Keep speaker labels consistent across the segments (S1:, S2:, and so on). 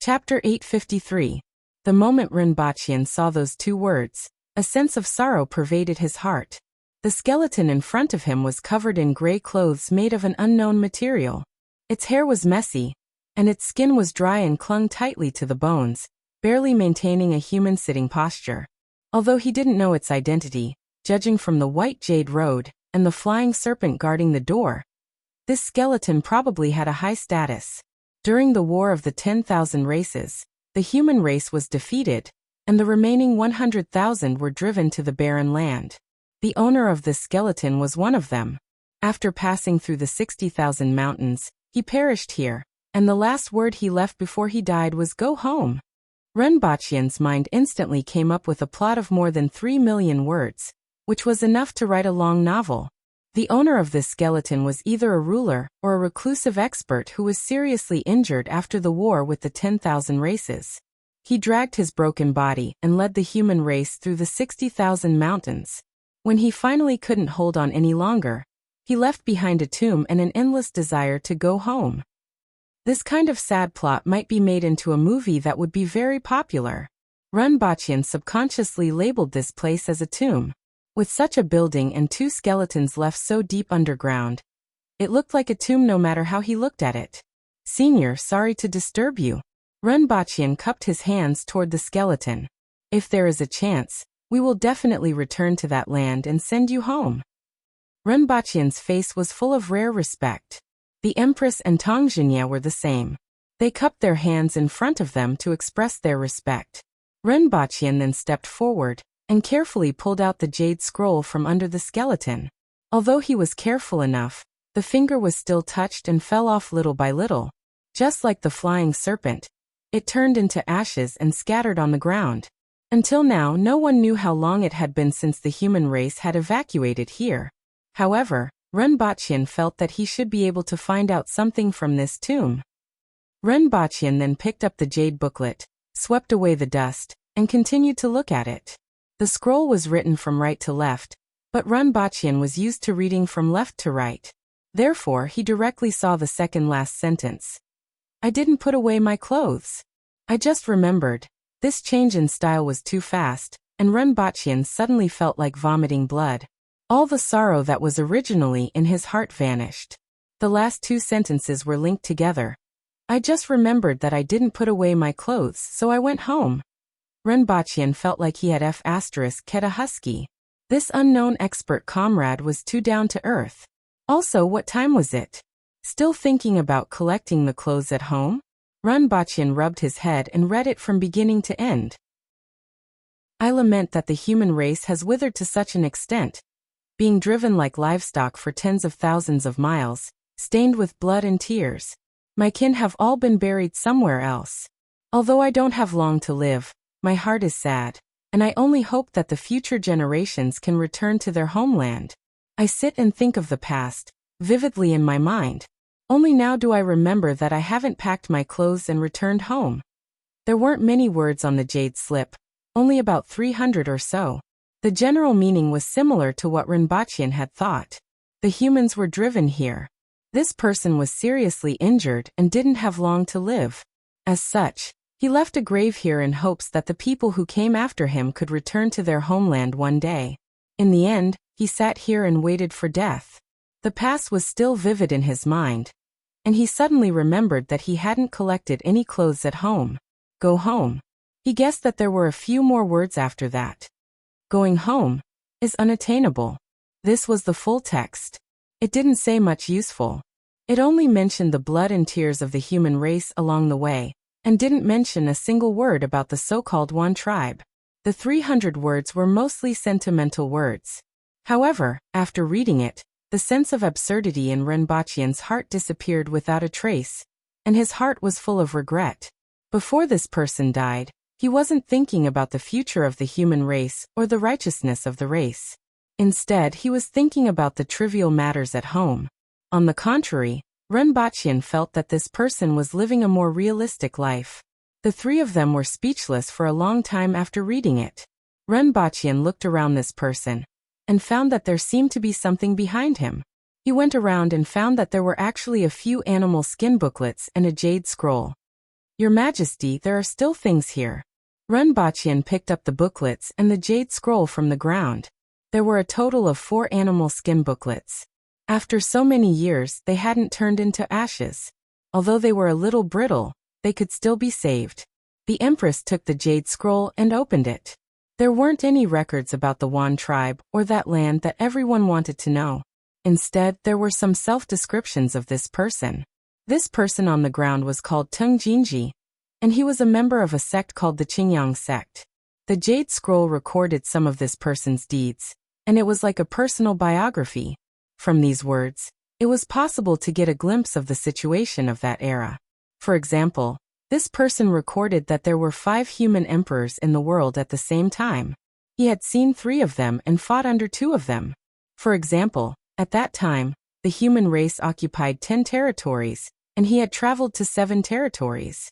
S1: Chapter 853. The moment Rinpoche saw those two words, a sense of sorrow pervaded his heart. The skeleton in front of him was covered in gray clothes made of an unknown material. Its hair was messy, and its skin was dry and clung tightly to the bones, barely maintaining a human sitting posture. Although he didn't know its identity, judging from the white jade road and the flying serpent guarding the door, this skeleton probably had a high status. During the War of the 10,000 Races, the human race was defeated, and the remaining 100,000 were driven to the barren land. The owner of this skeleton was one of them. After passing through the 60,000 mountains, he perished here, and the last word he left before he died was "Go home." Rinpoche's mind instantly came up with a plot of more than 3 million words, which was enough to write a long novel. The owner of this skeleton was either a ruler or a reclusive expert who was seriously injured after the war with the 10,000 races. He dragged his broken body and led the human race through the 60,000 mountains. When he finally couldn't hold on any longer, he left behind a tomb and an endless desire to go home. This kind of sad plot might be made into a movie that would be very popular. Rinpoche subconsciously labeled this place as a tomb. With such a building and two skeletons left so deep underground, it looked like a tomb no matter how he looked at it. "Senior, sorry to disturb you." Rinpoche cupped his hands toward the skeleton. "If there is a chance, we will definitely return to that land and send you home." Rinpoche's face was full of rare respect. The Empress and Tongjinya were the same. They cupped their hands in front of them to express their respect. Rinpoche then stepped forward and carefully pulled out the jade scroll from under the skeleton. Although he was careful enough, the finger was still touched and fell off little by little. Just like the flying serpent, it turned into ashes and scattered on the ground. Until now, no one knew how long it had been since the human race had evacuated here. However, Rinpoche felt that he should be able to find out something from this tomb. Rinpoche then picked up the jade booklet, swept away the dust, and continued to look at it. The scroll was written from right to left, but Rinpoche was used to reading from left to right. Therefore, he directly saw the second last sentence. "I didn't put away my clothes. I just remembered." This change in style was too fast, and Rinpoche suddenly felt like vomiting blood. All the sorrow that was originally in his heart vanished. The last two sentences were linked together. "I just remembered that I didn't put away my clothes, so I went home." Rinpoche felt like he had Keta Husky. This unknown expert comrade was too down to earth. Also, what time was it? Still thinking about collecting the clothes at home? Rinpoche rubbed his head and read it from beginning to end. "I lament that the human race has withered to such an extent, being driven like livestock for tens of thousands of miles, stained with blood and tears. My kin have all been buried somewhere else. Although I don't have long to live, my heart is sad, and I only hope that the future generations can return to their homeland. I sit and think of the past, vividly in my mind. Only now do I remember that I haven't packed my clothes and returned home." There weren't many words on the jade slip, only about 300 or so. The general meaning was similar to what Rinpoche had thought. The humans were driven here. This person was seriously injured and didn't have long to live. As such, he left a grave here in hopes that the people who came after him could return to their homeland one day. In the end, he sat here and waited for death. The past was still vivid in his mind, and he suddenly remembered that he hadn't collected any clothes at home. Go home. He guessed that there were a few more words after that. Going home is unattainable. This was the full text. It didn't say much useful. It only mentioned the blood and tears of the human race along the way, and didn't mention a single word about the so-called One tribe. The 300 words were mostly sentimental words. However, after reading it, the sense of absurdity in Rinpoche's heart disappeared without a trace, and his heart was full of regret. Before this person died, he wasn't thinking about the future of the human race or the righteousness of the race. Instead, he was thinking about the trivial matters at home. On the contrary, Rinpoche felt that this person was living a more realistic life. The three of them were speechless for a long time after reading it. Rinpoche looked around this person and found that there seemed to be something behind him. He went around and found that there were actually a few animal skin booklets and a jade scroll. Your Majesty, there are still things here. Renbaqian picked up the booklets and the jade scroll from the ground. There were a total of 4 animal skin booklets. After so many years, they hadn't turned into ashes. Although they were a little brittle, they could still be saved. The Empress took the jade scroll and opened it. There weren't any records about the Wan tribe or that land that everyone wanted to know. Instead, there were some self-descriptions of this person. This person on the ground was called Tung Jinji, and he was a member of a sect called the Qingyang sect. The jade scroll recorded some of this person's deeds, and it was like a personal biography. From these words, it was possible to get a glimpse of the situation of that era. For example, this person recorded that there were 5 human emperors in the world at the same time. He had seen 3 of them and fought under 2 of them. For example, at that time, the human race occupied 10 territories, and he had traveled to 7 territories.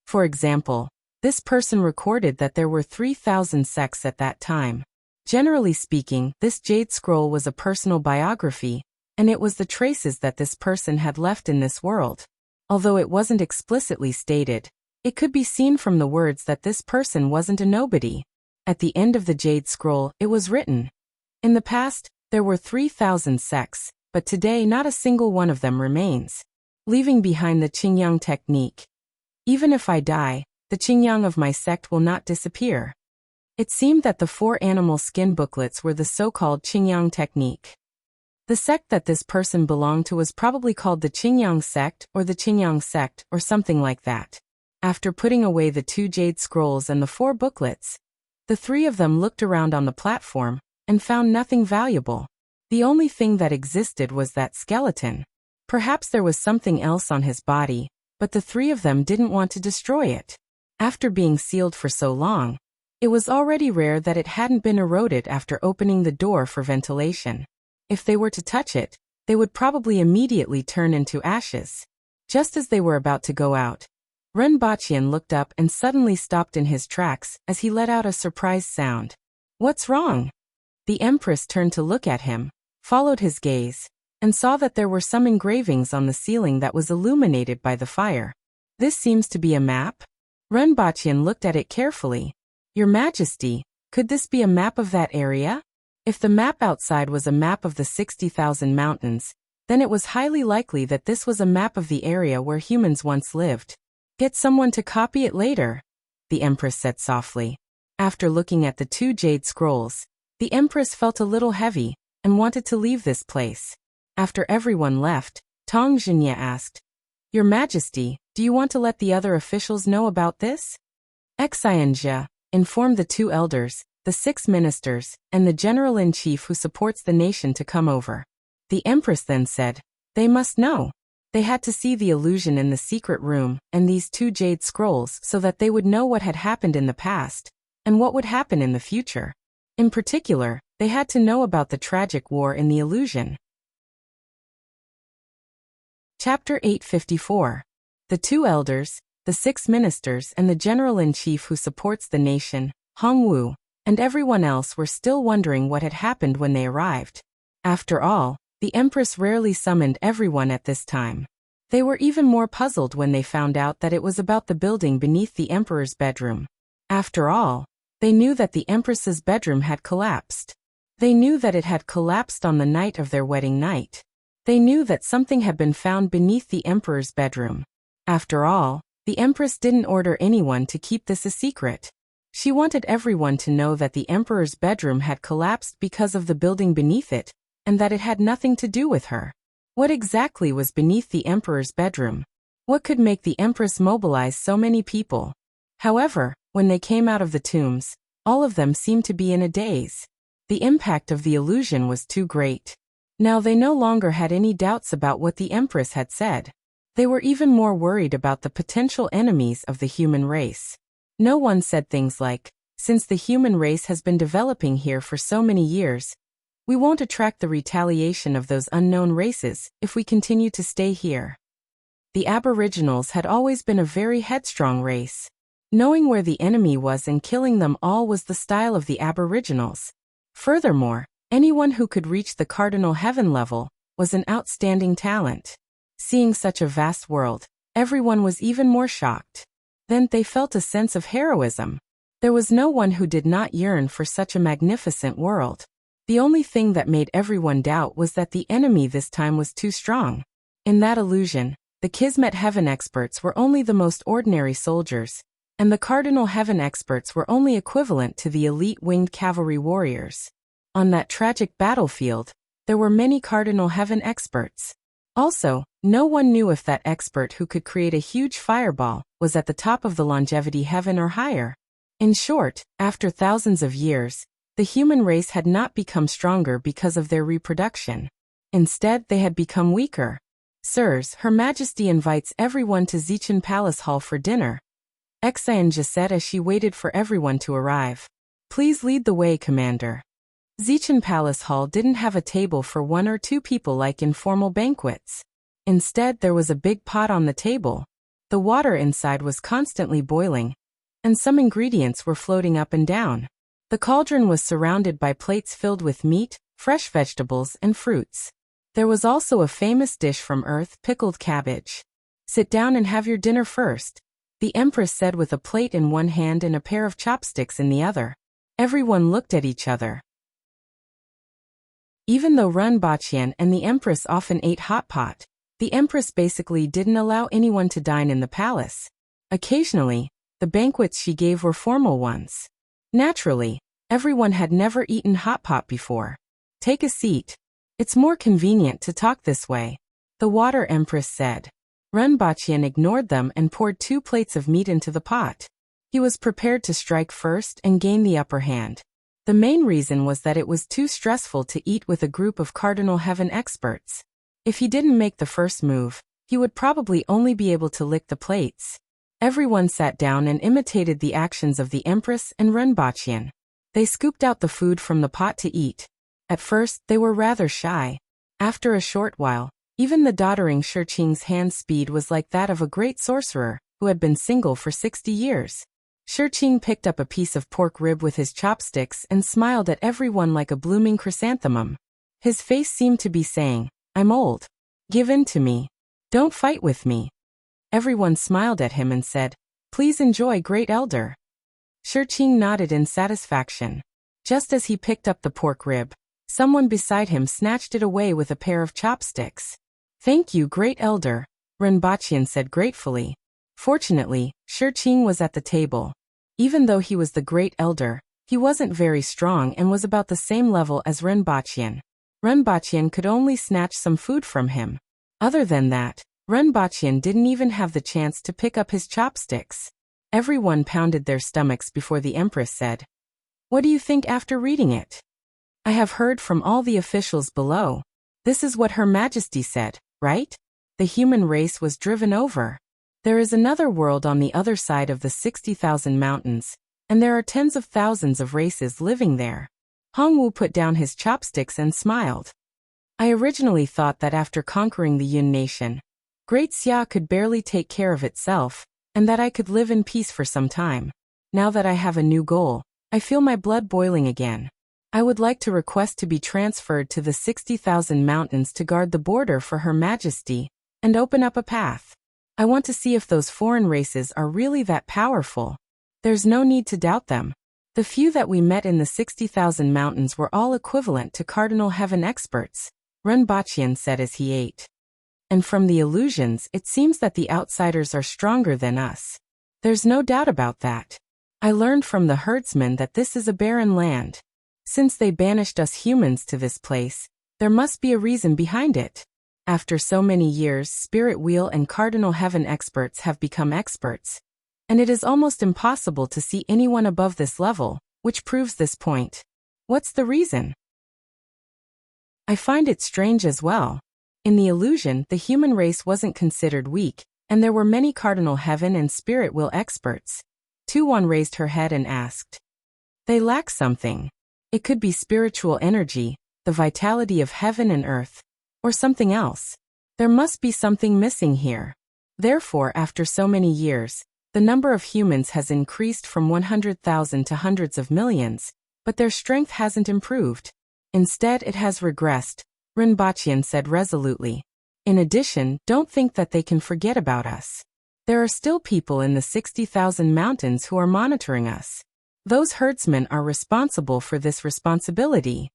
S1: For example, this person recorded that there were 3,000 sects at that time. Generally speaking, this jade scroll was a personal biography, and it was the traces that this person had left in this world. Although it wasn't explicitly stated, it could be seen from the words that this person wasn't a nobody. At the end of the jade scroll, it was written, "In the past, there were 3,000 sects, but today not a single one of them remains, leaving behind the Qingyang technique. Even if I die, the Qingyang of my sect will not disappear." It seemed that the 4 animal skin booklets were the so-called Qingyang technique. The sect that this person belonged to was probably called the Qingyang sect or the Qingyang sect or something like that. After putting away the 2 jade scrolls and the 4 booklets, the 3 of them looked around on the platform and found nothing valuable. The only thing that existed was that skeleton. Perhaps there was something else on his body, but the 3 of them didn't want to destroy it. After being sealed for so long, it was already rare that it hadn't been eroded after opening the door for ventilation. If they were to touch it, they would probably immediately turn into ashes. Just as they were about to go out, Renbaqian looked up and suddenly stopped in his tracks as he let out a surprised sound. "What's wrong?" The Empress turned to look at him, followed his gaze, and saw that there were some engravings on the ceiling that was illuminated by the fire. "This seems to be a map?" Renbaqian looked at it carefully. "Your Majesty, could this be a map of that area?" If the map outside was a map of the 60,000 mountains, then it was highly likely that this was a map of the area where humans once lived. "Get someone to copy it later," the Empress said softly. After looking at the 2 jade scrolls, the Empress felt a little heavy and wanted to leave this place. After everyone left, Tong Jinye asked, "Your Majesty, do you want to let the other officials know about this?" Xianjia informed the 2 elders, the 6 ministers, and the general-in-chief who supports the nation to come over. The Empress then said, "They must know." They had to see the illusion in the secret room and these 2 jade scrolls so that they would know what had happened in the past and what would happen in the future. In particular, they had to know about the tragic war in the illusion. Chapter 854. The 2 elders, the 6 ministers and the general-in-chief who supports the nation, Hongwu, and everyone else were still wondering what had happened when they arrived. After all, the Empress rarely summoned everyone at this time. They were even more puzzled when they found out that it was about the building beneath the Emperor's bedroom. After all, they knew that the Empress's bedroom had collapsed. They knew that it had collapsed on the night of their wedding night. They knew that something had been found beneath the Emperor's bedroom. After all, the Empress didn't order anyone to keep this a secret. She wanted everyone to know that the Emperor's bedroom had collapsed because of the building beneath it, and that it had nothing to do with her. What exactly was beneath the Emperor's bedroom? What could make the Empress mobilize so many people? However, when they came out of the tombs, all of them seemed to be in a daze. The impact of the illusion was too great. Now they no longer had any doubts about what the Empress had said. They were even more worried about the potential enemies of the human race. No one said things like, "Since the human race has been developing here for so many years, we won't attract the retaliation of those unknown races if we continue to stay here." The Aboriginals had always been a very headstrong race. Knowing where the enemy was and killing them all was the style of the Aboriginals. Furthermore, anyone who could reach the cardinal heaven level was an outstanding talent. Seeing such a vast world, Everyone was even more shocked. Then they felt a sense of heroism. There was no one who did not yearn for such a magnificent world. The only thing that made everyone doubt was that the enemy this time was too strong. In that illusion, the Kismet Heaven experts were only the most ordinary soldiers, and the Cardinal Heaven experts were only equivalent to the elite winged cavalry warriors. On that tragic battlefield, there were many Cardinal Heaven experts. Also, no one knew if that expert who could create a huge fireball was at the top of the longevity heaven or higher. In short, after thousands of years, the human race had not become stronger because of their reproduction. Instead, they had become weaker. Sirs, Her Majesty invites everyone to Zichan Palace Hall for dinner. Xianjia said as she waited for everyone to arrive. Please lead the way, Commander. Zichan Palace Hall didn't have a table for 1 or 2 people like in formal banquets. Instead, there was a big pot on the table. The water inside was constantly boiling, and some ingredients were floating up and down. The cauldron was surrounded by plates filled with meat, fresh vegetables, and fruits. There was also a famous dish from Earth, pickled cabbage. Sit down and have your dinner first, the Empress said with a plate in one hand and a pair of chopsticks in the other. Everyone looked at each other. Even though Runbaqian and the Empress often ate hot pot, the Empress basically didn't allow anyone to dine in the palace. Occasionally, the banquets she gave were formal ones. Naturally, everyone had never eaten hot pot before. Take a seat. It's more convenient to talk this way, the Water Empress said. Runbaqian ignored them and poured 2 plates of meat into the pot. He was prepared to strike first and gain the upper hand. The main reason was that it was too stressful to eat with a group of Cardinal Heaven experts. If he didn't make the first move, he would probably only be able to lick the plates. Everyone sat down and imitated the actions of the Empress and Runbaqian. They scooped out the food from the pot to eat. At first, they were rather shy. After a short while, even the doddering Shiqing's hand speed was like that of a great sorcerer who had been single for 60 years. Shiqing picked up a piece of pork rib with his chopsticks and smiled at everyone like a blooming chrysanthemum. His face seemed to be saying, I'm old. Give in to me. Don't fight with me. Everyone smiled at him and said, Please enjoy, Great Elder. Shiqing nodded in satisfaction. Just as he picked up the pork rib, someone beside him snatched it away with a pair of chopsticks. Thank you, Great Elder, Runbaqian said gratefully. Fortunately, Shiqing was at the table. Even though he was the Great Elder, he wasn't very strong and was about the same level as Runbaqian. Runbaqian could only snatch some food from him. Other than that, Runbaqian didn't even have the chance to pick up his chopsticks. Everyone pounded their stomachs before the Empress said, What do you think after reading it? I have heard from all the officials below. This is what Her Majesty said, right? The human race was driven over. There is another world on the other side of the 60,000 mountains, and there are tens of thousands of races living there. Hongwu put down his chopsticks and smiled. I originally thought that after conquering the Yun nation, Great Xia could barely take care of itself, and that I could live in peace for some time. Now that I have a new goal, I feel my blood boiling again. I would like to request to be transferred to the 60,000 mountains to guard the border for Her Majesty, and open up a path. I want to see if those foreign races are really that powerful. There's no need to doubt them. The few that we met in the 60,000 mountains were all equivalent to Cardinal Heaven experts, Runbaqian said as he ate. And from the illusions, it seems that the outsiders are stronger than us. There's no doubt about that. I learned from the herdsmen that this is a barren land. Since they banished us humans to this place, there must be a reason behind it. After so many years, Spirit Wheel and Cardinal Heaven experts have become experts, and it is almost impossible to see anyone above this level, which proves this point. What's the reason? I find it strange as well. In the illusion, the human race wasn't considered weak, and there were many Cardinal Heaven and Spirit Wheel experts. Tuan raised her head and asked. They lack something. It could be spiritual energy, the vitality of heaven and earth, or something else. There must be something missing here. Therefore, after so many years, the number of humans has increased from 100,000 to hundreds of millions, but their strength hasn't improved. Instead, it has regressed, Runbaqian said resolutely. In addition, don't think that they can forget about us. There are still people in the 60,000 mountains who are monitoring us. Those herdsmen are responsible for this responsibility.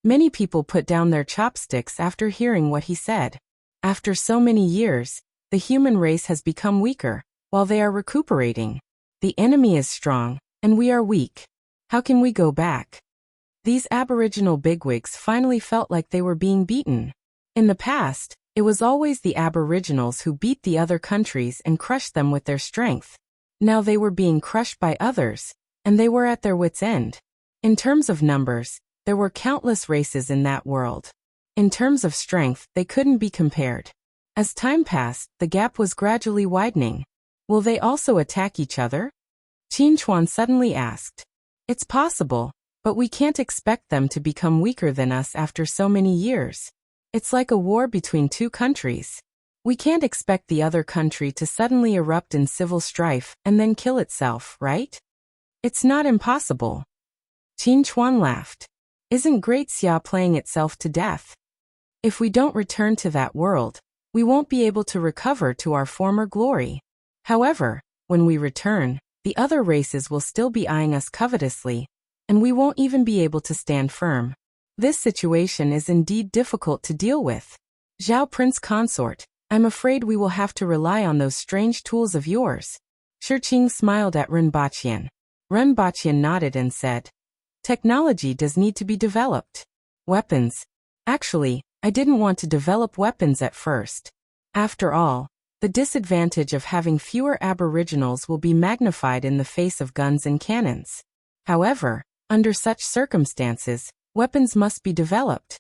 S1: Many people put down their chopsticks after hearing what he said. After so many years, the human race has become weaker, while they are recuperating. The enemy is strong, and we are weak. How can we go back? These Aboriginal bigwigs finally felt like they were being beaten. In the past, it was always the Aboriginals who beat the other countries and crushed them with their strength. Now they were being crushed by others, and they were at their wits' end. In terms of numbers, there were countless races in that world. In terms of strength, they couldn't be compared. As time passed, the gap was gradually widening. Will they also attack each other? Qin Chuan suddenly asked. It's possible, but we can't expect them to become weaker than us after so many years. It's like a war between two countries. We can't expect the other country to suddenly erupt in civil strife and then kill itself, right? It's not impossible. Qin Chuan laughed. Isn't Great Xia playing itself to death? If we don't return to that world, we won't be able to recover to our former glory. However, when we return, the other races will still be eyeing us covetously, and we won't even be able to stand firm. This situation is indeed difficult to deal with. Zhao Prince Consort, I'm afraid we will have to rely on those strange tools of yours. Shiqing smiled at Ren Baqian. Ren Baqian nodded and said, technology does need to be developed. Weapons. Actually, I didn't want to develop weapons at first. After all, the disadvantage of having fewer Aboriginals will be magnified in the face of guns and cannons. However, under such circumstances, weapons must be developed.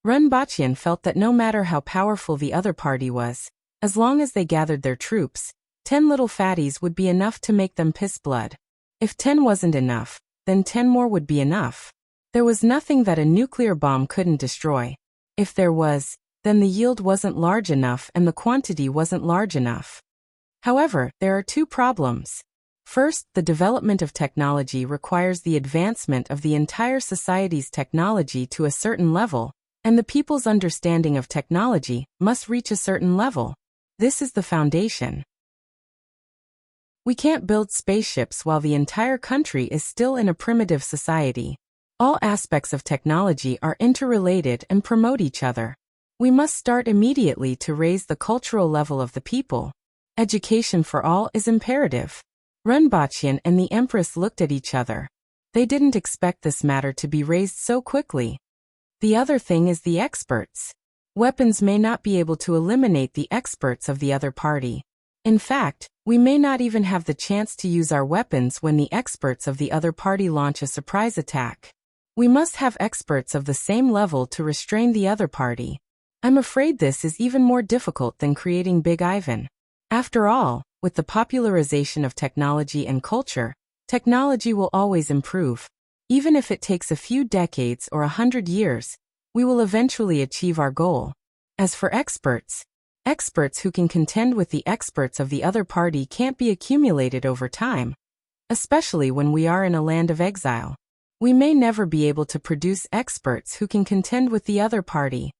S1: Ren Baqian felt that no matter how powerful the other party was, as long as they gathered their troops, 10 little fatties would be enough to make them piss blood. If 10 wasn't enough, then 10 more would be enough. There was nothing that a nuclear bomb couldn't destroy. If there was, then the yield wasn't large enough and the quantity wasn't large enough. However, there are two problems. First, the development of technology requires the advancement of the entire society's technology to a certain level, and the people's understanding of technology must reach a certain level. This is the foundation. We can't build spaceships while the entire country is still in a primitive society. All aspects of technology are interrelated and promote each other. We must start immediately to raise the cultural level of the people. Education for all is imperative. Ren Baqian and the Empress looked at each other. They didn't expect this matter to be raised so quickly. The other thing is the experts. Weapons may not be able to eliminate the experts of the other party. In fact, we may not even have the chance to use our weapons when the experts of the other party launch a surprise attack. We must have experts of the same level to restrain the other party. I'm afraid this is even more difficult than creating Big Ivan. After all, with the popularization of technology and culture, technology will always improve. Even if it takes a few decades or 100 years, we will eventually achieve our goal. As for experts who can contend with the experts of the other party can't be accumulated over time. Especially when we are in a land of exile. We may never be able to produce experts who can contend with the other party.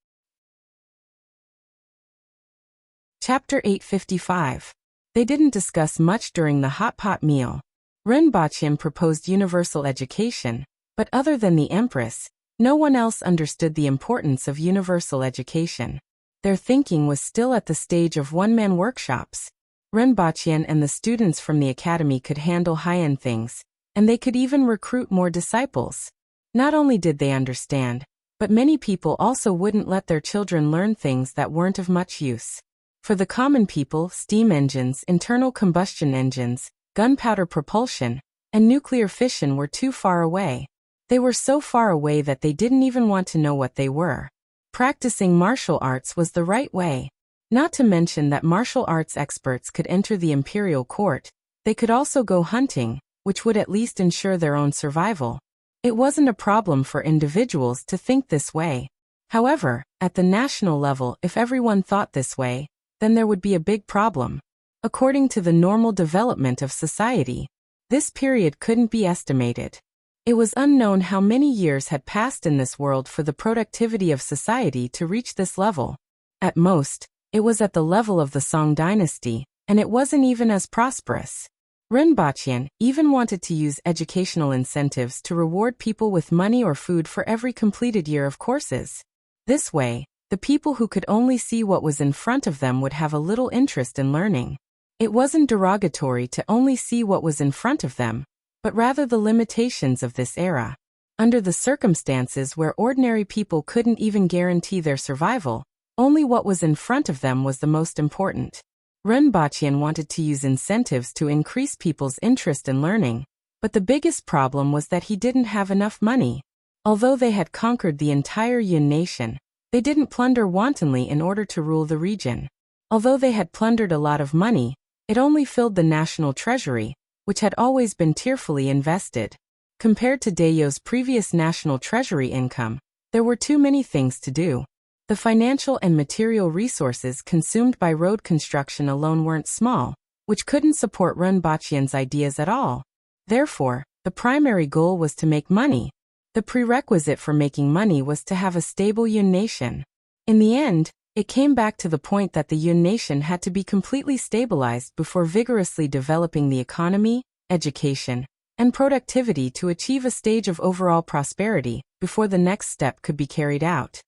S1: Chapter 855. They didn't discuss much during the hot pot meal. Ren Baqian proposed universal education, but other than the Empress, no one else understood the importance of universal education. Their thinking was still at the stage of one-man workshops. Ren Baqian and the students from the academy could handle high-end things, and they could even recruit more disciples. Not only did they understand, but many people also wouldn't let their children learn things that weren't of much use. For the common people, steam engines, internal combustion engines, gunpowder propulsion, and nuclear fission were too far away. They were so far away that they didn't even want to know what they were. Practicing martial arts was the right way. Not to mention that martial arts experts could enter the imperial court. They could also go hunting, which would at least ensure their own survival. It wasn't a problem for individuals to think this way. However, at the national level, if everyone thought this way, then there would be a big problem. According to the normal development of society, this period couldn't be estimated. It was unknown how many years had passed in this world for the productivity of society to reach this level. At most, It was at the level of the Song dynasty, and it wasn't even as prosperous. Rinpoche even wanted to use educational incentives to reward people with money or food for every completed year of courses. This way, the people who could only see what was in front of them would have a little interest in learning. It wasn't derogatory to only see what was in front of them, but rather the limitations of this era. Under the circumstances where ordinary people couldn't even guarantee their survival, only what was in front of them was the most important. Rinpoche wanted to use incentives to increase people's interest in learning, but the biggest problem was that he didn't have enough money. Although they had conquered the entire Yun nation, they didn't plunder wantonly in order to rule the region. Although they had plundered a lot of money, it only filled the national treasury, which had always been tearfully invested. Compared to Dayo's previous national treasury income, there were too many things to do. The financial and material resources consumed by road construction alone weren't small, which couldn't support Rinpoche's ideas at all. Therefore, the primary goal was to make money. The prerequisite for making money was to have a stable Yun nation. In the end, it came back to the point that the Yun nation had to be completely stabilized before vigorously developing the economy, education, and productivity to achieve a stage of overall prosperity before the next step could be carried out.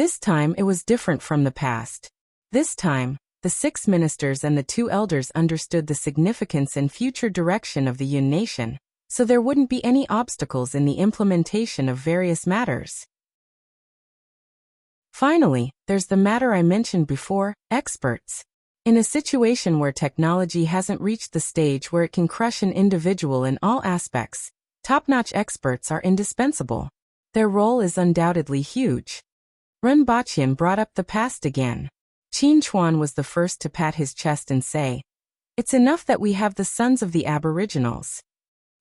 S1: This time it was different from the past. This time, the 6 ministers and the 2 elders understood the significance and future direction of the Yun nation, so there wouldn't be any obstacles in the implementation of various matters. Finally, there's the matter I mentioned before, experts. In a situation where technology hasn't reached the stage where it can crush an individual in all aspects, top-notch experts are indispensable. Their role is undoubtedly huge. Rinpoche brought up the past again. Qin Chuan was the first to pat his chest and say, "It's enough that we have the sons of the Aboriginals.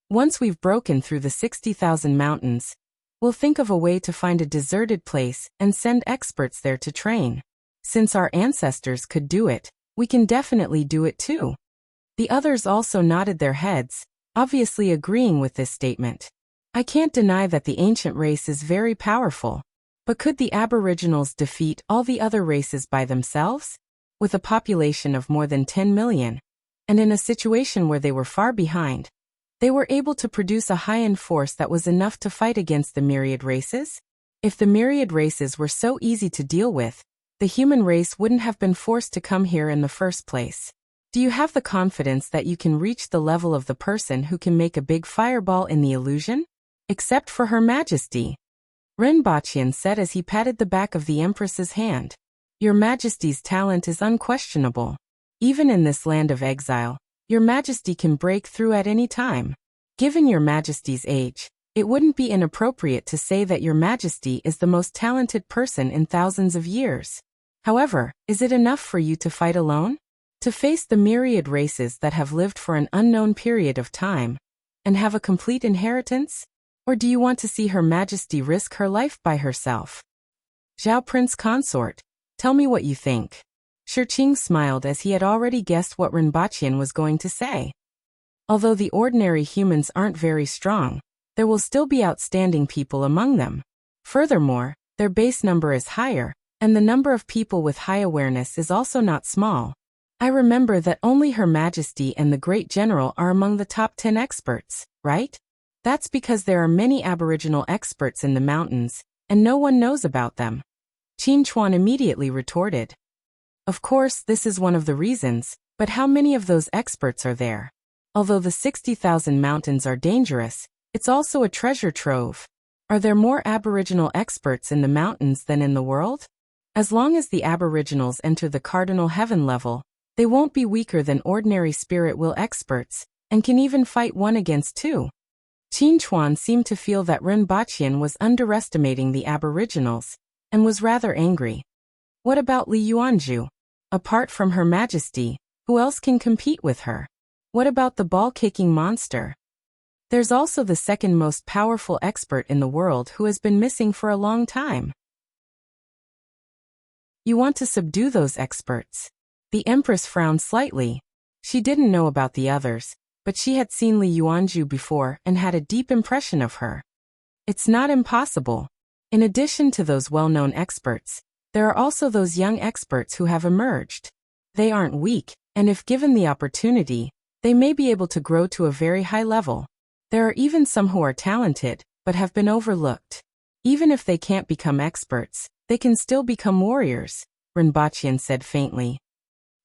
S1: Once we've broken through the 60,000 mountains, we'll think of a way to find a deserted place and send experts there to train. Since our ancestors could do it, we can definitely do it too." The others also nodded their heads, obviously agreeing with this statement. I can't deny that the ancient race is very powerful. But could the Aboriginals defeat all the other races by themselves? With a population of more than 10 million, and in a situation where they were far behind, they were able to produce a high-end force that was enough to fight against the myriad races? If the myriad races were so easy to deal with, the human race wouldn't have been forced to come here in the first place. Do you have the confidence that you can reach the level of the person who can make a big fireball in the illusion? Except for Her Majesty. Rinpoche said as he patted the back of the Empress's hand. Your Majesty's talent is unquestionable. Even in this land of exile, Your Majesty can break through at any time. Given Your Majesty's age, it wouldn't be inappropriate to say that Your Majesty is the most talented person in thousands of years. However, is it enough for you to fight alone? To face the myriad races that have lived for an unknown period of time, and have a complete inheritance? Or do you want to see Her Majesty risk her life by herself? Zhao Prince Consort, tell me what you think. Shiqing smiled as he had already guessed what Rinpoche was going to say. Although the ordinary humans aren't very strong, there will still be outstanding people among them. Furthermore, their base number is higher, and the number of people with high awareness is also not small. I remember that only Her Majesty and the Great General are among the top 10 experts, right? That's because there are many Aboriginal experts in the mountains, and no one knows about them. Qin Chuan immediately retorted. Of course, this is one of the reasons, but how many of those experts are there? Although the 60,000 mountains are dangerous, it's also a treasure trove. Are there more Aboriginal experts in the mountains than in the world? As long as the Aboriginals enter the cardinal heaven level, they won't be weaker than ordinary spirit will experts, and can even fight 1 against 2. Qin Chuan seemed to feel that Rinpoche was underestimating the Aboriginals, and was rather angry. What about Li Yuanzhu? Apart from Her Majesty, who else can compete with her? What about the ball-kicking monster? There's also the second most powerful expert in the world who has been missing for a long time. You want to subdue those experts? The Empress frowned slightly. She didn't know about the others, but she had seen Li Yuanzhu before and had a deep impression of her. It's not impossible. In addition to those well-known experts, There are also those young experts who have emerged. They aren't weak, and if given the opportunity, they may be able to grow to a very high level. There are even some who are talented, but have been overlooked. Even if they can't become experts, they can still become warriors, Rinpoche said faintly.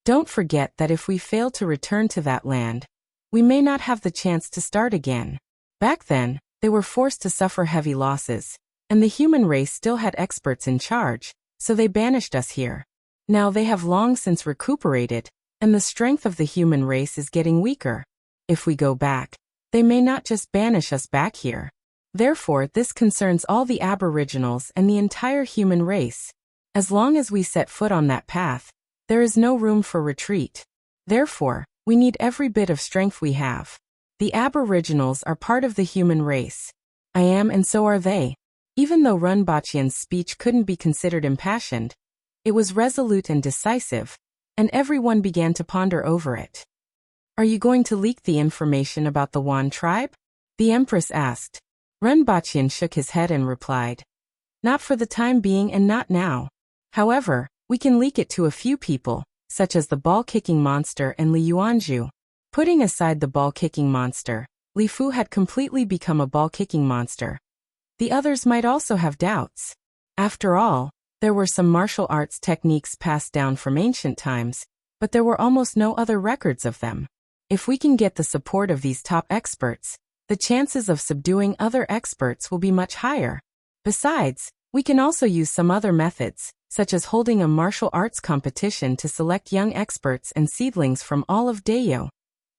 S1: Don't forget that if we fail to return to that land, we may not have the chance to start again. Back then, they were forced to suffer heavy losses, and the human race still had experts in charge, so they banished us here. Now they have long since recuperated, and the strength of the human race is getting weaker. If we go back, they may not just banish us back here. Therefore, this concerns all the aboriginals and the entire human race. As long as we set foot on that path, there is no room for retreat. Therefore, we need every bit of strength we have. The aboriginals are part of the human race. I am, and so are they. Even though Rinpoche's speech couldn't be considered impassioned, it was resolute and decisive, and everyone began to ponder over it. Are you going to leak the information about the Wan tribe? The Empress asked. Rinpoche shook his head and replied, not for the time being and not now. However, we can leak it to a few people, such as the ball-kicking monster and Li Yuanzhu. Putting aside the ball-kicking monster, Li Fu had completely become a ball-kicking monster. The others might also have doubts. After all, there were some martial arts techniques passed down from ancient times, but there were almost no other records of them. If we can get the support of these top experts, the chances of subduing other experts will be much higher. Besides, we can also use some other methods, such as holding a martial arts competition to select young experts and seedlings from all of Dayo,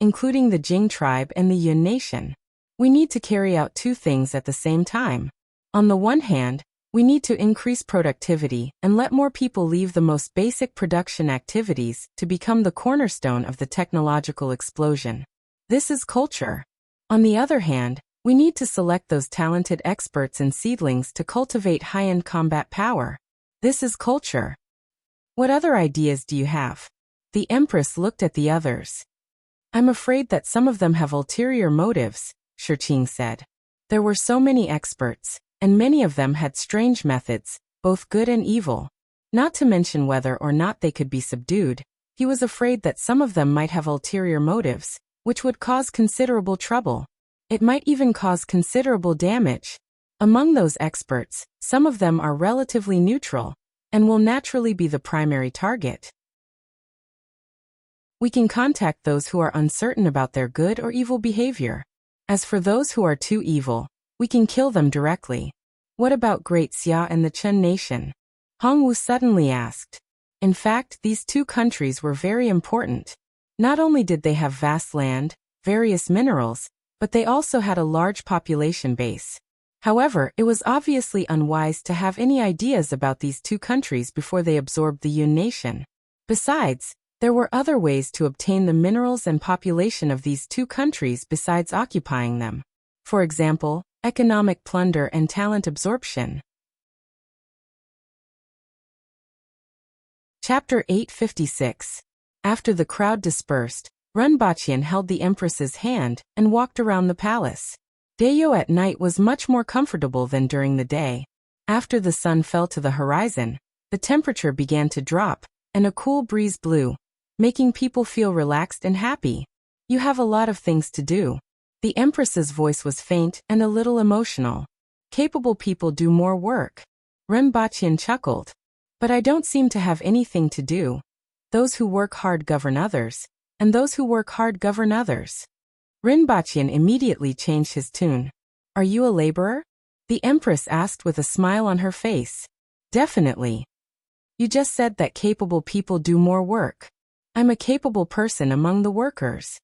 S1: including the Jing tribe and the Yun nation. We need to carry out two things at the same time. On the one hand, we need to increase productivity and let more people leave the most basic production activities to become the cornerstone of the technological explosion. This is culture. On the other hand, we need to select those talented experts and seedlings to cultivate high-end combat power. This is culture. What other ideas do you have? The Empress looked at the others. I'm afraid that some of them have ulterior motives, Shiqing said. There were so many experts, and many of them had strange methods, both good and evil. Not to mention whether or not they could be subdued, he was afraid that some of them might have ulterior motives, which would cause considerable trouble. It might even cause considerable damage. Among those experts, some of them are relatively neutral, and will naturally be the primary target. We can contact those who are uncertain about their good or evil behavior. As for those who are too evil, we can kill them directly. What about Great Xia and the Chun nation? Hongwu suddenly asked. In fact, these two countries were very important. Not only did they have vast land, various minerals, but they also had a large population base. However, it was obviously unwise to have any ideas about these two countries before they absorbed the Yun nation. Besides, there were other ways to obtain the minerals and population of these two countries besides occupying them. For example, economic plunder and talent absorption. Chapter 856. After the crowd dispersed, Rinpoche held the Empress's hand and walked around the palace. Dayo at night was much more comfortable than during the day. After the sun fell to the horizon, the temperature began to drop, and a cool breeze blew, making people feel relaxed and happy. You have a lot of things to do. The Empress's voice was faint and a little emotional. Capable people do more work. Rinpoche chuckled. But I don't seem to have anything to do. Those who work hard govern others, and those who work hard govern others. Rinpoche immediately changed his tune. Are you a laborer? The Empress asked with a smile on her face. Definitely. You just said that capable people do more work. I'm a capable person among the workers.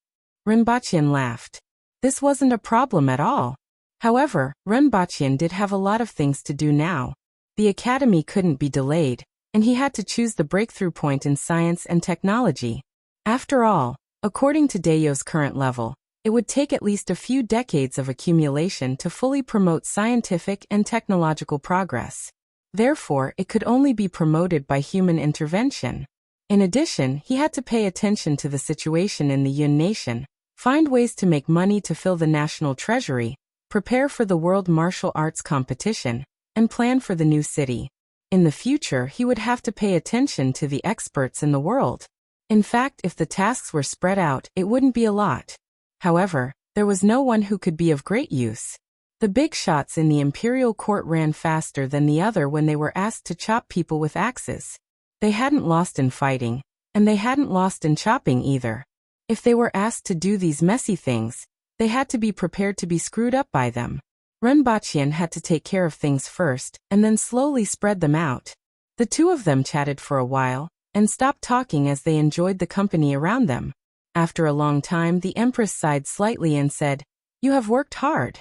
S1: Rinpoche laughed. This wasn't a problem at all. However, Rinpoche did have a lot of things to do now. The academy couldn't be delayed, and he had to choose the breakthrough point in science and technology. After all, according to Dayo's current level, it would take at least a few decades of accumulation to fully promote scientific and technological progress. Therefore, it could only be promoted by human intervention. In addition, he had to pay attention to the situation in the Yun nation, find ways to make money to fill the national treasury, prepare for the World Martial Arts competition, and plan for the new city. In the future, he would have to pay attention to the experts in the world. In fact, if the tasks were spread out, it wouldn't be a lot. However, there was no one who could be of great use. The big shots in the imperial court ran faster than the other when they were asked to chop people with axes. They hadn't lost in fighting, and they hadn't lost in chopping either. If they were asked to do these messy things, they had to be prepared to be screwed up by them. Renbachian had to take care of things first, and then slowly spread them out. The two of them chatted for a while, and stopped talking as they enjoyed the company around them. After a long time, the Empress sighed slightly and said, "You have worked hard."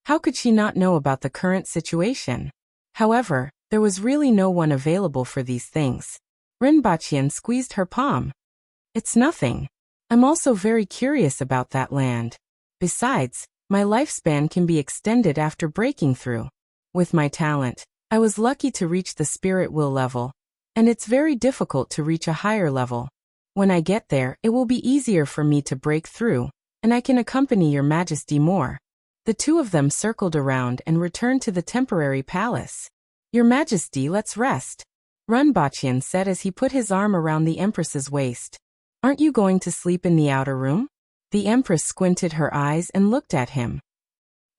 S1: How could she not know about the current situation? However, there was really no one available for these things. Renbachian squeezed her palm. "It's nothing. I'm also very curious about that land. Besides, my lifespan can be extended after breaking through. With my talent, I was lucky to reach the spirit will level, and it's very difficult to reach a higher level. When I get there, it will be easier for me to break through, and I can accompany your majesty more." The two of them circled around and returned to the temporary palace. "Your majesty, let's rest," Renbachian said as he put his arm around the Empress's waist. "Aren't you going to sleep in the outer room?" The Empress squinted her eyes and looked at him.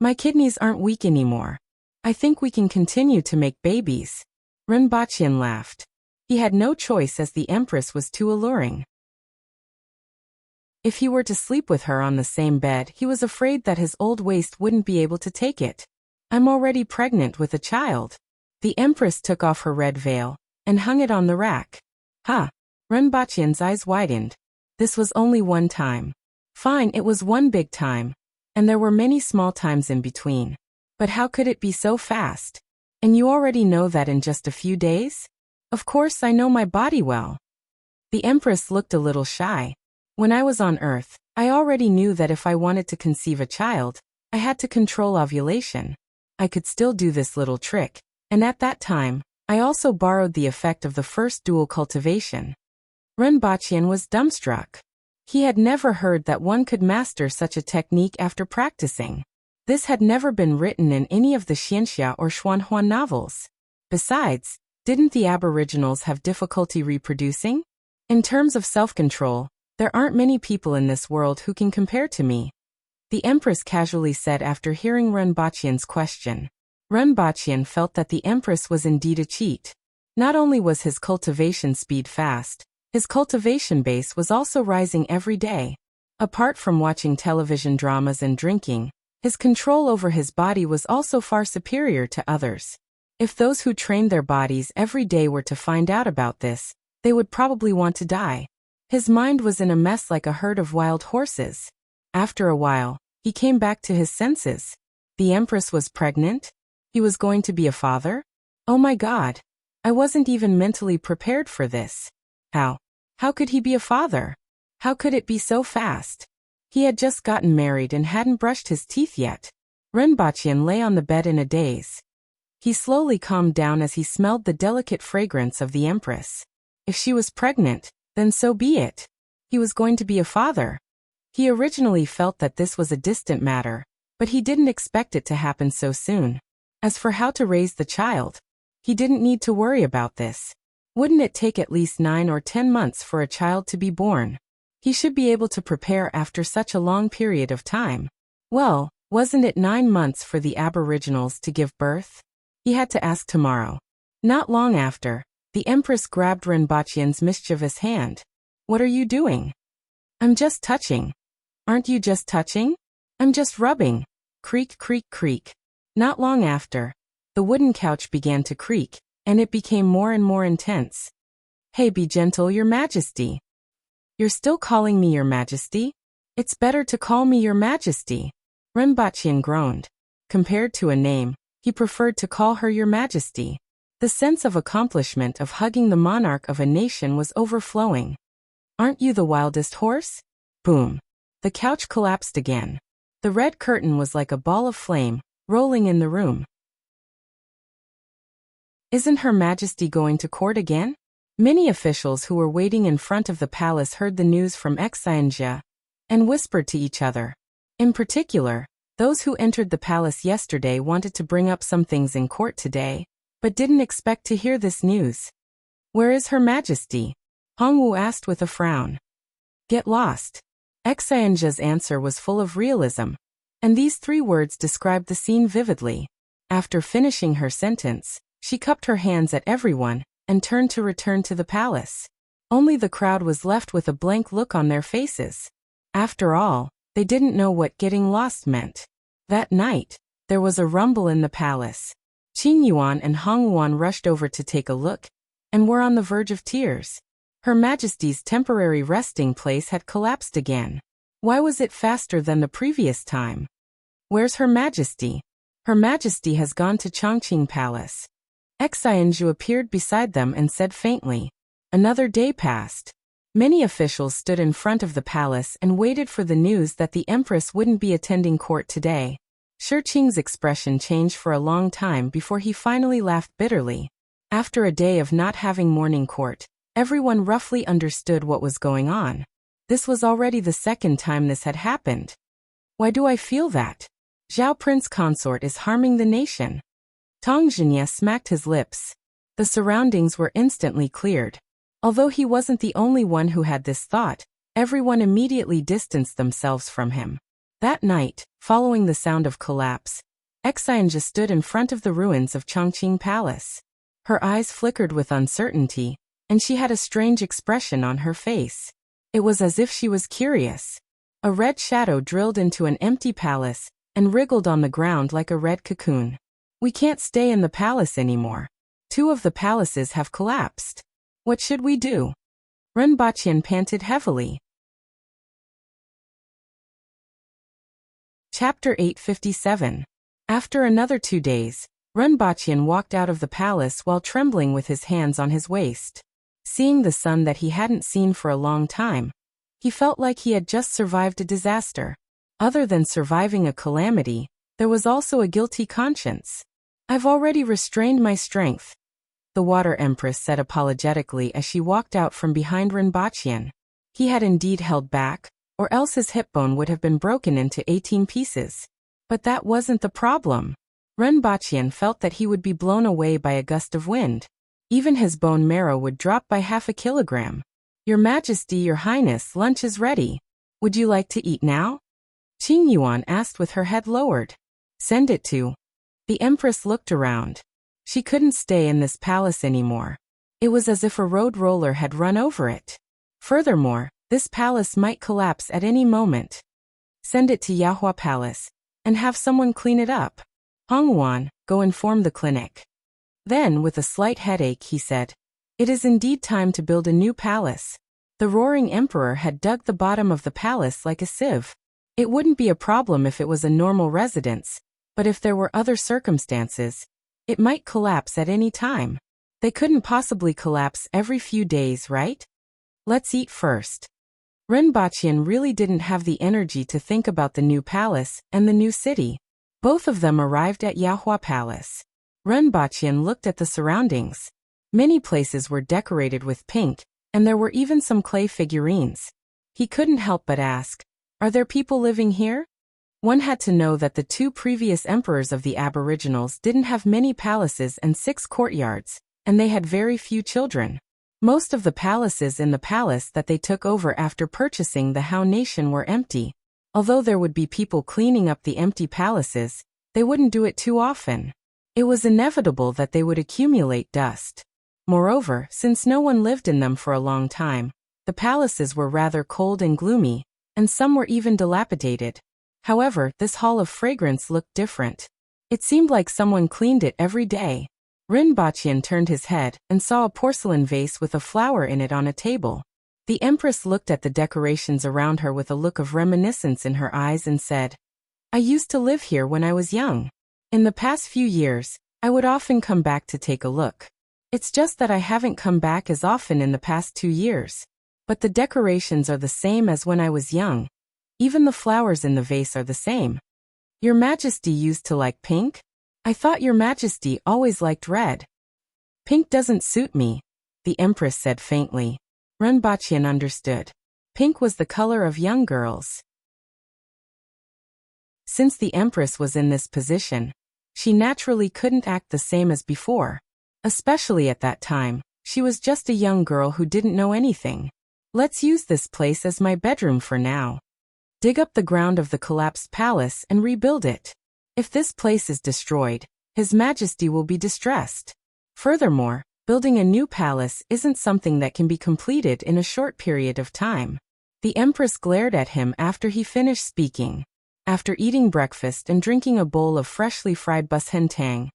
S1: "My kidneys aren't weak anymore. I think we can continue to make babies." Renbachian laughed. He had no choice as the Empress was too alluring. If he were to sleep with her on the same bed, he was afraid that his old waist wouldn't be able to take it. "I'm already pregnant with a child." The Empress took off her red veil and hung it on the rack. "Huh." Renbachian's eyes widened. This was only one time. Fine, it was one big time. And there were many small times in between. But how could it be so fast? "And you already know that in just a few days?" "Of course, I know my body well." The Empress looked a little shy. "When I was on Earth, I already knew that if I wanted to conceive a child, I had to control ovulation. I could still do this little trick, and at that time, I also borrowed the effect of the first dual cultivation." Renbachian was dumbstruck. He had never heard that one could master such a technique after practicing. This had never been written in any of the Xianxia or Xuanhuan novels. Besides, didn't the Aboriginals have difficulty reproducing? In terms of self-control, there aren't many people in this world who can compare to me, the Empress casually said after hearing Renbachian's question. Renbachian felt that the Empress was indeed a cheat. Not only was his cultivation speed fast, his cultivation base was also rising every day. Apart from watching television dramas and drinking, his control over his body was also far superior to others. If those who trained their bodies every day were to find out about this, they would probably want to die. His mind was in a mess like a herd of wild horses. After a while, he came back to his senses. The Empress was pregnant? He was going to be a father? Oh my God! I wasn't even mentally prepared for this. How could he be a father? How could it be so fast? He had just gotten married and hadn't brushed his teeth yet. Renbachian lay on the bed in a daze. He slowly calmed down as he smelled the delicate fragrance of the Empress. If she was pregnant, then so be it. He was going to be a father. He originally felt that this was a distant matter, but he didn't expect it to happen so soon. As for how to raise the child, he didn't need to worry about this. Wouldn't it take at least 9 or 10 months for a child to be born? He should be able to prepare after such a long period of time. Well, wasn't it 9 months for the Aboriginals to give birth? He had to ask tomorrow. Not long after, the Empress grabbed Renbachian's mischievous hand. "What are you doing?" "I'm just touching." "Aren't you just touching?" "I'm just rubbing." Creak, creak, creak. Not long after, the wooden couch began to creak, and it became more and more intense. "Hey, be gentle, Your Majesty." "You're still calling me Your Majesty? It's better to call me Your Majesty." Renbachian groaned. Compared to a name, he preferred to call her Your Majesty. The sense of accomplishment of hugging the monarch of a nation was overflowing. "Aren't you the wildest horse?" Boom. The couch collapsed again. The red curtain was like a ball of flame, rolling in the room. Isn't Her Majesty going to court again? Many officials who were waiting in front of the palace heard the news from Xianxia and whispered to each other. In particular, those who entered the palace yesterday wanted to bring up some things in court today, but didn't expect to hear this news. Where is Her Majesty? Hongwu asked with a frown. Get lost. Xianzhe's answer was full of realism, and these 3 words described the scene vividly. After finishing her sentence, she cupped her hands at everyone and turned to return to the palace. Only the crowd was left with a blank look on their faces. After all, they didn't know what getting lost meant. That night, there was a rumble in the palace. Qing Yuan and Hong Wuan rushed over to take a look, and were on the verge of tears. Her Majesty's temporary resting place had collapsed again. Why was it faster than the previous time? Where's Her Majesty? Her Majesty has gone to Chongqing Palace. Xianzhu appeared beside them and said faintly. Another day passed. Many officials stood in front of the palace and waited for the news that the Empress wouldn't be attending court today. Shi Qing's expression changed for a long time before he finally laughed bitterly. After a day of not having morning court, everyone roughly understood what was going on. This was already the 2nd time this had happened. Why do I feel that? Zhao Prince Consort is harming the nation. Tong Zhinya smacked his lips. The surroundings were instantly cleared. Although he wasn't the only one who had this thought, everyone immediately distanced themselves from him. That night, following the sound of collapse, Xianzhe stood in front of the ruins of Chongqing Palace. Her eyes flickered with uncertainty, and she had a strange expression on her face. It was as if she was curious. A red shadow drilled into an empty palace and wriggled on the ground like a red cocoon. We can't stay in the palace anymore. 2 of the palaces have collapsed. What should we do? Ren Baqian panted heavily. Chapter 857. After another 2 days, Ren Baqian walked out of the palace while trembling with his hands on his waist. Seeing the sun that he hadn't seen for a long time, he felt like he had just survived a disaster. Other than surviving a calamity, there was also a guilty conscience. I've already restrained my strength, the Water Empress said apologetically as she walked out from behind Ren Baqian. He had indeed held back, or else his hip bone would have been broken into 18 pieces. But that wasn't the problem. Ren Baqian felt that he would be blown away by a gust of wind. Even his bone marrow would drop by half a kilogram. Your Majesty, Your Highness, lunch is ready. Would you like to eat now? Qing Yuan asked with her head lowered. Send it to. The Empress looked around. She couldn't stay in this palace anymore. It was as if a road roller had run over it. Furthermore, this palace might collapse at any moment. Send it to Yahua Palace, and have someone clean it up. Hong Wuan, go inform the clinic. Then, with a slight headache, he said, It is indeed time to build a new palace. The roaring emperor had dug the bottom of the palace like a sieve. It wouldn't be a problem if it was a normal residence, but if there were other circumstances, it might collapse at any time. They couldn't possibly collapse every few days, right? Let's eat first. Ren Baqian really didn't have the energy to think about the new palace and the new city. Both of them arrived at Yahua Palace. Ren Baqian looked at the surroundings. Many places were decorated with pink, and there were even some clay figurines. He couldn't help but ask, Are there people living here? One had to know that the 2 previous emperors of the Aboriginals didn't have many palaces and 6 courtyards, and they had very few children. Most of the palaces in the palace that they took over after purchasing the Hao Nation were empty. Although there would be people cleaning up the empty palaces, they wouldn't do it too often. It was inevitable that they would accumulate dust. Moreover, since no one lived in them for a long time, the palaces were rather cold and gloomy, and some were even dilapidated. However, this hall of fragrance looked different. It seemed like someone cleaned it every day. Ren Baqian turned his head and saw a porcelain vase with a flower in it on a table. The Empress looked at the decorations around her with a look of reminiscence in her eyes and said, I used to live here when I was young. In the past few years, I would often come back to take a look. It's just that I haven't come back as often in the past 2 years. But the decorations are the same as when I was young. Even the flowers in the vase are the same. Your Majesty used to like pink? I thought Your Majesty always liked red. Pink doesn't suit me, the Empress said faintly. Ren Baqian understood. Pink was the color of young girls. Since the Empress was in this position, she naturally couldn't act the same as before. Especially at that time, she was just a young girl who didn't know anything. Let's use this place as my bedroom for now. Dig up the ground of the collapsed palace and rebuild it. If this place is destroyed, His Majesty will be distressed. Furthermore, building a new palace isn't something that can be completed in a short period of time. The Empress glared at him after he finished speaking. After eating breakfast and drinking a bowl of freshly fried bushentang,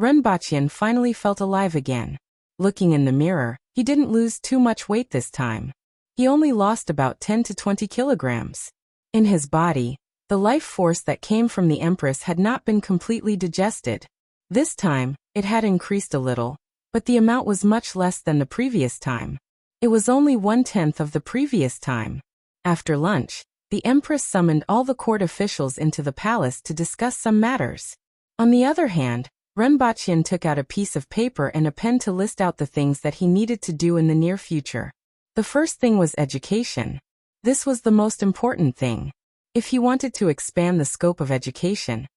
S1: Renbachian finally felt alive again. Looking in the mirror, he didn't lose too much weight this time. He only lost about 10 to 20 kilograms. In his body, the life force that came from the Empress had not been completely digested. This time, it had increased a little, but the amount was much less than the previous time. It was only 1/10 of the previous time. After lunch, the Empress summoned all the court officials into the palace to discuss some matters. On the other hand, Renbachian took out a piece of paper and a pen to list out the things that he needed to do in the near future. The first thing was education. This was the most important thing. If he wanted to expand the scope of education,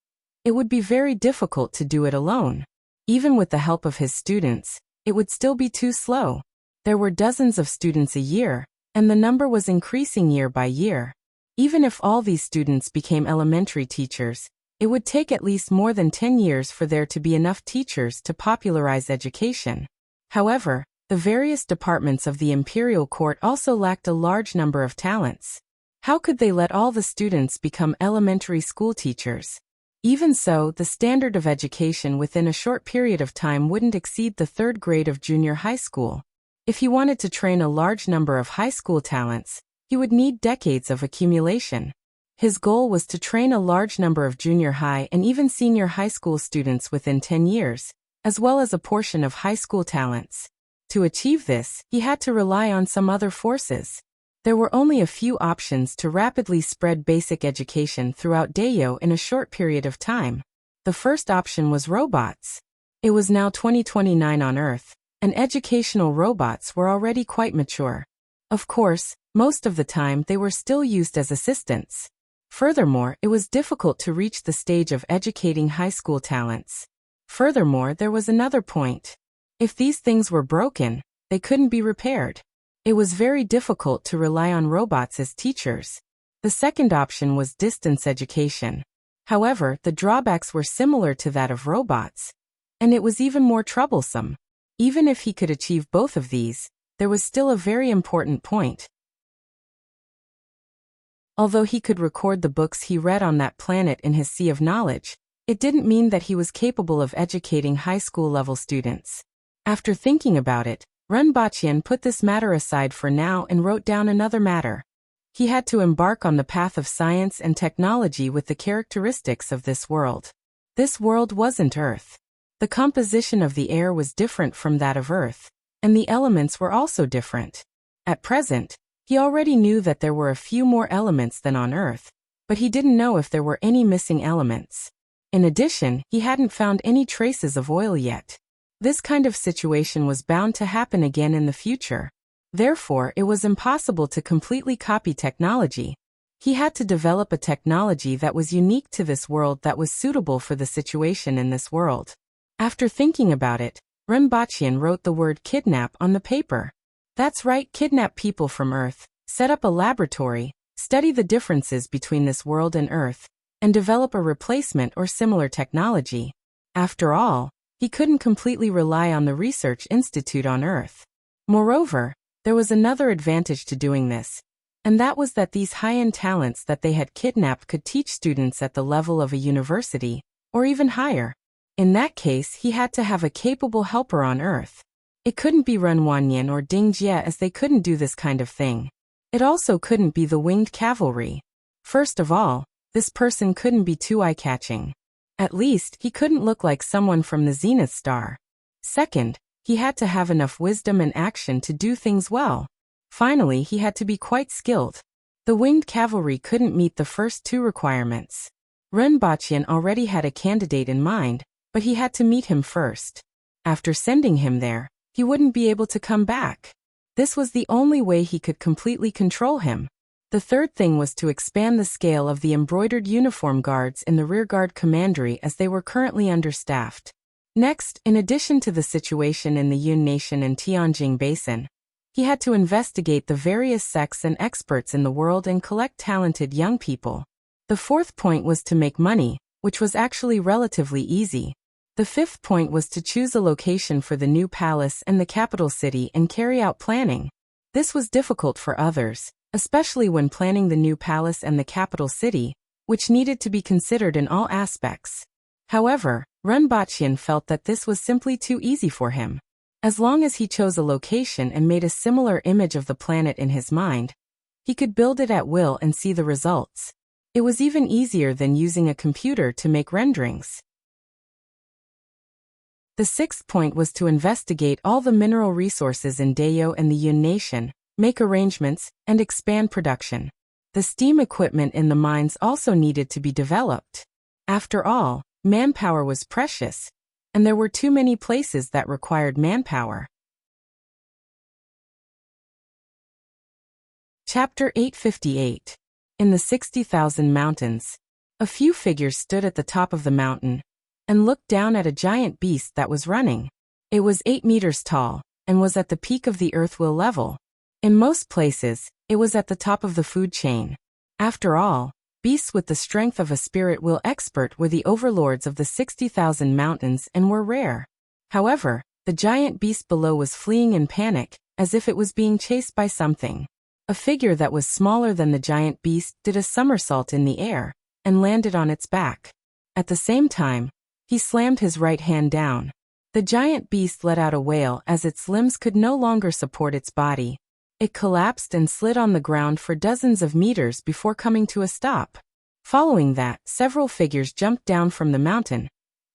S1: it would be very difficult to do it alone. Even with the help of his students, it would still be too slow. There were dozens of students a year, and the number was increasing year by year. Even if all these students became elementary teachers, it would take at least more than 10 years for there to be enough teachers to popularize education. However, the various departments of the imperial court also lacked a large number of talents. How could they let all the students become elementary school teachers? Even so, the standard of education within a short period of time wouldn't exceed the 3rd grade of junior high school. If he wanted to train a large number of high school talents, he would need decades of accumulation. His goal was to train a large number of junior high and even senior high school students within 10 years, as well as a portion of high school talents. To achieve this, he had to rely on some other forces. There were only a few options to rapidly spread basic education throughout Dayo in a short period of time. The first option was robots. It was now 2029 on Earth, and educational robots were already quite mature. Of course, most of the time they were still used as assistants. Furthermore, it was difficult to reach the stage of educating high school talents. Furthermore, there was another point. If these things were broken, they couldn't be repaired. It was very difficult to rely on robots as teachers. The second option was distance education. However, the drawbacks were similar to that of robots, and it was even more troublesome. Even if he could achieve both of these, there was still a very important point. Although he could record the books he read on that planet in his sea of knowledge, it didn't mean that he was capable of educating high school level students. After thinking about it, Renbachian put this matter aside for now and wrote down another matter. He had to embark on the path of science and technology with the characteristics of this world. This world wasn't Earth. The composition of the air was different from that of Earth, and the elements were also different. At present, he already knew that there were a few more elements than on Earth, but he didn't know if there were any missing elements. In addition, he hadn't found any traces of oil yet. This kind of situation was bound to happen again in the future. Therefore, it was impossible to completely copy technology. He had to develop a technology that was unique to this world that was suitable for the situation in this world. After thinking about it, Renbachian wrote the word kidnap on the paper. That's right, kidnap people from Earth, set up a laboratory, study the differences between this world and Earth, and develop a replacement or similar technology. After all, he couldn't completely rely on the research institute on Earth. Moreover, there was another advantage to doing this, and that was that these high-end talents that they had kidnapped could teach students at the level of a university, or even higher. In that case, he had to have a capable helper on Earth. It couldn't be Ren Wanyan or Ding Jie, as they couldn't do this kind of thing. It also couldn't be the winged cavalry. First of all, this person couldn't be too eye-catching. At least, he couldn't look like someone from the Zenith Star. Second, he had to have enough wisdom and action to do things well. Finally, he had to be quite skilled. The winged cavalry couldn't meet the first two requirements. Renbachian already had a candidate in mind, but he had to meet him first. After sending him there, he wouldn't be able to come back. This was the only way he could completely control him. The third thing was to expand the scale of the embroidered uniform guards in the rearguard commandery, as they were currently understaffed. Next, in addition to the situation in the Yun Nation and Tianjing Basin, he had to investigate the various sects and experts in the world and collect talented young people. The fourth point was to make money, which was actually relatively easy. The fifth point was to choose a location for the new palace and the capital city and carry out planning. This was difficult for others, especially when planning the new palace and the capital city, which needed to be considered in all aspects. However, Renbaqian felt that this was simply too easy for him. As long as he chose a location and made a similar image of the planet in his mind, he could build it at will and see the results. It was even easier than using a computer to make renderings. The sixth point was to investigate all the mineral resources in Dayo and the Yun Nation, make arrangements, and expand production. The steam equipment in the mines also needed to be developed. After all, manpower was precious, and there were too many places that required manpower. Chapter 858. In the 60,000 Mountains. A few figures stood at the top of the mountain and looked down at a giant beast that was running. It was 8 meters tall and was at the peak of the earth-wheel level. In most places, it was at the top of the food chain. After all, beasts with the strength of a spirit wheel expert were the overlords of the 60,000 mountains and were rare. However, the giant beast below was fleeing in panic, as if it was being chased by something. A figure that was smaller than the giant beast did a somersault in the air and landed on its back. At the same time, he slammed his right hand down. The giant beast let out a wail as its limbs could no longer support its body. It collapsed and slid on the ground for dozens of meters before coming to a stop. Following that, several figures jumped down from the mountain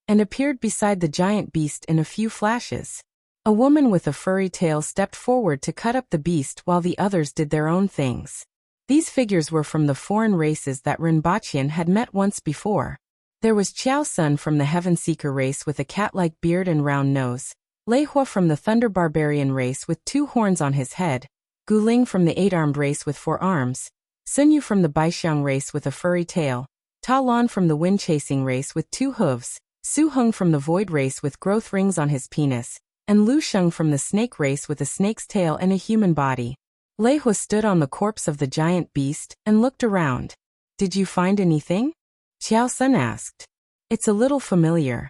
S1: and appeared beside the giant beast in a few flashes. A woman with a furry tail stepped forward to cut up the beast while the others did their own things. These figures were from the foreign races that Renbaqian had met once before. There was Qiao Sun from the Heaven Seeker race with a cat-like beard and round nose, Lei Hua from the Thunder Barbarian race with 2 horns on his head, Gu Ling from the 8-armed race with 4 arms, Sun Yu from the Baixiang race with a furry tail, Ta Lan from the wind-chasing race with 2 hooves, Su Heng from the void race with growth rings on his penis, and Lu Sheng from the snake race with a snake's tail and a human body. Lei Hua stood on the corpse of the giant beast and looked around. "Did you find anything?" Qiao Sun asked. "It's a little familiar."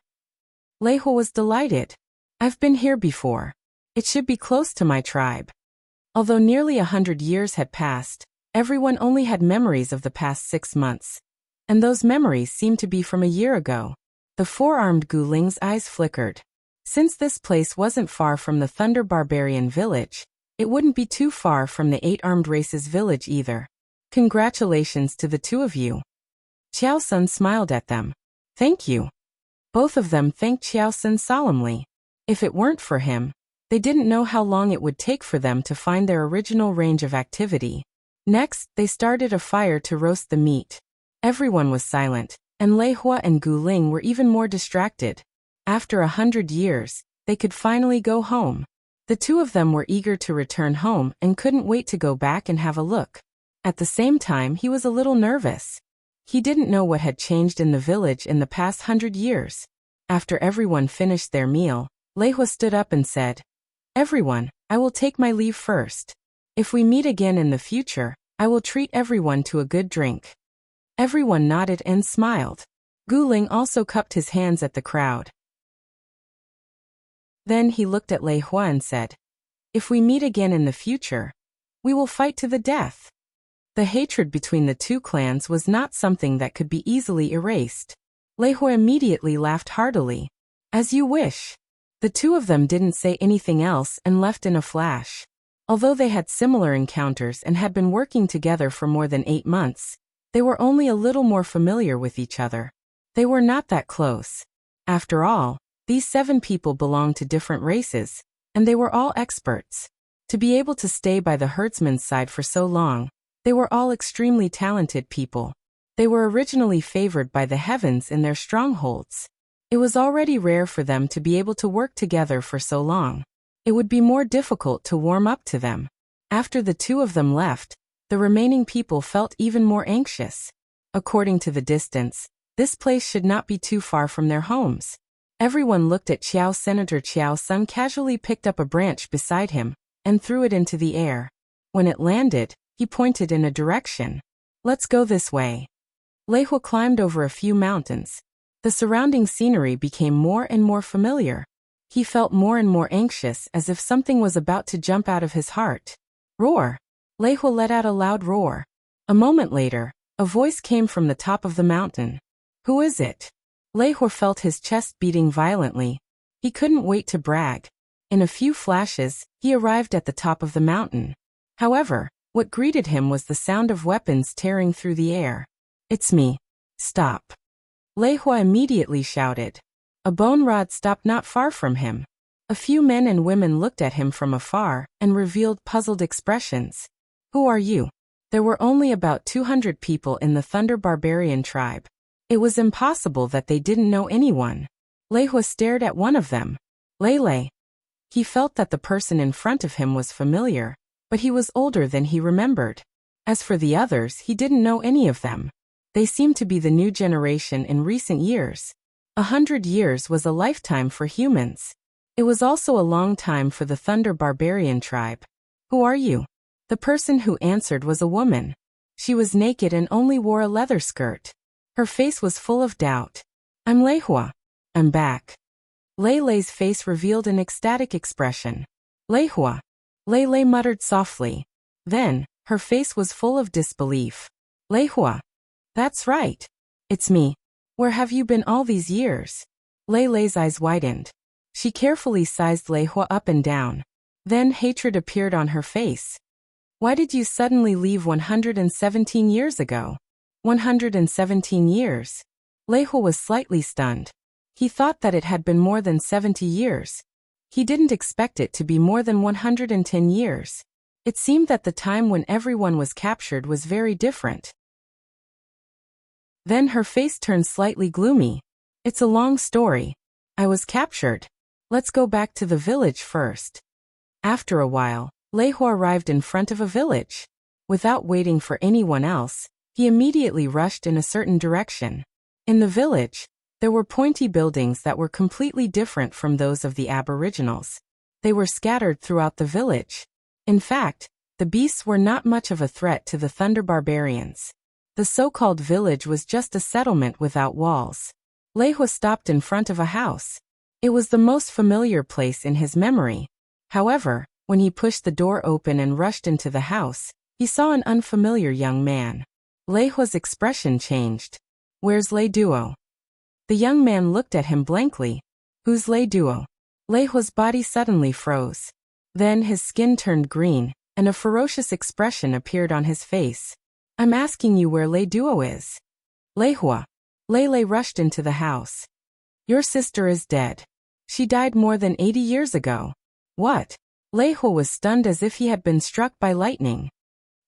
S1: Lei Hua was delighted. "I've been here before. It should be close to my tribe." Although nearly 100 years had passed, everyone only had memories of the past 6 months. And those memories seemed to be from a year ago. The 4-armed Gu Ling's eyes flickered. Since this place wasn't far from the Thunder Barbarian village, it wouldn't be too far from the 8-armed race's village either. "Congratulations to the 2 of you." Qiao Sun smiled at them. "Thank you." Both of them thanked Qiao Sun solemnly. If it weren't for him, they didn't know how long it would take for them to find their original range of activity. Next, they started a fire to roast the meat. Everyone was silent, and Lei Hua and Gu Ling were even more distracted. After 100 years, they could finally go home. The 2 of them were eager to return home and couldn't wait to go back and have a look. At the same time, he was a little nervous. He didn't know what had changed in the village in the past 100 years. After everyone finished their meal, Lei Hua stood up and said, "Everyone, I will take my leave first. If we meet again in the future, I will treat everyone to a good drink." Everyone nodded and smiled. Gu Ling also cupped his hands at the crowd. Then he looked at Lei Hua and said, "If we meet again in the future, we will fight to the death." The hatred between the 2 clans was not something that could be easily erased. Lei Hua immediately laughed heartily. "As you wish." The 2 of them didn't say anything else and left in a flash. Although they had similar encounters and had been working together for more than 8 months, they were only a little more familiar with each other. They were not that close. After all, these 7 people belonged to different races, and they were all experts. To be able to stay by the herdsman's side for so long, they were all extremely talented people. They were originally favored by the heavens in their strongholds. It was already rare for them to be able to work together for so long. It would be more difficult to warm up to them. After the 2 of them left, the remaining people felt even more anxious. According to the distance, this place should not be too far from their homes. Everyone looked at Qiao. Senator Qiao Sun casually picked up a branch beside him and threw it into the air. When it landed, he pointed in a direction. Let's go this way. Lei Hua climbed over a few mountains. The surrounding scenery became more and more familiar. He felt more and more anxious, as if something was about to jump out of his heart. Roar! Lei Hua let out a loud roar. A moment later, a voice came from the top of the mountain. Who is it? Lei Hua felt his chest beating violently. He couldn't wait to brag. In a few flashes, he arrived at the top of the mountain. However, what greeted him was the sound of weapons tearing through the air. It's me. Stop. Lei Hua immediately shouted. A bone rod stopped not far from him. A few men and women looked at him from afar and revealed puzzled expressions. Who are you? There were only about 200 people in the Thunder Barbarian tribe. It was impossible that they didn't know anyone. Lei Hua stared at one of them. Lei. He felt that the person in front of him was familiar, but he was older than he remembered. As for the others, he didn't know any of them. They seemed to be the new generation in recent years. 100 years was a lifetime for humans. It was also a long time for the Thunder Barbarian tribe. Who are you? The person who answered was a woman. She was naked and only wore a leather skirt. Her face was full of doubt. I'm Lei Hua. I'm back. Lei's face revealed an ecstatic expression. Lei Hua. Lei muttered softly. Then, her face was full of disbelief. Lei Hua. That's right. It's me. Where have you been all these years? Lei's eyes widened. She carefully sized Lei Hua up and down. Then hatred appeared on her face. Why did you suddenly leave 117 years ago? 117 years? Lei Hua was slightly stunned. He thought that it had been more than 70 years. He didn't expect it to be more than 110 years. It seemed that the time when everyone was captured was very different. Then her face turned slightly gloomy. It's a long story. I was captured. Let's go back to the village first. After a while, Lei Hua arrived in front of a village. Without waiting for anyone else, he immediately rushed in a certain direction. In the village, there were pointy buildings that were completely different from those of the aboriginals. They were scattered throughout the village. In fact, the beasts were not much of a threat to the Thunder Barbarians. The so-called village was just a settlement without walls. Lei Hua stopped in front of a house. It was the most familiar place in his memory. However, when he pushed the door open and rushed into the house, he saw an unfamiliar young man. Lei Hua's expression changed. Where's Lei Duo? The young man looked at him blankly. Who's Lei Duo? Lei Hua's body suddenly froze. Then his skin turned green, and a ferocious expression appeared on his face. I'm asking you where Lei Duo is. Lei Hua. Lei rushed into the house. Your sister is dead. She died more than 80 years ago. What? Lei Hua was stunned as if he had been struck by lightning.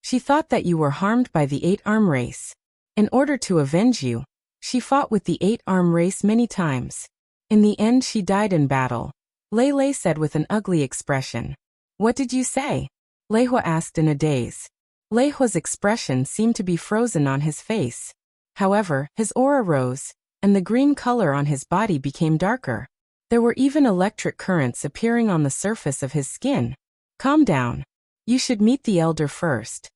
S1: She thought that you were harmed by the 8-arm race. In order to avenge you, she fought with the 8-arm race many times. In the end she died in battle. Lei said with an ugly expression. What did you say? Lei Hua asked in a daze. Lei Hua's expression seemed to be frozen on his face. However, his aura rose, and the green color on his body became darker. There were even electric currents appearing on the surface of his skin. Calm down. You should meet the elder first.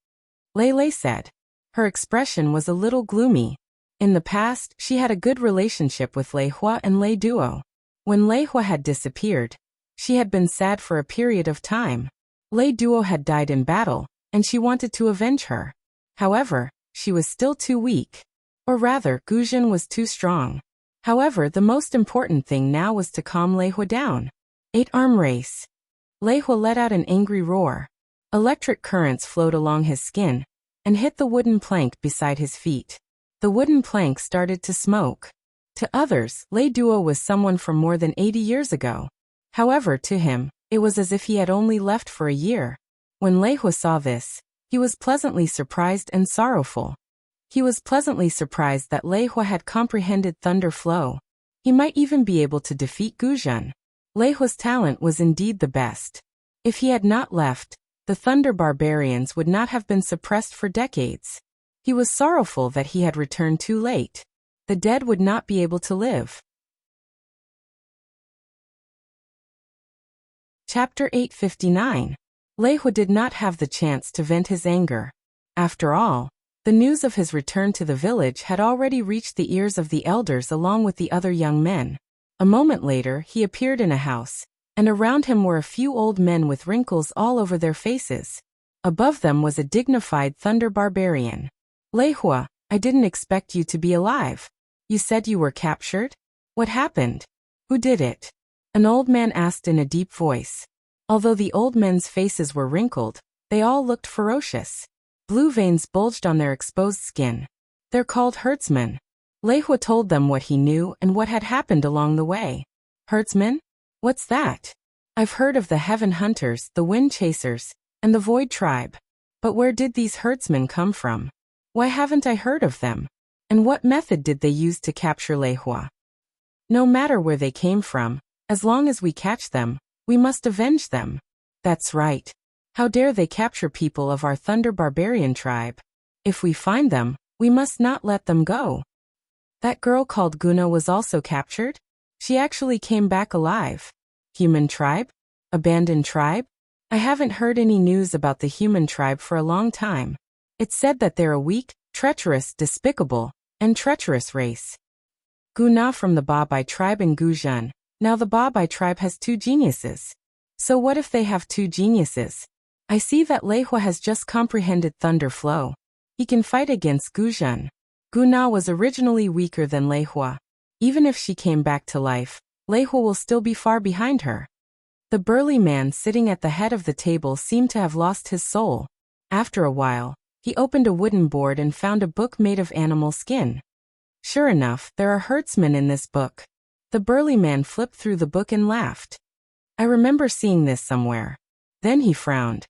S1: Lei said. Her expression was a little gloomy. In the past, she had a good relationship with Lei Hua and Lei Duo. When Lei Hua had disappeared, she had been sad for a period of time. Lei Duo had died in battle, and she wanted to avenge her. However, she was still too weak. Or rather, Guzhen was too strong. However, the most important thing now was to calm Lei Hua down. 8-arm race. Lei Hua let out an angry roar. Electric currents flowed along his skin and hit the wooden plank beside his feet. The wooden plank started to smoke. To others, Lei Duo was someone from more than 80 years ago. However, to him, it was as if he had only left for a year. When Lei Hua saw this, he was pleasantly surprised and sorrowful. He was pleasantly surprised that Lei Hua had comprehended Thunder Flow. He might even be able to defeat Guzhen. Lei Hua's talent was indeed the best. If he had not left, the Thunder Barbarians would not have been suppressed for decades. He was sorrowful that he had returned too late. The dead would not be able to live. Chapter 859. Lei Hua did not have the chance to vent his anger. After all, the news of his return to the village had already reached the ears of the elders along with the other young men. A moment later, he appeared in a house, and around him were a few old men with wrinkles all over their faces. Above them was a dignified thunder barbarian. Lei Hua, I didn't expect you to be alive. You said you were captured? What happened? Who did it? An old man asked in a deep voice. Although the old men's faces were wrinkled, they all looked ferocious. Blue veins bulged on their exposed skin. They're called herdsmen. Lei Hua told them what he knew and what had happened along the way. Herdsmen? What's that? I've heard of the Heaven Hunters, the Wind Chasers, and the Void Tribe. But where did these herdsmen come from? Why haven't I heard of them? And what method did they use to capture Lei Hua? No matter where they came from, as long as we catch them, we must avenge them. That's right. How dare they capture people of our Thunder Barbarian tribe? If we find them, we must not let them go. That girl called Guna was also captured? She actually came back alive. Human tribe? Abandoned tribe? I haven't heard any news about the human tribe for a long time. It's said that they're a weak, treacherous, despicable, and treacherous race. Guna from the Ba-Bai tribe and Guzhan. Now the Ba-Bai tribe has 2 geniuses. So what if they have 2 geniuses? I see that Lei Hua has just comprehended Thunder Flow. He can fight against Guzhan. Guna was originally weaker than Lei Hua. Even if she came back to life, Lei Hua will still be far behind her. The burly man sitting at the head of the table seemed to have lost his soul. After a while, he opened a wooden board and found a book made of animal skin. Sure enough, there are herdsmen in this book. The burly man flipped through the book and laughed. I remember seeing this somewhere. Then he frowned.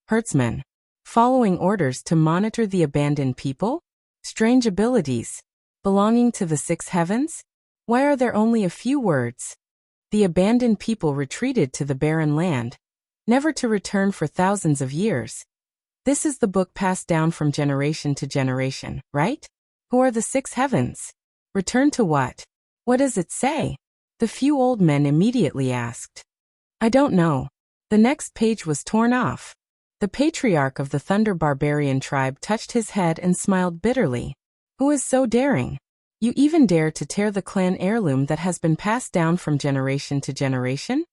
S1: Herdsmen. Following orders to monitor the abandoned people? Strange abilities. Belonging to the 6 heavens? Why are there only a few words? The abandoned people retreated to the barren land, never to return for thousands of years. This is the book passed down from generation to generation, right? Who are the 6 heavens? Return to what? What does it say? The few old men immediately asked. I don't know. The next page was torn off. The patriarch of the Thunder Barbarian tribe touched his head and smiled bitterly. Who is so daring? You even dare to tear the clan heirloom that has been passed down from generation to generation?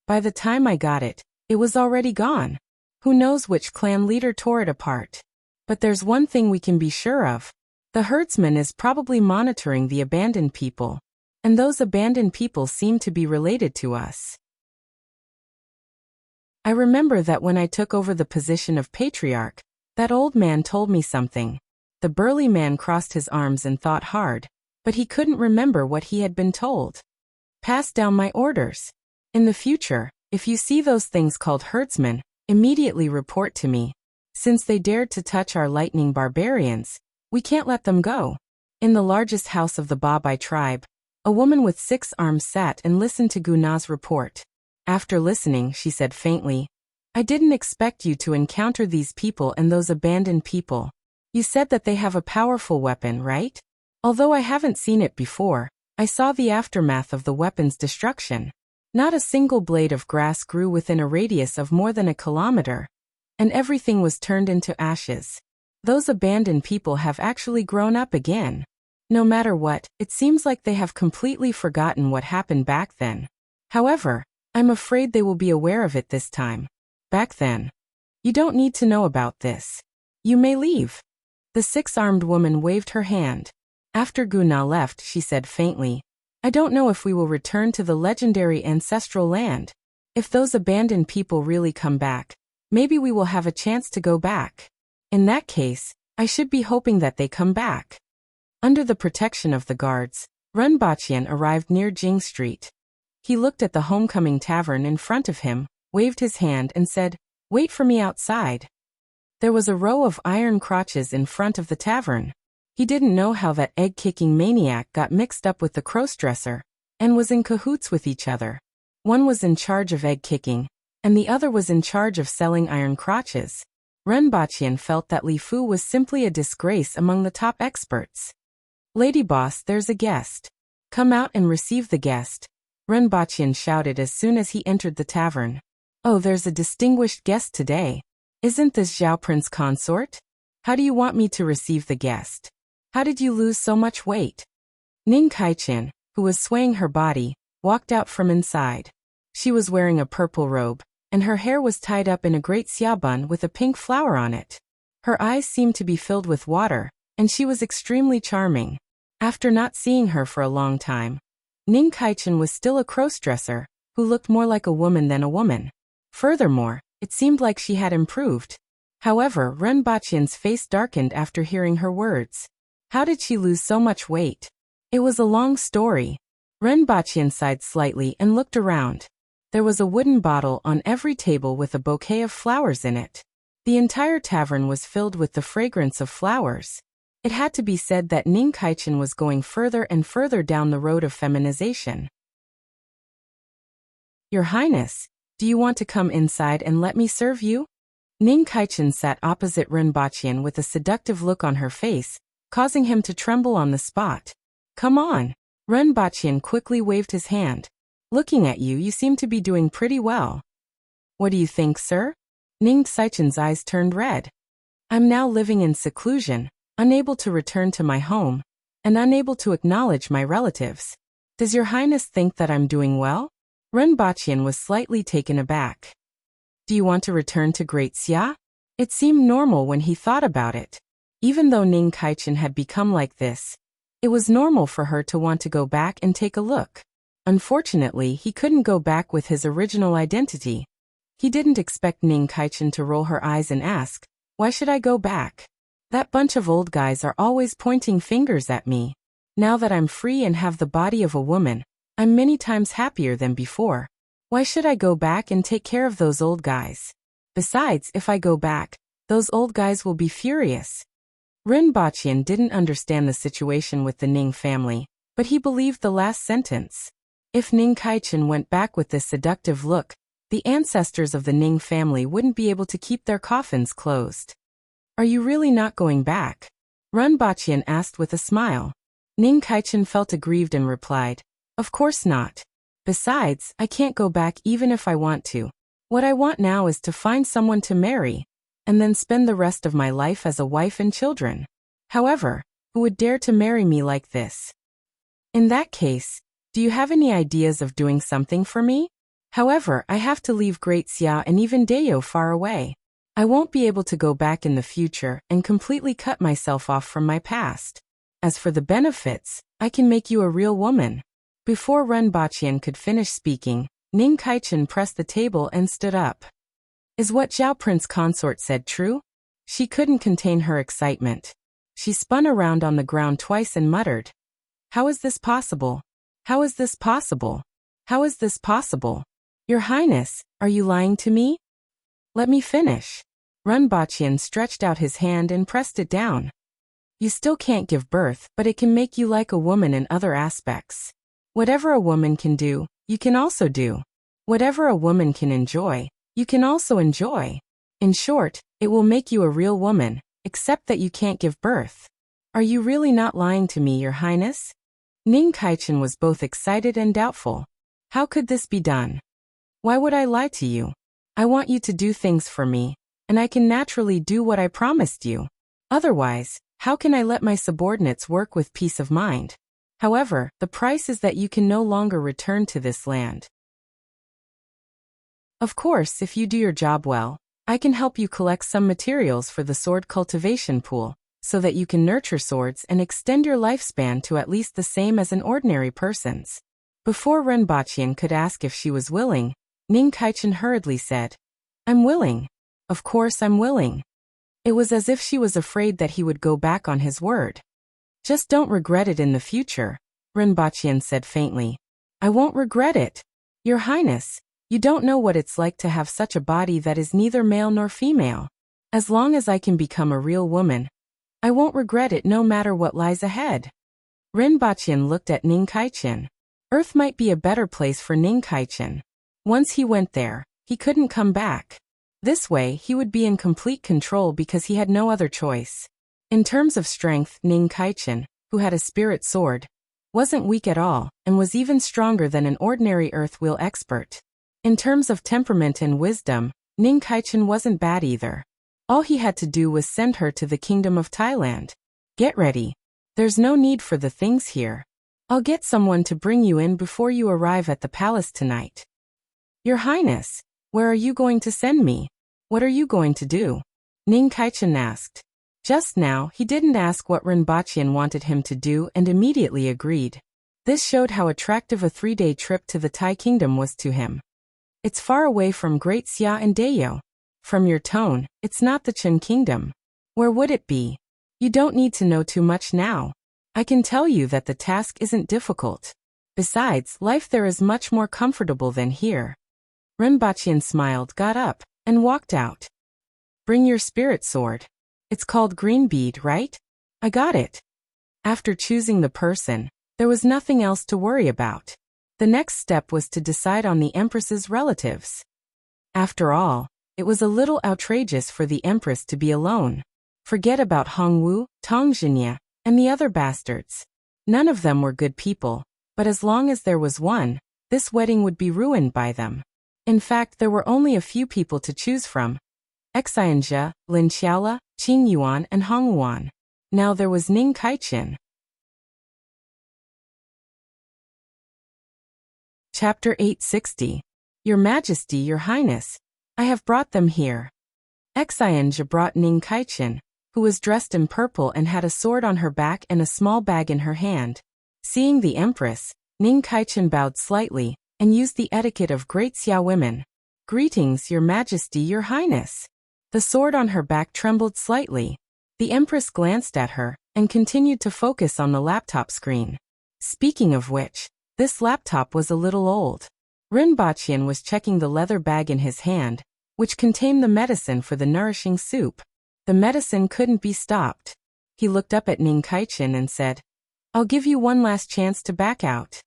S1: By the time I got it, it was already gone. Who knows which clan leader tore it apart? But there's one thing we can be sure of. The herdsman is probably monitoring the abandoned people, and those abandoned people seem to be related to us. I remember that when I took over the position of patriarch, that old man told me something. The burly man crossed his arms and thought hard, but he couldn't remember what he had been told. Pass down my orders. In the future, if you see those things called herdsmen, immediately report to me. Since they dared to touch our lightning barbarians, we can't let them go. In the largest house of the Ba-Bai tribe, a woman with 6 arms sat and listened to Guna's report. After listening, she said faintly, I didn't expect you to encounter these people and those abandoned people. You said that they have a powerful weapon, right? Although I haven't seen it before, I saw the aftermath of the weapon's destruction. Not a single blade of grass grew within a radius of more than a kilometer, and everything was turned into ashes. Those abandoned people have actually grown up again. No matter what, it seems like they have completely forgotten what happened back then. However, I'm afraid they will be aware of it this time. Back then. You don't need to know about this. You may leave. The 6-armed woman waved her hand. After Guna left, she said faintly, I don't know if we will return to the legendary ancestral land. If those abandoned people really come back, maybe we will have a chance to go back. In that case, I should be hoping that they come back. Under the protection of the guards, Renbachian arrived near Jing Street. He looked at the homecoming tavern in front of him, waved his hand and said, Wait for me outside. There was a row of iron crotches in front of the tavern. He didn't know how that egg-kicking maniac got mixed up with the crossdresser, and was in cahoots with each other. One was in charge of egg-kicking, and the other was in charge of selling iron crotches. Renbachian felt that Li Fu was simply a disgrace among the top experts. Lady boss, there's a guest. Come out and receive the guest, Renbachian shouted as soon as he entered the tavern. Oh, there's a distinguished guest today. Isn't this Zhao Prince consort? How do you want me to receive the guest? How did you lose so much weight? Ning Kaichin, who was swaying her body, walked out from inside. She was wearing a purple robe, and her hair was tied up in a great xiaobun with a pink flower on it. Her eyes seemed to be filled with water, and she was extremely charming. After not seeing her for a long time, Ning Kaichin was still a crossdresser, who looked more like a woman than a woman. Furthermore, it seemed like she had improved. However, Ren Baqian's face darkened after hearing her words. How did she lose so much weight? It was a long story. Ren Baqian sighed slightly and looked around. There was a wooden bottle on every table with a bouquet of flowers in it. The entire tavern was filled with the fragrance of flowers. It had to be said that Ning Kaichin was going further and further down the road of feminization. Your Highness, do you want to come inside and let me serve you? Ning Kaichin sat opposite Ren Baqian with a seductive look on her face, causing him to tremble on the spot. Come on. Ren Baqian quickly waved his hand. Looking at you, you seem to be doing pretty well. What do you think, sir? Ning Kaichin's eyes turned red. I'm now living in seclusion, unable to return to my home, and unable to acknowledge my relatives. Does your Highness think that I'm doing well? Ren Baqian was slightly taken aback. Do you want to return to Great Xia? It seemed normal when he thought about it. Even though Ning Kaichin had become like this, it was normal for her to want to go back and take a look. Unfortunately, he couldn't go back with his original identity. He didn't expect Ning Kaichin to roll her eyes and ask, "Why should I go back? That bunch of old guys are always pointing fingers at me. Now that I'm free and have the body of a woman, I'm many times happier than before. Why should I go back and take care of those old guys? Besides, if I go back, those old guys will be furious." Ren Baqian didn't understand the situation with the Ning family, but he believed the last sentence. If Ning Kaichin went back with this seductive look, the ancestors of the Ning family wouldn't be able to keep their coffins closed. Are you really not going back? Ren Baqian asked with a smile. Ning Kaichin felt aggrieved and replied, Of course not. Besides, I can't go back even if I want to. What I want now is to find someone to marry, and then spend the rest of my life as a wife and children. However, who would dare to marry me like this? In that case, do you have any ideas of doing something for me? However, I have to leave Great Xia and even Dayo far away. I won't be able to go back in the future and completely cut myself off from my past. As for the benefits, I can make you a real woman. Before Ren Baqian could finish speaking, Ning Kaichin pressed the table and stood up. Is what Zhao Prince consort said true? She couldn't contain her excitement. She spun around on the ground twice and muttered, How is this possible? How is this possible? How is this possible? Your Highness, are you lying to me? Let me finish. Ren Baqian stretched out his hand and pressed it down. You still can't give birth, but it can make you like a woman in other aspects. Whatever a woman can do, you can also do. Whatever a woman can enjoy, you can also enjoy. In short, it will make you a real woman, except that you can't give birth. Are you really not lying to me, Your Highness? Ning Kaichin was both excited and doubtful. How could this be done? Why would I lie to you? I want you to do things for me, and I can naturally do what I promised you. Otherwise, how can I let my subordinates work with peace of mind? However, the price is that you can no longer return to this land. Of course, if you do your job well, I can help you collect some materials for the sword cultivation pool, so that you can nurture swords and extend your lifespan to at least the same as an ordinary person's. Before Ren Baqian could ask if she was willing, Ning Kaichin hurriedly said, I'm willing. Of course I'm willing. It was as if she was afraid that he would go back on his word. Just don't regret it in the future, Ren Baqian said faintly. I won't regret it. Your Highness, you don't know what it's like to have such a body that is neither male nor female. As long as I can become a real woman, I won't regret it no matter what lies ahead. Ren Baqian looked at Ning Kaichin. Earth might be a better place for Ning Kaichin. Once he went there, he couldn't come back. This way, he would be in complete control because he had no other choice. In terms of strength, Ning Kaichin, who had a spirit sword, wasn't weak at all, and was even stronger than an ordinary earth wheel expert. In terms of temperament and wisdom, Ning Kaichen wasn't bad either. All he had to do was send her to the Kingdom of Thailand. Get ready. There's no need for the things here. I'll get someone to bring you in before you arrive at the palace tonight. Your Highness, where are you going to send me? What are you going to do? Ning Kaichen asked. Just now, he didn't ask what Rinpochian wanted him to do and immediately agreed. This showed how attractive a 3-day trip to the Thai kingdom was to him. It's far away from Great Xia and Dayo. From your tone, it's not the Chen kingdom. Where would it be? You don't need to know too much now. I can tell you that the task isn't difficult. Besides, life there is much more comfortable than here. Rinpochian smiled, got up, and walked out. Bring your spirit sword. It's called green bead, right? I got it. After choosing the person, there was nothing else to worry about. The next step was to decide on the Empress's relatives. After all, it was a little outrageous for the Empress to be alone. Forget about Hongwu, Tongjinya, and the other bastards. None of them were good people, but as long as there was one, this wedding would be ruined by them. In fact, there were only a few people to choose from. Xianja, Lin Xiaola, Qing Yuan, and Hong Wuan. Now there was Ning Kaichen. Chapter 860. Your Majesty, Your Highness, I have brought them here. Xianja brought Ning Kaichen, who was dressed in purple and had a sword on her back and a small bag in her hand. Seeing the Empress, Ning Kaichen bowed slightly, and used the etiquette of Great Xia women. Greetings, Your Majesty, Your Highness. The sword on her back trembled slightly. The Empress glanced at her, and continued to focus on the laptop screen. Speaking of which, this laptop was a little old. Rinpochian was checking the leather bag in his hand, which contained the medicine for the nourishing soup. The medicine couldn't be stopped. He looked up at Ning Kaichen and said, I'll give you one last chance to back out.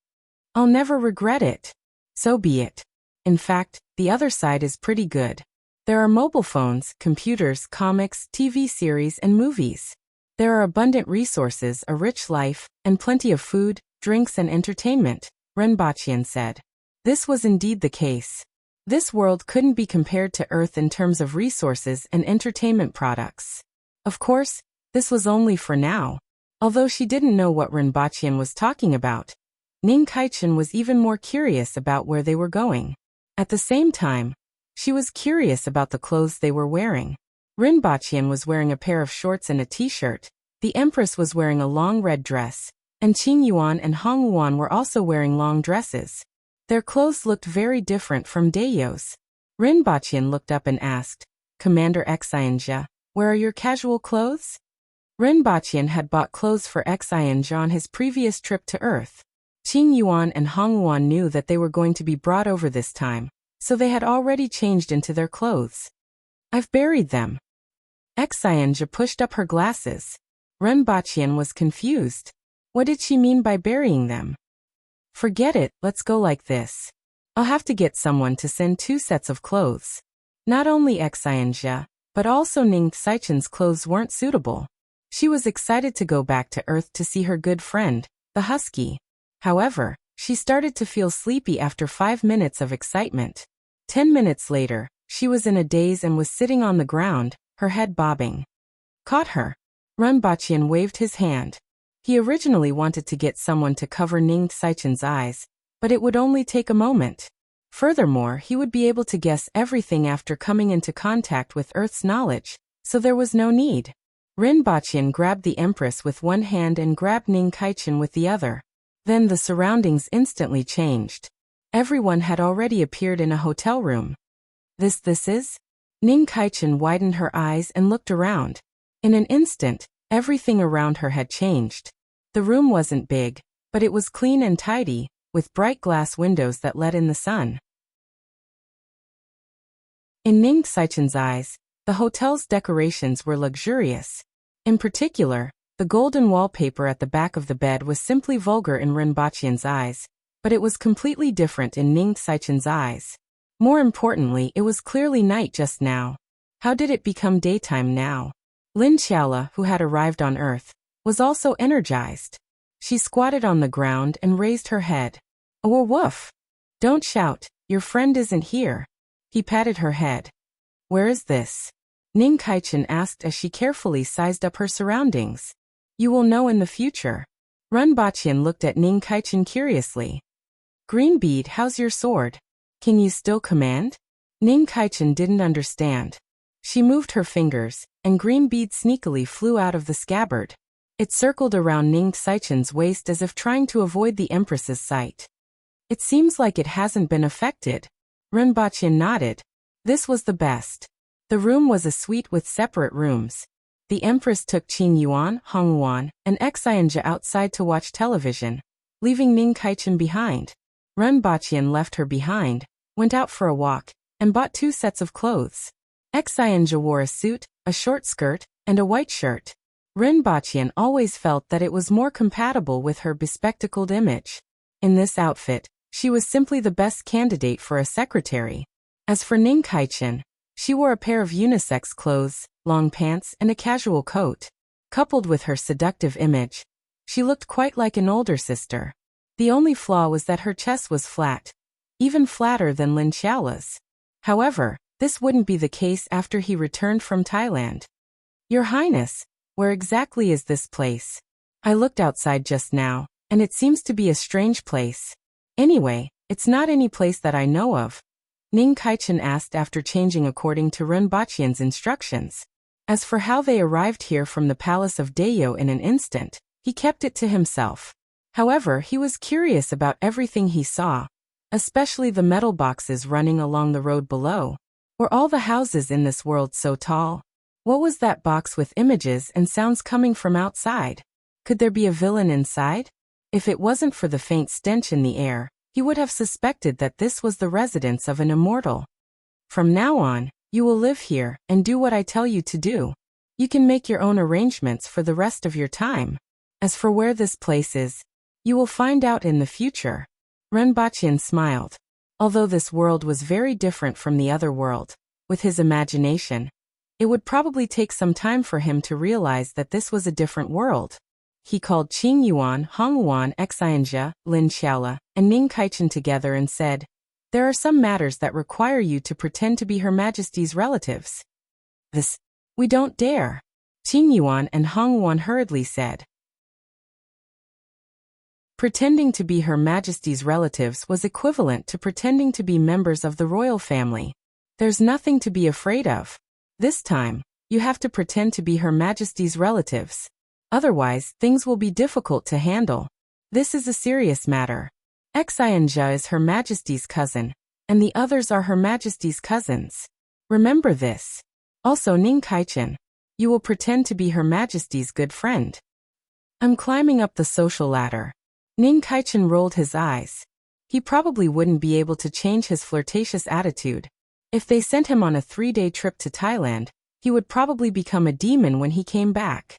S1: I'll never regret it. So be it. In fact, the other side is pretty good. There are mobile phones, computers, comics, TV series, and movies. There are abundant resources, a rich life, and plenty of food, drinks, and entertainment, Rinpochian said. This was indeed the case. This world couldn't be compared to Earth in terms of resources and entertainment products. Of course, this was only for now. Although she didn't know what Rinpochian was talking about, Ning Kaichen was even more curious about where they were going. At the same time, she was curious about the clothes they were wearing. Rinpochian was wearing a pair of shorts and a t-shirt, the Empress was wearing a long red dress, and Qing Yuan and Hong Wuan were also wearing long dresses. Their clothes looked very different from Dayo's. Rinpochian looked up and asked, Commander Xianja, where are your casual clothes? Rinpochian had bought clothes for Xianja on his previous trip to Earth. Qing Yuan and Hong Wuan knew that they were going to be brought over this time, so they had already changed into their clothes. I've buried them. Xianja pushed up her glasses. Rinpochian was confused. What did she mean by burying them? Forget it, let's go like this. I'll have to get someone to send 2 sets of clothes. Not only Xianja, but also Ning Kaichen's clothes weren't suitable. She was excited to go back to Earth to see her good friend, the husky. However, she started to feel sleepy after 5 minutes of excitement. 10 minutes later, she was in a daze and was sitting on the ground, her head bobbing. Caught her. Rinpochian waved his hand. He originally wanted to get someone to cover Ning Kaichen's eyes, but it would only take a moment. Furthermore, he would be able to guess everything after coming into contact with Earth's knowledge, so there was no need. Rinpochian grabbed the Empress with one hand and grabbed Ning Kaichen with the other. Then the surroundings instantly changed. Everyone had already appeared in a hotel room. This is? Ning Kaichen widened her eyes and looked around. In an instant, everything around her had changed. The room wasn't big, but it was clean and tidy, with bright glass windows that let in the sun. In Ning Kaichen's eyes, the hotel's decorations were luxurious. In particular, the golden wallpaper at the back of the bed was simply vulgar in Rinpochian's eyes, but it was completely different in Ning Kaichen's eyes. More importantly, it was clearly night just now. How did it become daytime now? Lin Xiaola, who had arrived on Earth, was also energized. She squatted on the ground and raised her head. Oh, woof! Don't shout, Your friend isn't here. He patted her head. Where is this? Ning Kaichen asked as she carefully sized up her surroundings. You will know in the future. Ren Baqian looked at Ning Kaichen curiously. Green bead, how's your sword? Can you still command? Ning Kaichen didn't understand. She moved her fingers, and green bead sneakily flew out of the scabbard. It circled around Ning Kaichen's waist as if trying to avoid the Empress's sight. It seems like it hasn't been affected. Ren Baqian nodded. This was the best. The room was a suite with separate rooms. The Empress took Qing Yuan, Hong Yuan, and Xianja outside to watch television, leaving Ning Kaichen behind. Ren Baqian left her behind, went out for a walk, and bought 2 sets of clothes. Xianja wore a suit, a short skirt, and a white shirt. Ren Baqian always felt that it was more compatible with her bespectacled image. In this outfit, she was simply the best candidate for a secretary. As for Ning Kaichen, she wore a pair of unisex clothes, long pants, and a casual coat. Coupled with her seductive image, she looked quite like an older sister. The only flaw was that her chest was flat, even flatter than Lin Xiaola's. However, this wouldn't be the case after he returned from Thailand. Your Highness, where exactly is this place? I looked outside just now, and it seems to be a strange place. Anyway, it's not any place that I know of. Ning Kaichen asked after changing according to Ren Baqian's instructions. As for how they arrived here from the palace of Dayo in an instant, he kept it to himself. However, he was curious about everything he saw, especially the metal boxes running along the road below. Were all the houses in this world so tall? What was that box with images and sounds coming from outside? Could there be a villain inside? If it wasn't for the faint stench in the air, he would have suspected that this was the residence of an immortal. From now on, you will live here and do what I tell you to do. You can make your own arrangements for the rest of your time. As for where this place is, you will find out in the future. Ren Baqian smiled. Although this world was very different from the other world, with his imagination, it would probably take some time for him to realize that this was a different world. He called Qing Yuan, Hong Yuan, Xianja, Lin Xiaola, and Ning Kaichen together and said, There are some matters that require you to pretend to be Her Majesty's relatives. This, we don't dare. Qing Yuan and Hong Yuan hurriedly said. Pretending to be Her Majesty's relatives was equivalent to pretending to be members of the royal family. There's nothing to be afraid of. This time, you have to pretend to be Her Majesty's relatives. Otherwise, things will be difficult to handle. This is a serious matter. Xianja is Her Majesty's cousin, and the others are Her Majesty's cousins. Remember this. Also Ning Kaichen, you will pretend to be Her Majesty's good friend. I'm climbing up the social ladder. Ning Kaichen rolled his eyes. He probably wouldn't be able to change his flirtatious attitude. If they sent him on a 3-day trip to Thailand, he would probably become a demon when he came back.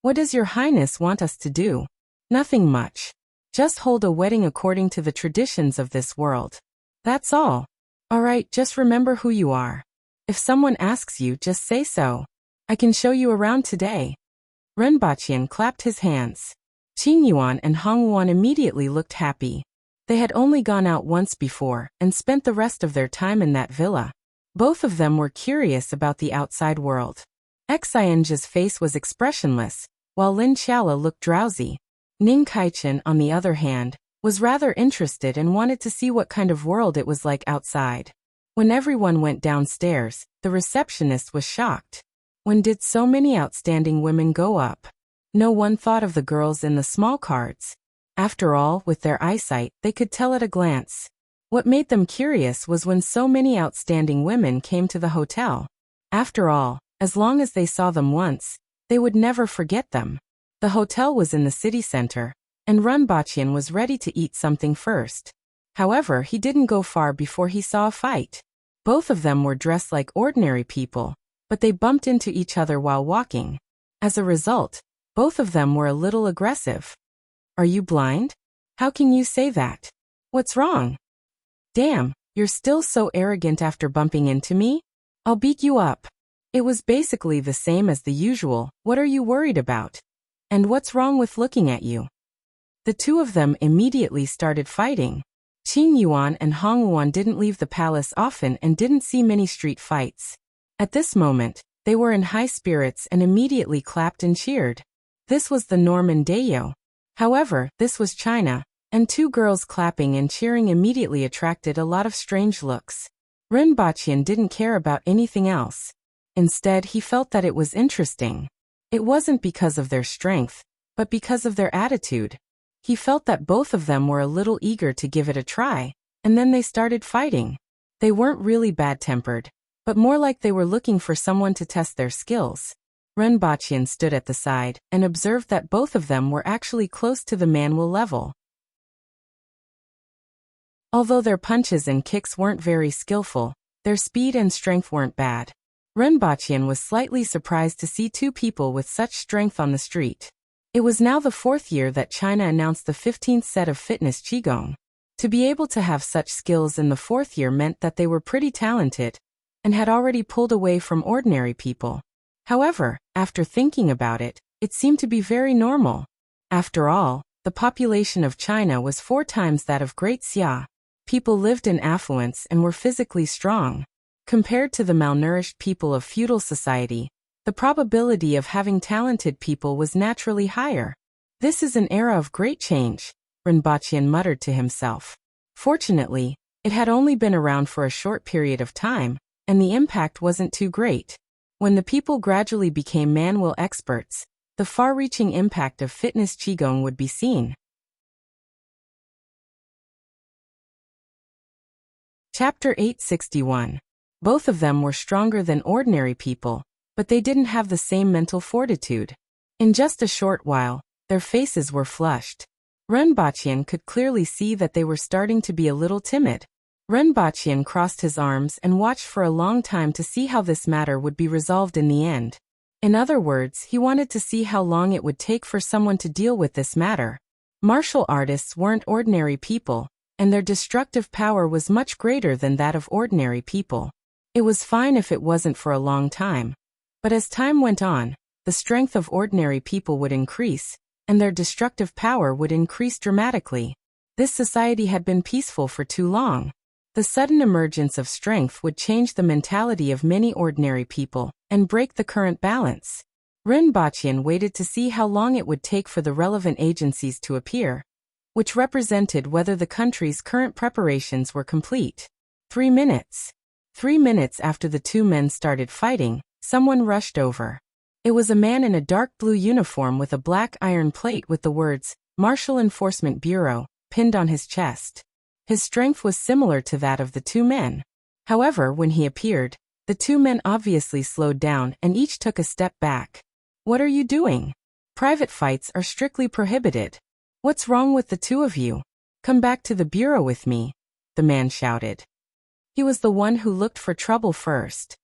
S1: What does Your Highness want us to do? Nothing much. Just hold a wedding according to the traditions of this world. That's all. Alright, just remember who you are. If someone asks you, just say so. I can show you around today. Ren Baqian clapped his hands. Qing Yuan and Hong Yuan immediately looked happy. They had only gone out once before and spent the rest of their time in that villa. Both of them were curious about the outside world. Xianja's face was expressionless, while Lin Xiaola looked drowsy. Ning Kaichen, on the other hand, was rather interested and wanted to see what kind of world it was like outside. When everyone went downstairs, the receptionist was shocked. When did so many outstanding women go up? No one thought of the girls in the small cards. After all, with their eyesight, they could tell at a glance. What made them curious was when so many outstanding women came to the hotel. After all, as long as they saw them once, they would never forget them. The hotel was in the city center, and Ren Baqian was ready to eat something first. However, he didn't go far before he saw a fight. Both of them were dressed like ordinary people, but they bumped into each other while walking. As a result, both of them were a little aggressive. Are you blind? How can you say that? What's wrong? Damn, you're still so arrogant after bumping into me? I'll beat you up. It was basically the same as the usual. What are you worried about? And what's wrong with looking at you? The two of them immediately started fighting. Qing Yuan and Hong Yuan didn't leave the palace often and didn't see many street fights. At this moment, they were in high spirits and immediately clapped and cheered. This was the norm in Dayo. However, this was China, and two girls clapping and cheering immediately attracted a lot of strange looks. Ren Baqian didn't care about anything else. Instead, he felt that it was interesting. It wasn't because of their strength, but because of their attitude. He felt that both of them were a little eager to give it a try, and then they started fighting. They weren't really bad-tempered, but more like they were looking for someone to test their skills. Ren Baqian stood at the side and observed that both of them were actually close to the manual level. Although their punches and kicks weren't very skillful, their speed and strength weren't bad. Ren Baqian was slightly surprised to see two people with such strength on the street. It was now the 4th year that China announced the 15th set of fitness Qigong. To be able to have such skills in the 4th year meant that they were pretty talented and had already pulled away from ordinary people. However, after thinking about it, it seemed to be very normal. After all, the population of China was 4 times that of Great Xia. People lived in affluence and were physically strong. Compared to the malnourished people of feudal society, the probability of having talented people was naturally higher. This is an era of great change, Ren Baqian muttered to himself. Fortunately, it had only been around for a short period of time, and the impact wasn't too great. When the people gradually became manual experts, the far-reaching impact of fitness Qigong would be seen. Chapter 861. Both of them were stronger than ordinary people, but they didn't have the same mental fortitude. In just a short while, their faces were flushed. Ren Baqian could clearly see that they were starting to be a little timid. Ren Baqian crossed his arms and watched for a long time to see how this matter would be resolved in the end. In other words, he wanted to see how long it would take for someone to deal with this matter. Martial artists weren't ordinary people, and their destructive power was much greater than that of ordinary people. It was fine if it wasn't for a long time. But as time went on, the strength of ordinary people would increase, and their destructive power would increase dramatically. This society had been peaceful for too long. The sudden emergence of strength would change the mentality of many ordinary people and break the current balance. Ren Baqian waited to see how long it would take for the relevant agencies to appear, which represented whether the country's current preparations were complete. 3 minutes. 3 minutes after the two men started fighting, someone rushed over. It was a man in a dark blue uniform with a black iron plate with the words, Martial Enforcement Bureau, pinned on his chest. His strength was similar to that of the two men. However, when he appeared, the two men obviously slowed down and each took a step back. What are you doing? Private fights are strictly prohibited. What's wrong with the two of you? Come back to the bureau with me, the man shouted. He was the one who looked for trouble first.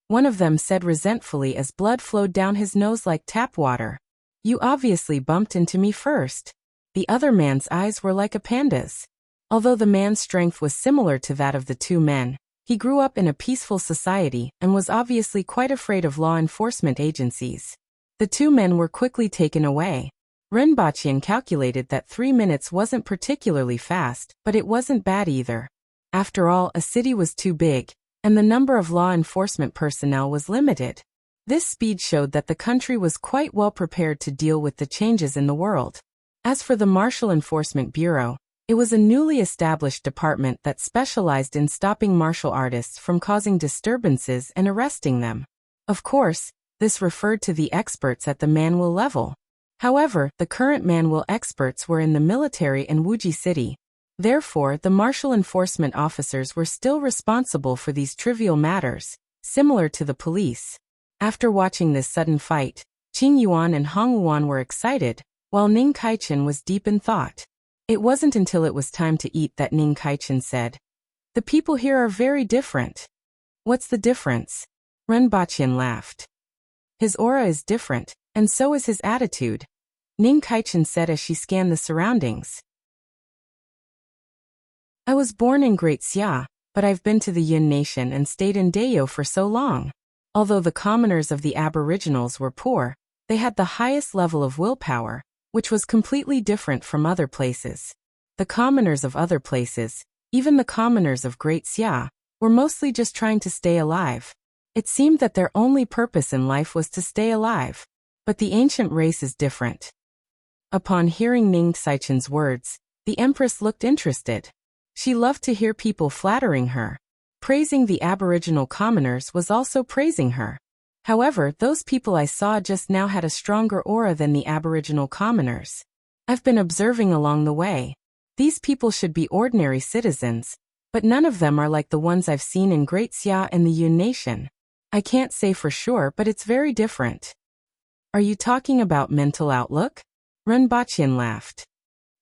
S1: One of them said resentfully as blood flowed down his nose like tap water. You obviously bumped into me first. The other man's eyes were like a panda's. Although the man's strength was similar to that of the two men, he grew up in a peaceful society and was obviously quite afraid of law enforcement agencies. The two men were quickly taken away. Ren Baqian calculated that 3 minutes wasn't particularly fast, but it wasn't bad either. After all, a city was too big, and the number of law enforcement personnel was limited. This speed showed that the country was quite well prepared to deal with the changes in the world. As for the Martial Enforcement Bureau, it was a newly established department that specialized in stopping martial artists from causing disturbances and arresting them. Of course, this referred to the experts at the manual level. However, the current manual experts were in the military and Wuxia city. Therefore, the martial enforcement officers were still responsible for these trivial matters, similar to the police. After watching this sudden fight, Qing Yuan and Hong Yuan were excited, while Ning Kaichen was deep in thought. It wasn't until it was time to eat that Ning Kaichen said, "The people here are very different." "What's the difference?" Ren Baqian laughed. "His aura is different, and so is his attitude," Ning Kaichen said as she scanned the surroundings. "I was born in Great Xia, but I've been to the Yin Nation and stayed in Dayo for so long. Although the commoners of the Aboriginals were poor, they had the highest level of willpower, which was completely different from other places. The commoners of other places, even the commoners of Great Xia, were mostly just trying to stay alive. It seemed that their only purpose in life was to stay alive. But the ancient race is different. Upon hearing Ning Caichen's words, the Empress looked interested. She loved to hear people flattering her. Praising the aboriginal commoners was also praising her. However, those people I saw just now had a stronger aura than the aboriginal commoners. I've been observing along the way. These people should be ordinary citizens, but none of them are like the ones I've seen in Great Xia and the Yun Nation. I can't say for sure, but it's very different. Are you talking about mental outlook? Renbaqian laughed.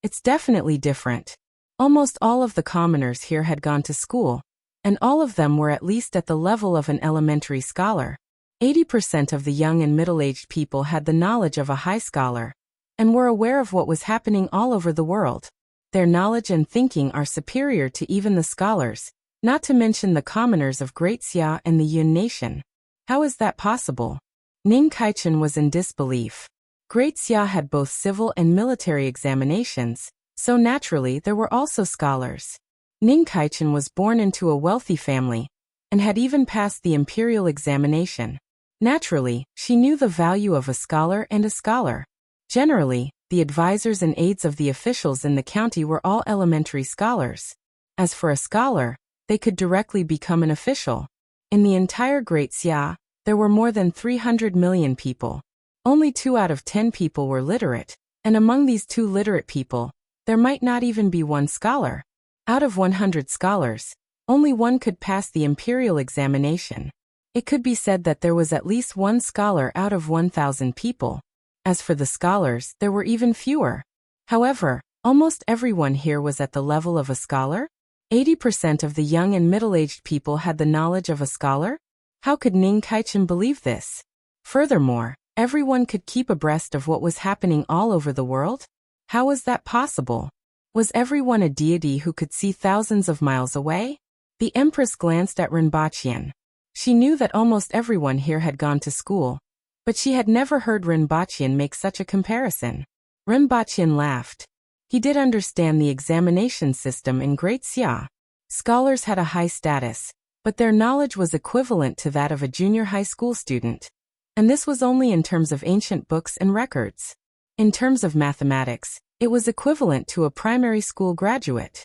S1: It's definitely different. Almost all of the commoners here had gone to school, and all of them were at least at the level of an elementary scholar. 80% of the young and middle-aged people had the knowledge of a high scholar, and were aware of what was happening all over the world. Their knowledge and thinking are superior to even the scholars, not to mention the commoners of Great Xia and the Yun Nation. How is that possible? Ning Caichen was in disbelief. Great Xia had both civil and military examinations, so naturally there were also scholars. Ning Caichen was born into a wealthy family, and had even passed the imperial examination. Naturally, she knew the value of a scholar and a scholar. Generally, the advisors and aides of the officials in the county were all elementary scholars. As for a scholar, they could directly become an official. In the entire Great Xia, there were more than 300 million people. Only 2 out of 10 people were literate, and among these 2 literate people, there might not even be 1 scholar. Out of 100 scholars, only 1 could pass the imperial examination. It could be said that there was at least 1 scholar out of 1,000 people. As for the scholars, there were even fewer. However, almost everyone here was at the level of a scholar. 80% of the young and middle-aged people had the knowledge of a scholar? How could Ning Caichen believe this? Furthermore, everyone could keep abreast of what was happening all over the world? How was that possible? Was everyone a deity who could see thousands of miles away? The Empress glanced at Renbaqian. She knew that almost everyone here had gone to school, but she had never heard Renbaqian make such a comparison. Renbaqian laughed. He did understand the examination system in Great Xia. Scholars had a high status, but their knowledge was equivalent to that of a junior high school student. And this was only in terms of ancient books and records. In terms of mathematics, it was equivalent to a primary school graduate.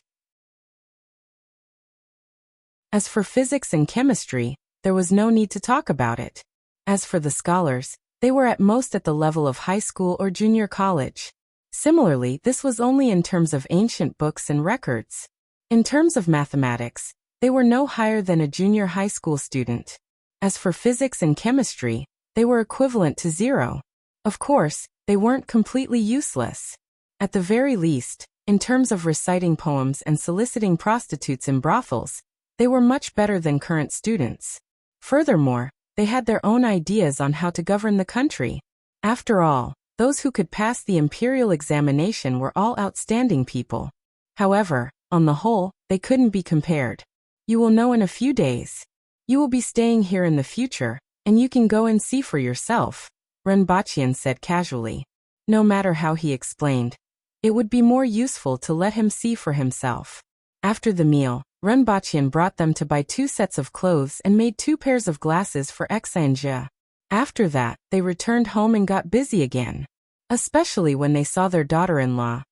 S1: As for physics and chemistry, there was no need to talk about it. As for the scholars, they were at most at the level of high school or junior college. Similarly, this was only in terms of ancient books and records. In terms of mathematics, they were no higher than a junior high school student. As for physics and chemistry, they were equivalent to 0. Of course, they weren't completely useless. At the very least, in terms of reciting poems and soliciting prostitutes in brothels, they were much better than current students. Furthermore, they had their own ideas on how to govern the country. After all, those who could pass the imperial examination were all outstanding people. However, on the whole, they couldn't be compared. You will know in a few days. You will be staying here in the future, and you can go and see for yourself, Renbaqian said casually. No matter how he explained, it would be more useful to let him see for himself. After the meal, Renbaqian brought them to buy 2 sets of clothes and made 2 pairs of glasses for Exanja. After that, they returned home and got busy again. Especially when they saw their daughter-in-law.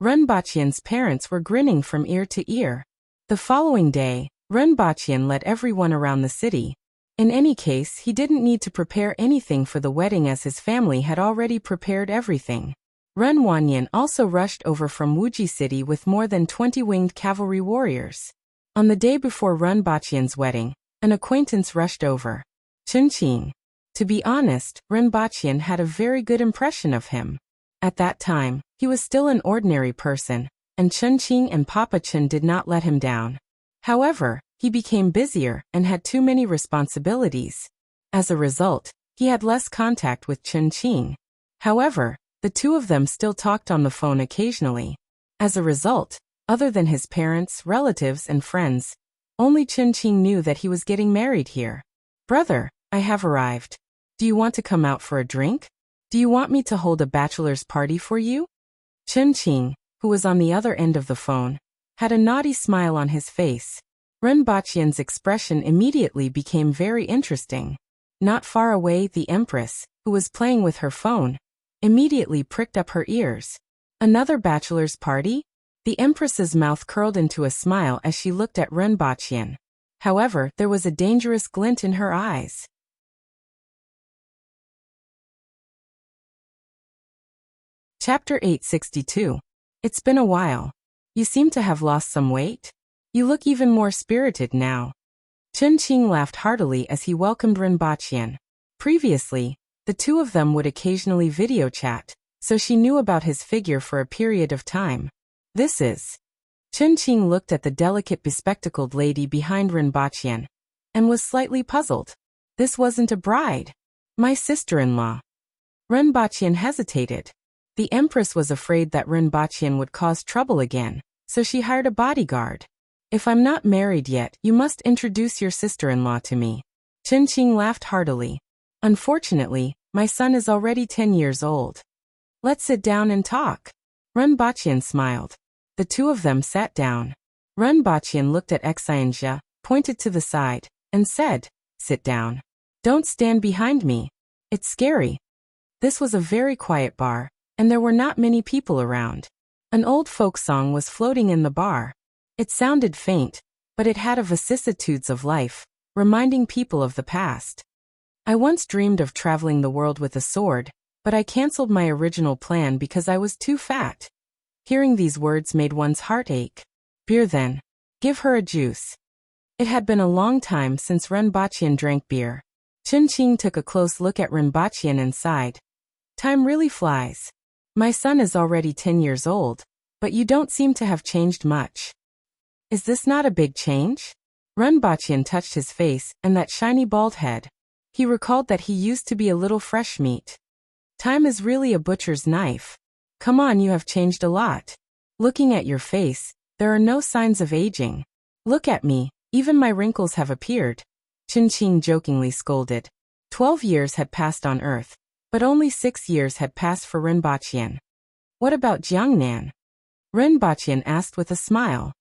S1: Renbaqian's parents were grinning from ear to ear. The following day, Renbaqian led everyone around the city. In any case, he didn't need to prepare anything for the wedding as his family had already prepared everything. Ren Wanyan also rushed over from Wuxia city with more than 20 winged cavalry warriors. On the day before Renbaqian's wedding, an acquaintance rushed over. Chunqing. To be honest, Renbaqian had a very good impression of him. At that time, he was still an ordinary person, and Chunqing and Papa Chen did not let him down. However, he became busier and had too many responsibilities. As a result, he had less contact with Chunqing. However, the 2 of them still talked on the phone occasionally. As a result, other than his parents, relatives, and friends, only Chunqing knew that he was getting married here. Brother, I have arrived. Do you want to come out for a drink? Do you want me to hold a bachelor's party for you? Chunqing, who was on the other end of the phone, had a naughty smile on his face. Ren Baqian's expression immediately became very interesting. Not far away, the Empress, who was playing with her phone, immediately pricked up her ears. Another bachelor's party? The Empress's mouth curled into a smile as she looked at Ren Baqian. However, there was a dangerous glint in her eyes. Chapter 862. It's been a while. You seem to have lost some weight. You look even more spirited now. Chen Qing laughed heartily as he welcomed Ren Baqian. Previously, the two of them would occasionally video chat, so she knew about his figure for a period of time. This is. Chen Qing looked at the delicate bespectacled lady behind Ren Baqian and was slightly puzzled. This wasn't a bride. My sister-in-law. Ren Baqian hesitated. The Empress was afraid that Ren Baqian would cause trouble again, so she hired a bodyguard. If I'm not married yet, you must introduce your sister-in-law to me. Chen Qing laughed heartily. Unfortunately, my son is already 10 years old. Let's sit down and talk. Ren Baqian smiled. The two of them sat down. Ren Baqian looked at Xianjia, pointed to the side, and said, "Sit down. Don't stand behind me. It's scary." This was a very quiet bar, and there were not many people around. An old folk song was floating in the bar. It sounded faint, but it had a vicissitudes of life, reminding people of the past. I once dreamed of traveling the world with a sword, but I cancelled my original plan because I was too fat. Hearing these words made one's heart ache. Beer then. Give her a juice. It had been a long time since Ren Baqian drank beer. Chen Qing took a close look at Ren Baqian and sighed. Time really flies. My son is already 10 years old, but you don't seem to have changed much. Is this not a big change? Ren Baqian touched his face and that shiny bald head. He recalled that he used to be a little fresh meat. Time is really a butcher's knife. Come on, you have changed a lot. Looking at your face, there are no signs of aging. Look at me, even my wrinkles have appeared. Chen Qing jokingly scolded. 12 years had passed on Earth, but only 6 years had passed for Ren Baqian. What about Jiangnan? Ren Baqian asked with a smile.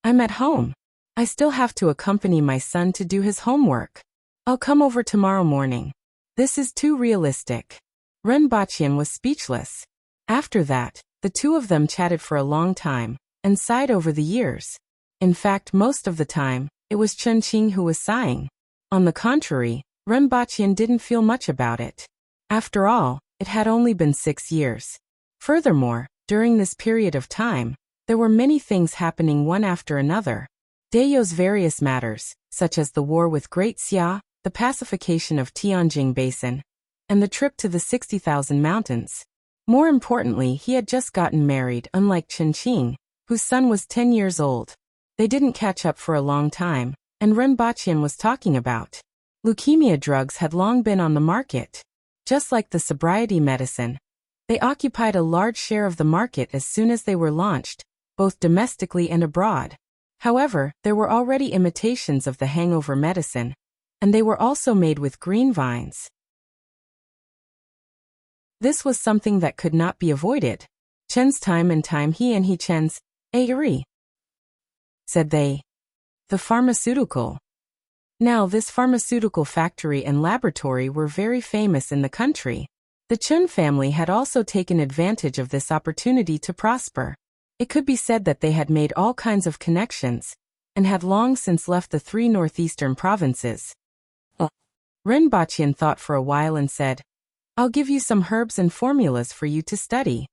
S1: I'm at home. I still have to accompany my son to do his homework. I'll come over tomorrow morning. This is too realistic. Ren Baqian was speechless. After that, the two of them chatted for a long time and sighed over the years. In fact, most of the time, it was Chen Qing who was sighing. On the contrary, Ren Baqian didn't feel much about it. After all, it had only been 6 years. Furthermore, during this period of time, there were many things happening one after another. Dayo's various matters, such as the war with Great Xia, the pacification of Tianjing Basin, and the trip to the 60,000 mountains. More importantly, he had just gotten married, unlike Chen Qing, whose son was 10 years old. They didn't catch up for a long time, and Ren Baqian was talking about. Leukemia drugs had long been on the market. Just like the sobriety medicine, they occupied a large share of the market as soon as they were launched, both domestically and abroad. However, there were already imitations of the hangover medicine, and they were also made with green vines. This was something that could not be avoided. Chen's time and time he and he Chen's, said they. The pharmaceutical. Now this pharmaceutical factory and laboratory were very famous in the country. The Chun family had also taken advantage of this opportunity to prosper. It could be said that they had made all kinds of connections, and had long since left the 3 northeastern provinces. Ren Baqian thought for a while and said, I'll give you some herbs and formulas for you to study.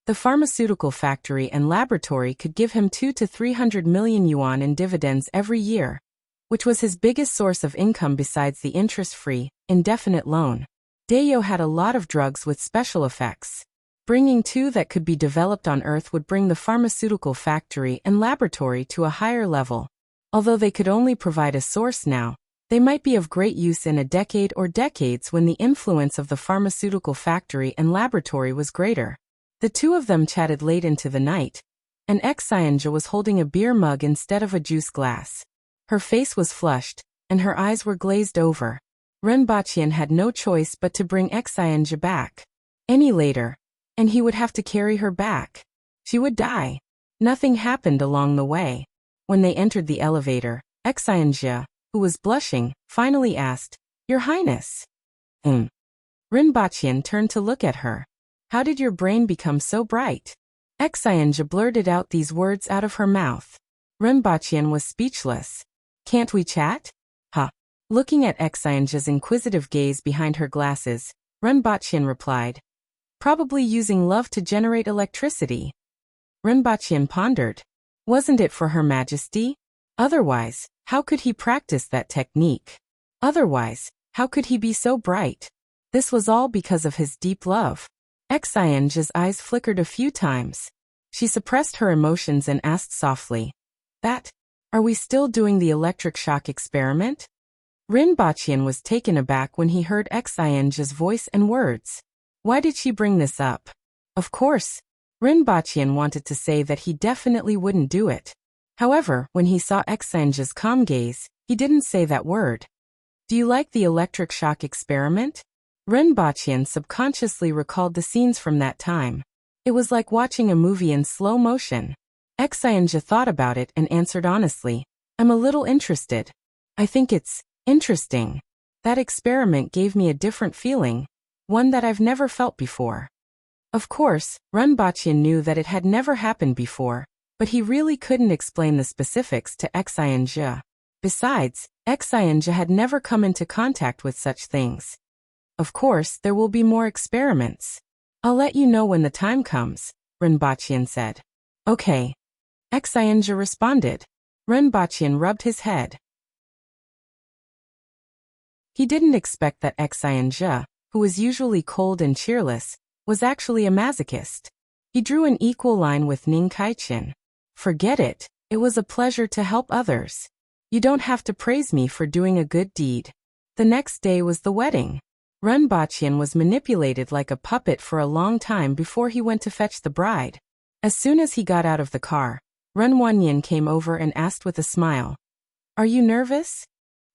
S1: The pharmaceutical factory and laboratory could give him 200 to 300 million yuan in dividends every year, which was his biggest source of income besides the interest-free, indefinite loan. Dayo had a lot of drugs with special effects. Bringing 2 that could be developed on Earth would bring the pharmaceutical factory and laboratory to a higher level. Although they could only provide a source now, they might be of great use in a decade or decades when the influence of the pharmaceutical factory and laboratory was greater. The two of them chatted late into the night, and Xianjia was holding a beer mug instead of a juice glass. Her face was flushed, and her eyes were glazed over. Ren Baqian had no choice but to bring Xianjia back. Any later, and he would have to carry her back. She would die. Nothing happened along the way. When they entered the elevator, Xianjia, who was blushing, finally asked, "Your Highness." Rinpoche turned to look at her. "How did your brain become so bright?" Xianjia blurted out these words out of her mouth. Rinpoche was speechless. "Can't we chat?" "Huh." Looking at Xianjia's inquisitive gaze behind her glasses, Rinpoche replied, "Probably using love to generate electricity." Rinpoche pondered. Wasn't it for Her Majesty? Otherwise, how could he practice that technique? Otherwise, how could he be so bright? This was all because of his deep love. Xianjia's eyes flickered a few times. She suppressed her emotions and asked softly, Are we still doing the electric shock experiment?" Rinpoche was taken aback when he heard Xianjia's voice and words. Why did she bring this up? Of course, Rinpoche wanted to say that he definitely wouldn't do it. However, when he saw Xianjia's calm gaze, he didn't say that word. "Do you like the electric shock experiment?" Rinpoche subconsciously recalled the scenes from that time. It was like watching a movie in slow motion. Xianjia thought about it and answered honestly, "I'm a little interested. I think it's interesting. That experiment gave me a different feeling, one that I've never felt before." Of course, Rinpoche knew that it had never happened before, but he really couldn't explain the specifics to Xianjia. Besides, Xianjia had never come into contact with such things. "Of course, there will be more experiments. I'll let you know when the time comes," Rinpoche said. "Okay." Xianjia responded. Rinpoche rubbed his head. He didn't expect that Xianjia, who was usually cold and cheerless, was actually a masochist. He drew an equal line with Ning Kaichin. "Forget it. It was a pleasure to help others. You don't have to praise me for doing a good deed." The next day was the wedding. Rinpoche was manipulated like a puppet for a long time before he went to fetch the bride. As soon as he got out of the car, Renwanyin came over and asked with a smile, "Are you nervous?"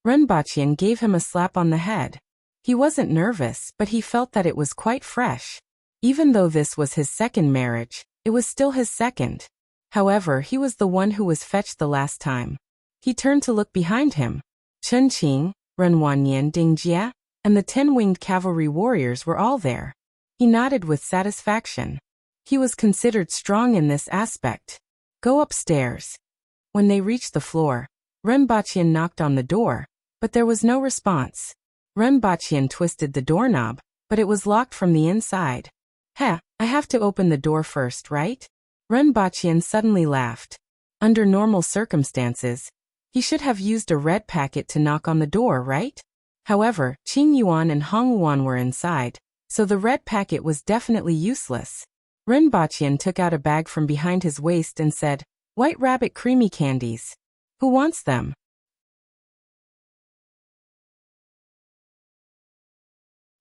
S1: Rinpoche gave him a slap on the head. He wasn't nervous, but he felt that it was quite fresh. Even though this was his second marriage, it was still his second. However, he was the one who was fetched the last time. He turned to look behind him. Chen Qing, Renwanyin, Ding Jia, and the 10-winged cavalry warriors were all there. He nodded with satisfaction. He was considered strong in this aspect. "Go upstairs." When they reached the floor, Rinpoche knocked on the door, but there was no response. Rinpoche twisted the doorknob, but it was locked from the inside. "Heh, I have to open the door first, right?" Rinpoche suddenly laughed. Under normal circumstances, he should have used a red packet to knock on the door, right? However, Qing Yuan and Hong Yuan were inside, so the red packet was definitely useless. Rinpoche took out a bag from behind his waist and said, "White rabbit creamy candies. Who wants them?"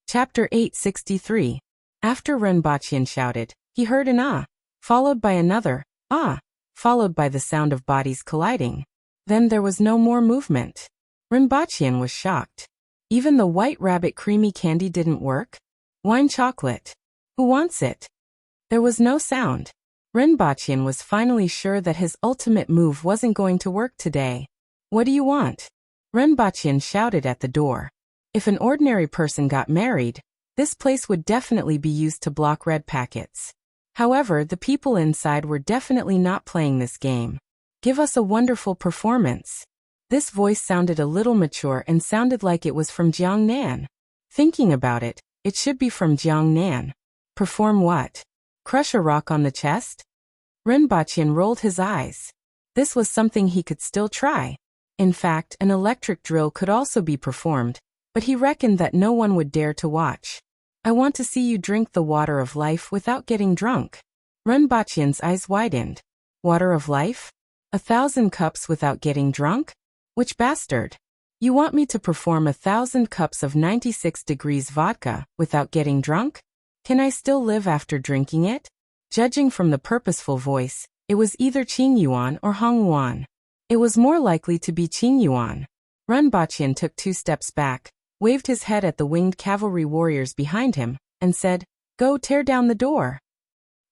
S1: Chapter 863. After Rinpoche shouted, he heard an "ah," followed by another "ah," followed by the sound of bodies colliding. Then there was no more movement. Rinpoche was shocked. Even the white rabbit creamy candy didn't work? Wine chocolate. Who wants it? There was no sound. Rinpoche was finally sure that his ultimate move wasn't going to work today. "What do you want?" Rinpoche shouted at the door. If an ordinary person got married, this place would definitely be used to block red packets. However, the people inside were definitely not playing this game. "Give us a wonderful performance." This voice sounded a little mature and sounded like it was from Jiangnan. Thinking about it, it should be from Jiangnan. Perform what? Crush a rock on the chest? Rinpoche rolled his eyes. This was something he could still try. In fact, an electric drill could also be performed, but he reckoned that no one would dare to watch. "I want to see you drink the water of life without getting drunk." Rinpoche's eyes widened. "Water of life? 1,000 cups without getting drunk? Which bastard? You want me to perform 1,000 cups of 96 degrees vodka without getting drunk? Can I still live after drinking it?" Judging from the purposeful voice, it was either Qing Yuan or Hong Yuan. It was more likely to be Qing Yuan. Rinpoche took 2 steps back, waved his head at the winged cavalry warriors behind him, and said, "Go tear down the door."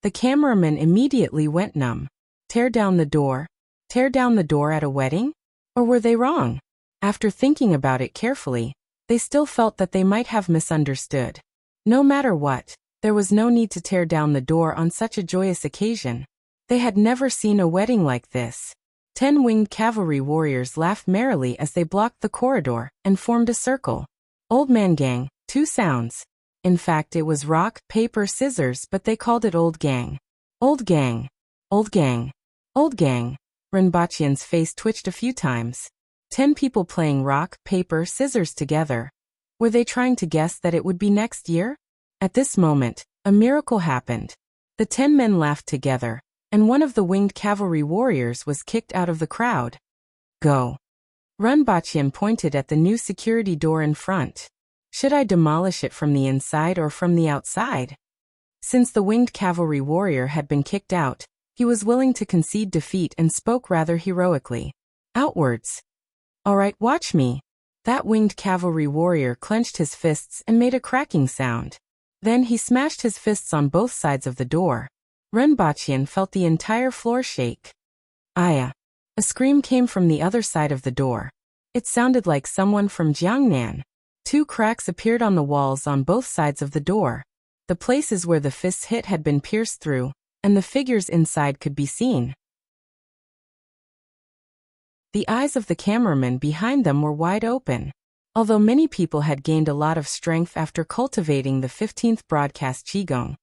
S1: The cameraman immediately went numb. Tear down the door? Tear down the door at a wedding? Or were they wrong? After thinking about it carefully, they still felt that they might have misunderstood. No matter what, there was no need to tear down the door on such a joyous occasion. They had never seen a wedding like this. 10 winged cavalry warriors laughed merrily as they blocked the corridor and formed a circle. Old Man Gang, 2 sounds. In fact, it was rock, paper, scissors, but they called it Old Gang. Old Gang. Old Gang. Old Gang. Rinpoche's face twitched a few times. 10 people playing rock, paper, scissors together. Were they trying to guess that it would be next year? At this moment, a miracle happened. The 10 men laughed together, and one of the winged cavalry warriors was kicked out of the crowd. Go. Rinpoche pointed at the new security door in front. Should I demolish it from the inside or from the outside? Since the winged cavalry warrior had been kicked out, he was willing to concede defeat and spoke rather heroically. Outwards. All right, watch me. That winged cavalry warrior clenched his fists and made a cracking sound. Then he smashed his fists on both sides of the door. Rinpoche felt the entire floor shake. Aya! A scream came from the other side of the door. It sounded like someone from Jiangnan. 2 cracks appeared on the walls on both sides of the door. The places where the fists hit had been pierced through, and the figures inside could be seen. The eyes of the cameraman behind them were wide open. Although many people had gained a lot of strength after cultivating the 15th broadcast Qigong,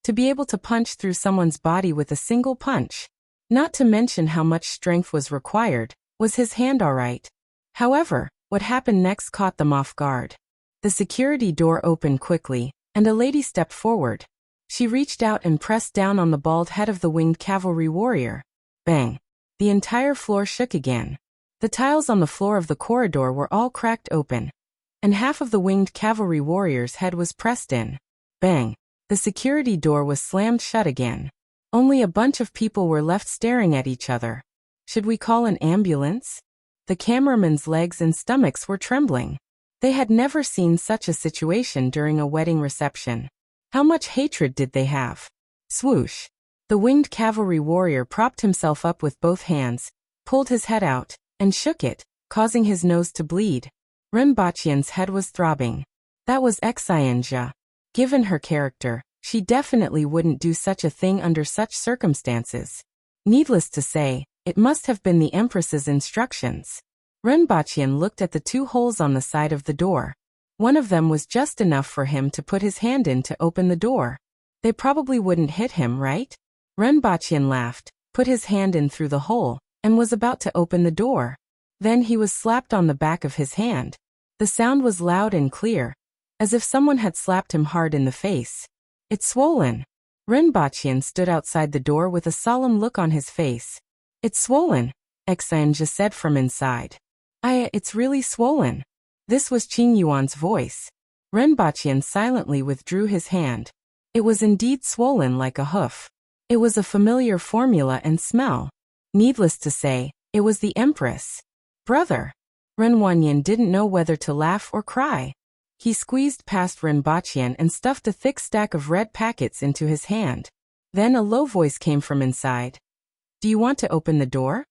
S1: to be able to punch through someone's body with a single punch, not to mention how much strength was required, was his hand all right? However, what happened next caught them off guard. The security door opened quickly, and a lady stepped forward. She reached out and pressed down on the bald head of the winged cavalry warrior. Bang! The entire floor shook again. The tiles on the floor of the corridor were all cracked open, and half of the winged cavalry warrior's head was pressed in. Bang! The security door was slammed shut again. Only a bunch of people were left staring at each other. Should we call an ambulance? The cameraman's legs and stomachs were trembling. They had never seen such a situation during a wedding reception. How much hatred did they have? Swoosh! The winged cavalry warrior propped himself up with both hands, pulled his head out, and shook it, causing his nose to bleed. Rinpoche's head was throbbing. That was Xianja. Given her character, she definitely wouldn't do such a thing under such circumstances. Needless to say, it must have been the Empress's instructions. Rinpoche looked at the 2 holes on the side of the door. One of them was just enough for him to put his hand in to open the door. They probably wouldn't hit him, right? Rinpoche laughed, put his hand in through the hole, and was about to open the door. Then he was slapped on the back of his hand. The sound was loud and clear, as if someone had slapped him hard in the face. It's swollen. Rinpoche stood outside the door with a solemn look on his face. It's swollen, Xianja said from inside. It's really swollen. This was Qing Yuan's voice. Rinpoche silently withdrew his hand. It was indeed swollen like a hoof. It was a familiar formula and smell. Needless to say, it was the Empress. Brother. Renwanyan didn't know whether to laugh or cry. He squeezed past Rinpoche and stuffed a thick stack of red packets into his hand. Then a low voice came from inside. Do you want to open the door?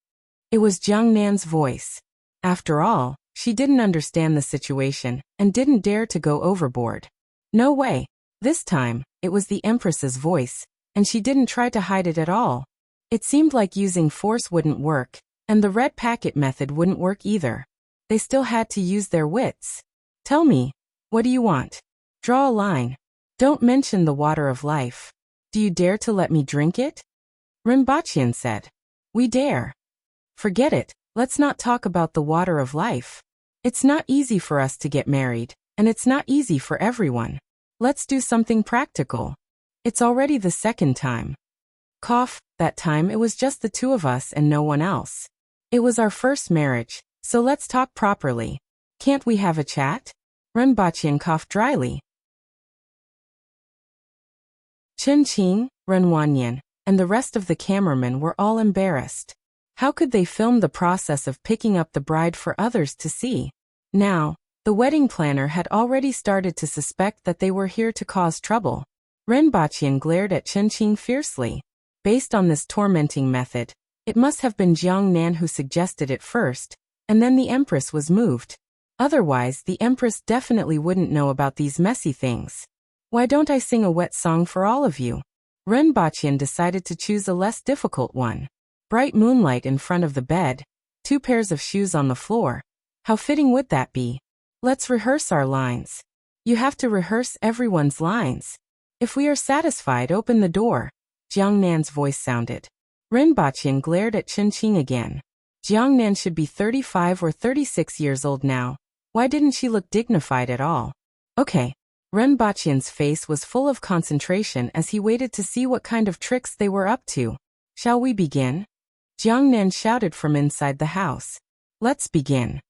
S1: It was Jiangnan's voice. After all, she didn't understand the situation and didn't dare to go overboard. No way. This time, it was the Empress's voice, and she didn't try to hide it at all. It seemed like using force wouldn't work, and the red packet method wouldn't work either. They still had to use their wits. Tell me, what do you want? Draw a line. Don't mention the water of life. Do you dare to let me drink it? Rinpoche said. We dare. Forget it. Let's not talk about the water of life. It's not easy for us to get married, and it's not easy for everyone. Let's do something practical. It's already the 2nd time. Cough, that time it was just the 2 of us and no one else. It was our first marriage, so let's talk properly. Can't we have a chat? Rinpoche coughed dryly. Chen Qing, Renwanyan, and the rest of the cameramen were all embarrassed. How could they film the process of picking up the bride for others to see? Now, the wedding planner had already started to suspect that they were here to cause trouble. Renbaqian glared at Chen Qing fiercely. Based on this tormenting method, it must have been Jiang Nan who suggested it first, and then the Empress was moved. Otherwise, the Empress definitely wouldn't know about these messy things. Why don't I sing a wet song for all of you? Renbaqian decided to choose a less difficult one. Bright moonlight in front of the bed, 2 pairs of shoes on the floor. How fitting would that be? Let's rehearse our lines. You have to rehearse everyone's lines. If we are satisfied, open the door. Jiang Nan's voice sounded. Renbaqian glared at Chen Qing again. Jiang Nan should be 35 or 36 years old now. Why didn't she look dignified at all? Okay. Renbaqian's face was full of concentration as he waited to see what kind of tricks they were up to. Shall we begin? Jiang Nan shouted from inside the house. Let's begin.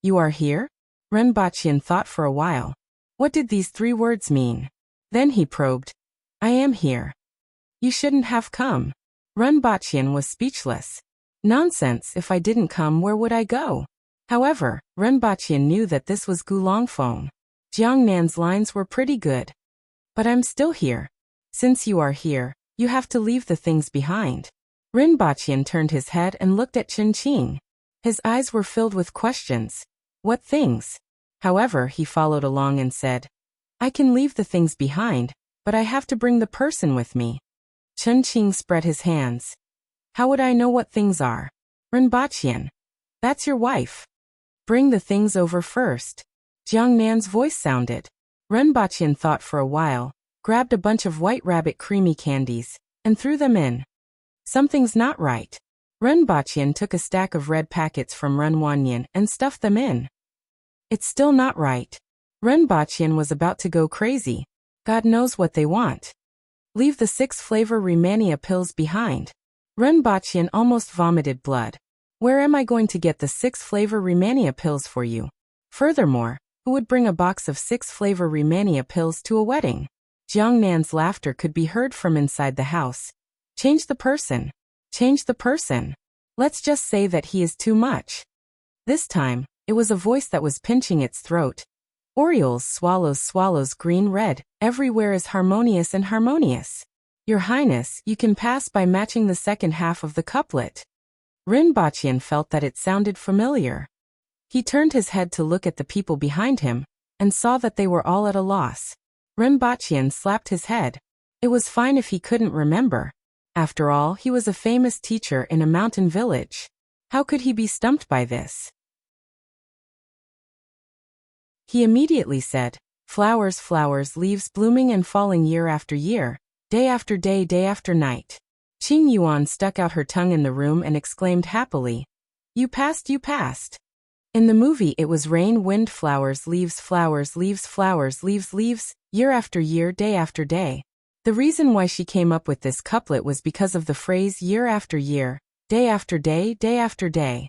S1: You are here? Renbaqian thought for a while. What did these 3 words mean? Then he probed. I am here. You shouldn't have come. Renbaqian was speechless. Nonsense, if I didn't come, where would I go? However, Renbaqian knew that this was Gulongfeng. Jiang Nan's lines were pretty good. But I'm still here. Since you are here, you have to leave the things behind. Renbaqian turned his head and looked at Chen Qing. His eyes were filled with questions. What things? However, he followed along and said, I can leave the things behind, but I have to bring the person with me. Chen Qing spread his hands. How would I know what things are? Renbaqian. That's your wife. Bring the things over first. Jiang Nan's voice sounded. Renbaqian thought for a while, grabbed a bunch of white rabbit creamy candies, and threw them in. Something's not right. Renbaqian took a stack of red packets from Renwanyan and stuffed them in. It's still not right. Renbaqian was about to go crazy. God knows what they want. Leave the 6 flavor Rehmannia pills behind. Renbaqian almost vomited blood. Where am I going to get the 6 flavor Rehmannia pills for you? Furthermore, who would bring a box of 6 flavor Rehmannia pills to a wedding? Jiang Nan's laughter could be heard from inside the house. Change the person. Change the person. Let's just say that he is too much. This time, it was a voice that was pinching its throat. Orioles, swallows, green, red, everywhere is harmonious and harmonious. Your Highness, you can pass by matching the second half of the couplet. Renbaqian felt that it sounded familiar. He turned his head to look at the people behind him, and saw that they were all at a loss. Renbaqian slapped his head. It was fine if he couldn't remember. After all, he was a famous teacher in a mountain village. How could he be stumped by this? He immediately said, flowers, flowers, leaves blooming and falling year after year, day after day, day after night. Qing Yuan stuck out her tongue in the room and exclaimed happily, You passed, you passed. In the movie it was rain, wind, flowers, leaves, leaves, year after year, day after day. The reason why she came up with this couplet was because of the phrase year after year, day after day, day after day.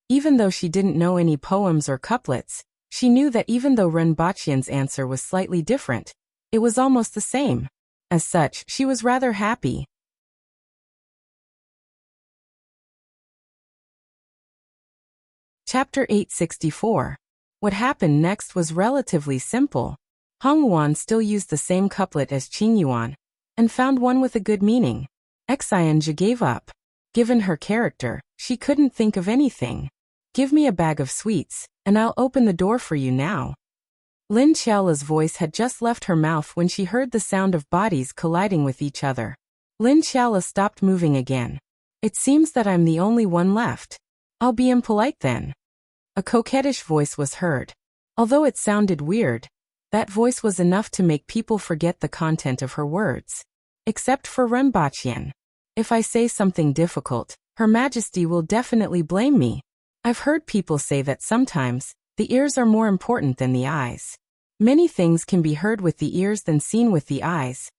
S1: Even though she didn't know any poems or couplets, she knew that even though Renbaqian's answer was slightly different, it was almost the same. As such, she was rather happy. Chapter 864. What happened next was relatively simple. Hong Wan still used the same couplet as Qing Yuan, and found one with a good meaning. Xianzhi gave up. Given her character, she couldn't think of anything. Give me a bag of sweets, and I'll open the door for you now. Lin Qiaola's voice had just left her mouth when she heard the sound of bodies colliding with each other. Lin Qiaola stopped moving again. It seems that I'm the only one left. I'll be impolite then. A coquettish voice was heard. Although it sounded weird, that voice was enough to make people forget the content of her words. Except for Renbaqian. If I say something difficult, Her Majesty will definitely blame me. I've heard people say that sometimes, the ears are more important than the eyes. Many things can be heard with the ears than seen with the eyes.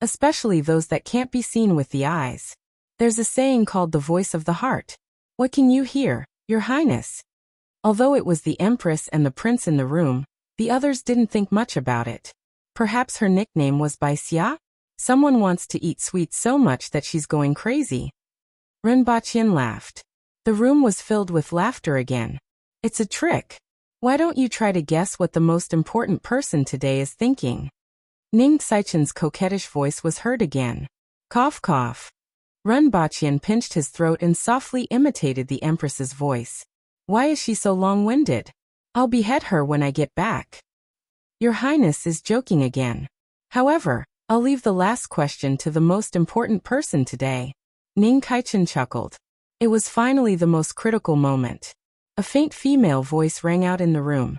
S1: Especially those that can't be seen with the eyes. There's a saying called the voice of the heart. What can you hear, Your Highness? Although it was the Empress and the Prince in the room, the others didn't think much about it. Perhaps her nickname was Bai Xia? Someone wants to eat sweets so much that she's going crazy. Renbaqian laughed. The room was filled with laughter again. It's a trick. Why don't you try to guess what the most important person today is thinking? Ning Saichen's coquettish voice was heard again. Cough cough. Ren Baqian pinched his throat and softly imitated the Empress's voice. Why is she so long-winded? I'll behead her when I get back. Your Highness is joking again. However, I'll leave the last question to the most important person today. Ning Kaichen chuckled. It was finally the most critical moment. A faint female voice rang out in the room.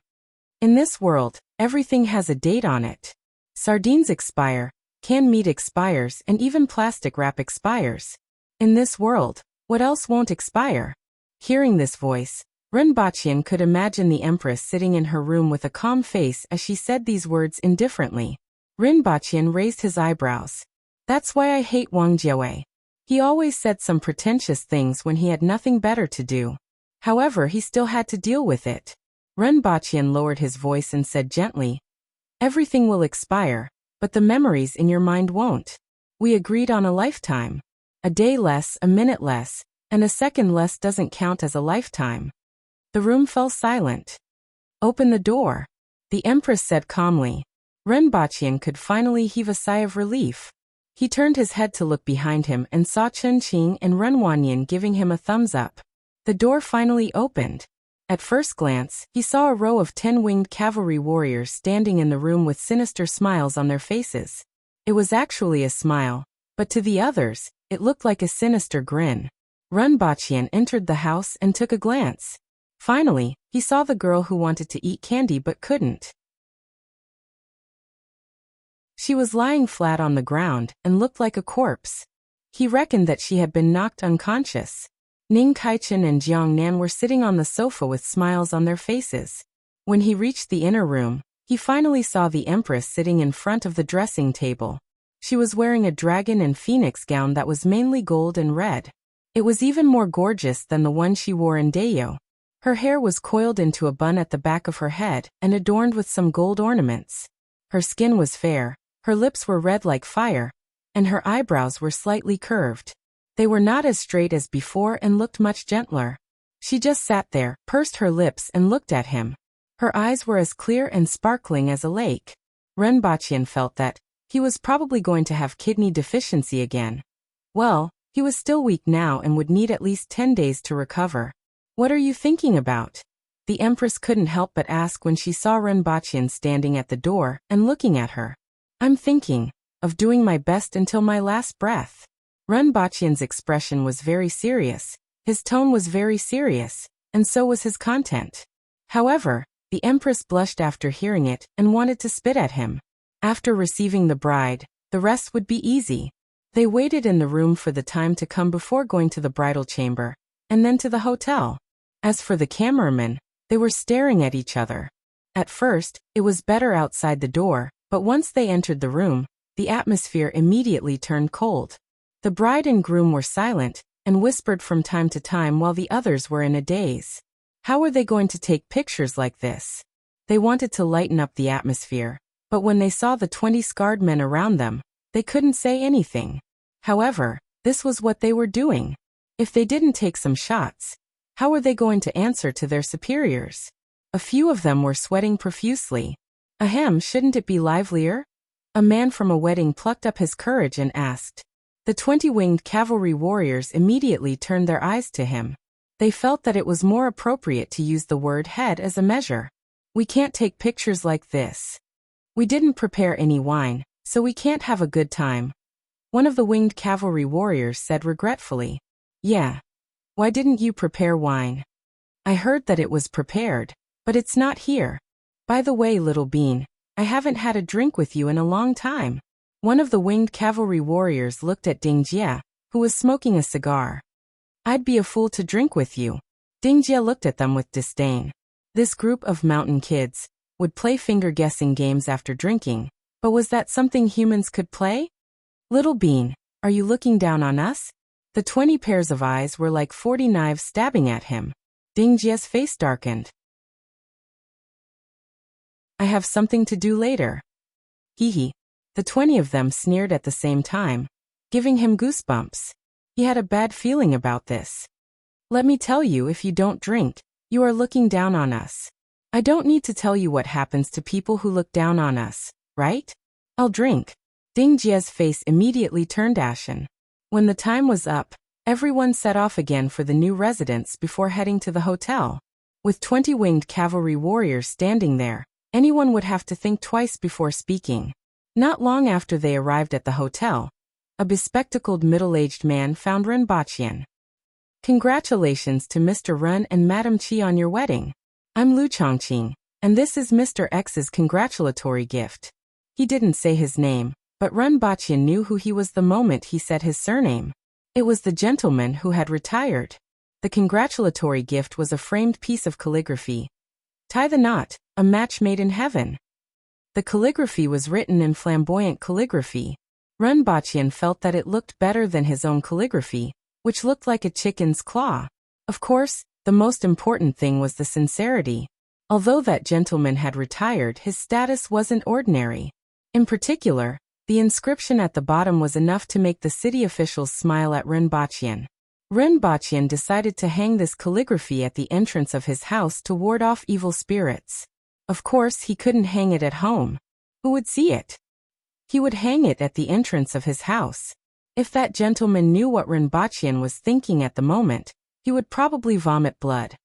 S1: In this world, everything has a date on it. Sardines expire, canned meat expires, and even plastic wrap expires. In this world, what else won't expire? Hearing this voice, Ren Baqian could imagine the Empress sitting in her room with a calm face as she said these words indifferently. Ren Baqian raised his eyebrows. That's why I hate Wang Jiawei. He always said some pretentious things when he had nothing better to do. However, he still had to deal with it. Ren Baqian lowered his voice and said gently, everything will expire, but the memories in your mind won't. We agreed on a lifetime. A day less, a minute less, and a second less doesn't count as a lifetime. The room fell silent. Open the door, the Empress said calmly. Ren Baqian could finally heave a sigh of relief. He turned his head to look behind him and saw Chen Qing and Ren Wanyan giving him a thumbs up. The door finally opened. At first glance, he saw a row of 10-winged cavalry warriors standing in the room with sinister smiles on their faces. It was actually a smile, but to the others, it looked like a sinister grin. Ren Baqian entered the house and took a glance. Finally, he saw the girl who wanted to eat candy but couldn't. She was lying flat on the ground and looked like a corpse. He reckoned that she had been knocked unconscious. Ning Kaichen and Jiang Nan were sitting on the sofa with smiles on their faces. When he reached the inner room, he finally saw the Empress sitting in front of the dressing table. She was wearing a dragon and phoenix gown that was mainly gold and red. It was even more gorgeous than the one she wore in Dayo. Her hair was coiled into a bun at the back of her head and adorned with some gold ornaments. Her skin was fair, her lips were red like fire, and her eyebrows were slightly curved. They were not as straight as before and looked much gentler. She just sat there, pursed her lips and looked at him. Her eyes were as clear and sparkling as a lake. Ren Baqian felt that he was probably going to have kidney deficiency again. Well, he was still weak now and would need at least 10 days to recover. What are you thinking about? The Empress couldn't help but ask when she saw Ren Baqian standing at the door and looking at her. I'm thinking of doing my best until my last breath. Ren Baqian's expression was very serious, his tone was very serious, and so was his content. However, the Empress blushed after hearing it and wanted to spit at him. After receiving the bride, the rest would be easy. They waited in the room for the time to come before going to the bridal chamber, and then to the hotel. As for the cameramen, they were staring at each other. At first, it was better outside the door, but once they entered the room, the atmosphere immediately turned cold. The bride and groom were silent and whispered from time to time while the others were in a daze. How were they going to take pictures like this? They wanted to lighten up the atmosphere, but when they saw the 20 scarred men around them, they couldn't say anything. However, this was what they were doing. If they didn't take some shots, how were they going to answer to their superiors? A few of them were sweating profusely. Ahem, shouldn't it be livelier? A man from a wedding plucked up his courage and asked. The 20-winged cavalry warriors immediately turned their eyes to him. They felt that it was more appropriate to use the word head as a measure. We can't take pictures like this. We didn't prepare any wine, so we can't have a good time. One of the winged cavalry warriors said regretfully. Yeah. Why didn't you prepare wine? I heard that it was prepared, but it's not here. By the way, little bean, I haven't had a drink with you in a long time. One of the winged cavalry warriors looked at Ding Jie, who was smoking a cigar. I'd be a fool to drink with you. Ding Jie looked at them with disdain. This group of mountain kids would play finger-guessing games after drinking, but was that something humans could play? Little bean, are you looking down on us? The 20 pairs of eyes were like 40 knives stabbing at him. Ding Jie's face darkened. I have something to do later. Hee hee. The 20 of them sneered at the same time, giving him goosebumps. He had a bad feeling about this. Let me tell you, if you don't drink, you are looking down on us. I don't need to tell you what happens to people who look down on us, right? I'll drink. Ding Jie's face immediately turned ashen. When the time was up, everyone set off again for the new residence before heading to the hotel. With 20 winged cavalry warriors standing there, anyone would have to think twice before speaking. Not long after they arrived at the hotel, a bespectacled middle-aged man found Ren Baqian. Congratulations to Mr. Ren and Madam Qi on your wedding. I'm Lu Chongqing, and this is Mr. X's congratulatory gift. He didn't say his name, but Ren Baqian knew who he was the moment he said his surname. It was the gentleman who had retired. The congratulatory gift was a framed piece of calligraphy. Tie the knot, a match made in heaven. The calligraphy was written in flamboyant calligraphy. Ren Baqian felt that it looked better than his own calligraphy, which looked like a chicken's claw. Of course, the most important thing was the sincerity. Although that gentleman had retired, his status wasn't ordinary. In particular, the inscription at the bottom was enough to make the city officials smile at Ren Baqian. Ren Baqian decided to hang this calligraphy at the entrance of his house to ward off evil spirits. Of course, he couldn't hang it at home. Who would see it? He would hang it at the entrance of his house. If that gentleman knew what Ren Baqian was thinking at the moment, he would probably vomit blood.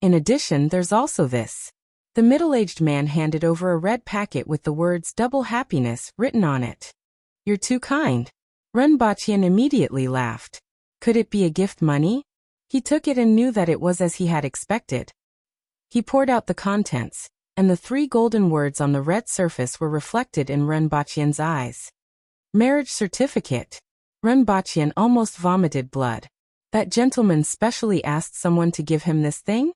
S1: In addition, there's also this. The middle-aged man handed over a red packet with the words "Double Happiness" written on it. You're too kind. Ren Baqian immediately laughed. Could it be a gift money? He took it and knew that it was as he had expected. He poured out the contents, and the 3 golden words on the red surface were reflected in Ren Baqian's eyes. Marriage certificate. Ren Baqian almost vomited blood. That gentleman specially asked someone to give him this thing?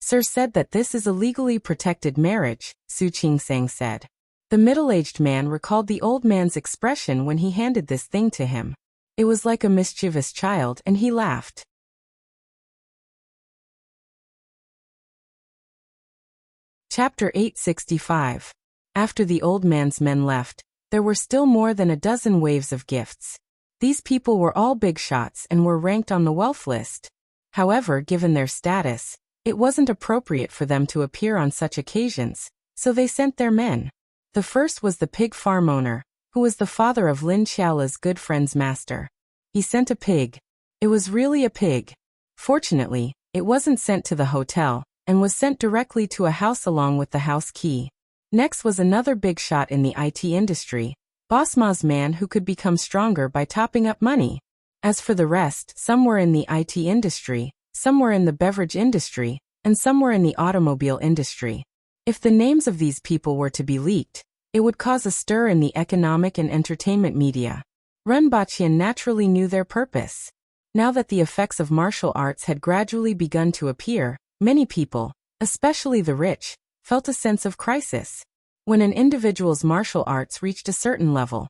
S1: Sir said that this is a legally protected marriage, Su Qingsang said. The middle-aged man recalled the old man's expression when he handed this thing to him. It was like a mischievous child, and he laughed. Chapter 865. After the old man's men left, there were still more than a dozen waves of gifts. These people were all big shots and were ranked on the wealth list. However, given their status, it wasn't appropriate for them to appear on such occasions, so they sent their men. The first was the pig farm owner, who was the father of Lin Xiaola's good friend's master. He sent a pig. It was really a pig. Fortunately, it wasn't sent to the hotel, and was sent directly to a house along with the house key. Next was another big shot in the IT industry, Boss Ma's man who could become stronger by topping up money. As for the rest, some were in the IT industry, some were in the beverage industry, and some were in the automobile industry. If the names of these people were to be leaked, it would cause a stir in the economic and entertainment media. Ren Baqian naturally knew their purpose. Now that the effects of martial arts had gradually begun to appear, many people, especially the rich, felt a sense of crisis. When an individual's martial arts reached a certain level,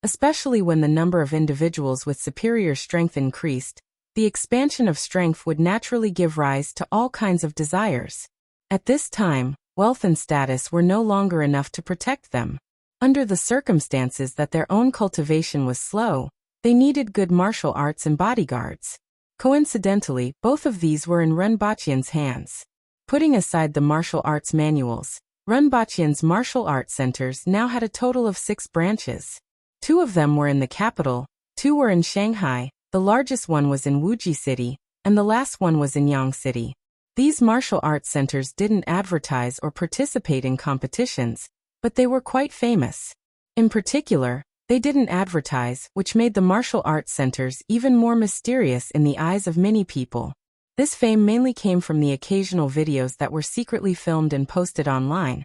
S1: especially when the number of individuals with superior strength increased, the expansion of strength would naturally give rise to all kinds of desires. At this time, wealth and status were no longer enough to protect them. Under the circumstances that their own cultivation was slow, they needed good martial arts and bodyguards. Coincidentally, both of these were in Ren Baqian's hands. Putting aside the martial arts manuals, Ren Baqian's martial arts centers now had a total of 6 branches. 2 of them were in the capital, 2 were in Shanghai, the largest one was in Wuxia City, and the last one was in Yang City. These martial arts centers didn't advertise or participate in competitions, but they were quite famous. In particular, they didn't advertise, which made the martial arts centers even more mysterious in the eyes of many people. This fame mainly came from the occasional videos that were secretly filmed and posted online,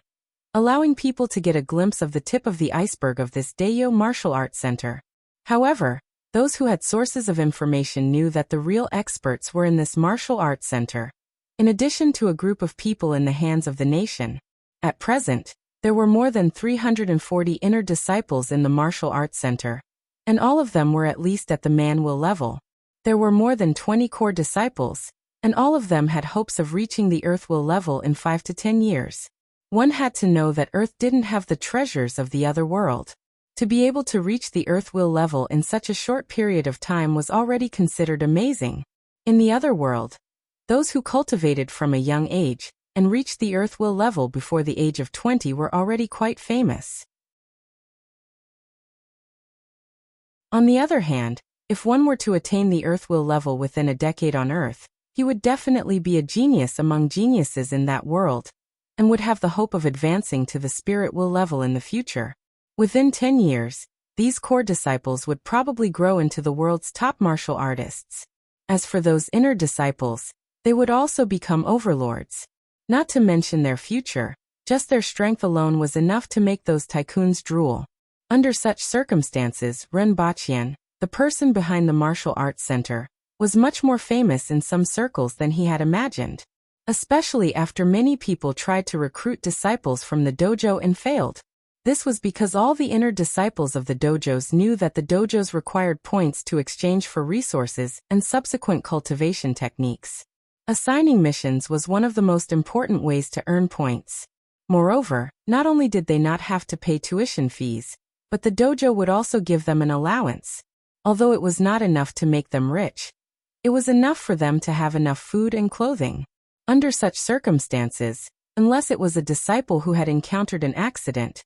S1: allowing people to get a glimpse of the tip of the iceberg of this Daeyo martial arts center. However, those who had sources of information knew that the real experts were in this martial arts center, in addition to a group of people in the hands of the nation. At present, there were more than 340 inner disciples in the martial arts center, and all of them were at least at the man-will level. There were more than 20 core disciples, and all of them had hopes of reaching the earth-will level in 5 to 10 years. One had to know that Earth didn't have the treasures of the other world. To be able to reach the earth-will level in such a short period of time was already considered amazing. In the other world, those who cultivated from a young age and reached the earth-will level before the age of 20 were already quite famous. On the other hand, if one were to attain the Earth will level within a decade on Earth, he would definitely be a genius among geniuses in that world, and would have the hope of advancing to the spirit will level in the future. Within 10 years, these core disciples would probably grow into the world's top martial artists. As for those inner disciples, they would also become overlords. Not to mention their future, just their strength alone was enough to make those tycoons drool. Under such circumstances, Ren Baqian, the person behind the martial arts center, was much more famous in some circles than he had imagined. Especially after many people tried to recruit disciples from the dojo and failed. This was because all the inner disciples of the dojos knew that the dojos required points to exchange for resources and subsequent cultivation techniques. Assigning missions was one of the most important ways to earn points. Moreover, not only did they not have to pay tuition fees, but the dojo would also give them an allowance. Although it was not enough to make them rich, it was enough for them to have enough food and clothing. Under such circumstances, unless it was a disciple who had encountered an accident,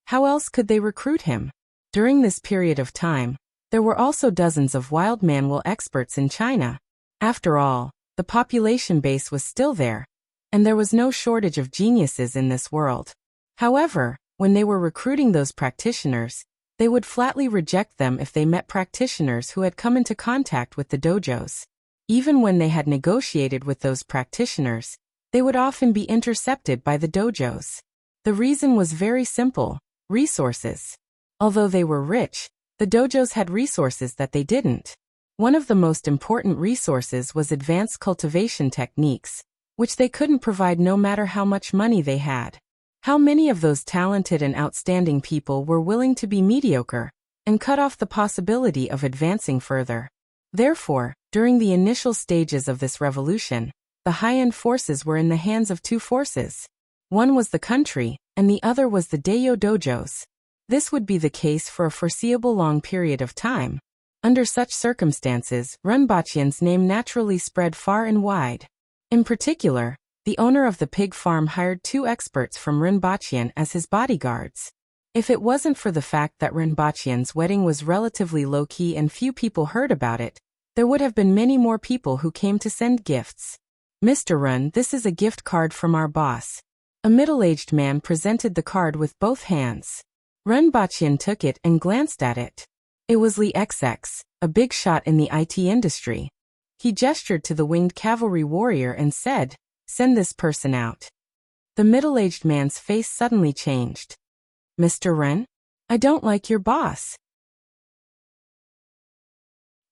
S1: how else could they recruit him? During this period of time, there were also dozens of wild manual experts in China. After all, the population base was still there, and there was no shortage of geniuses in this world. However, when they were recruiting those practitioners, they would flatly reject them if they met practitioners who had come into contact with the dojos. Even when they had negotiated with those practitioners, they would often be intercepted by the dojos. The reason was very simple: resources. Although they were rich, the dojos had resources that they didn't. One of the most important resources was advanced cultivation techniques, which they couldn't provide no matter how much money they had. How many of those talented and outstanding people were willing to be mediocre and cut off the possibility of advancing further? Therefore, during the initial stages of this revolution, the high-end forces were in the hands of two forces. One was the country, and the other was the Dayo dojos. This would be the case for a foreseeable long period of time. Under such circumstances, Ren Baqian's name naturally spread far and wide. In particular, the owner of the pig farm hired 2 experts from Ren Baqian as his bodyguards. If it wasn't for the fact that Ren Baqian's wedding was relatively low-key and few people heard about it, there would have been many more people who came to send gifts. "Mr. Ren, this is a gift card from our boss." A middle-aged man presented the card with both hands. Ren Baqian took it and glanced at it. It was Li XX, a big shot in the IT industry. He gestured to the winged cavalry warrior and said, "Send this person out." The middle-aged man's face suddenly changed. "Mr. Ren? I don't like your boss."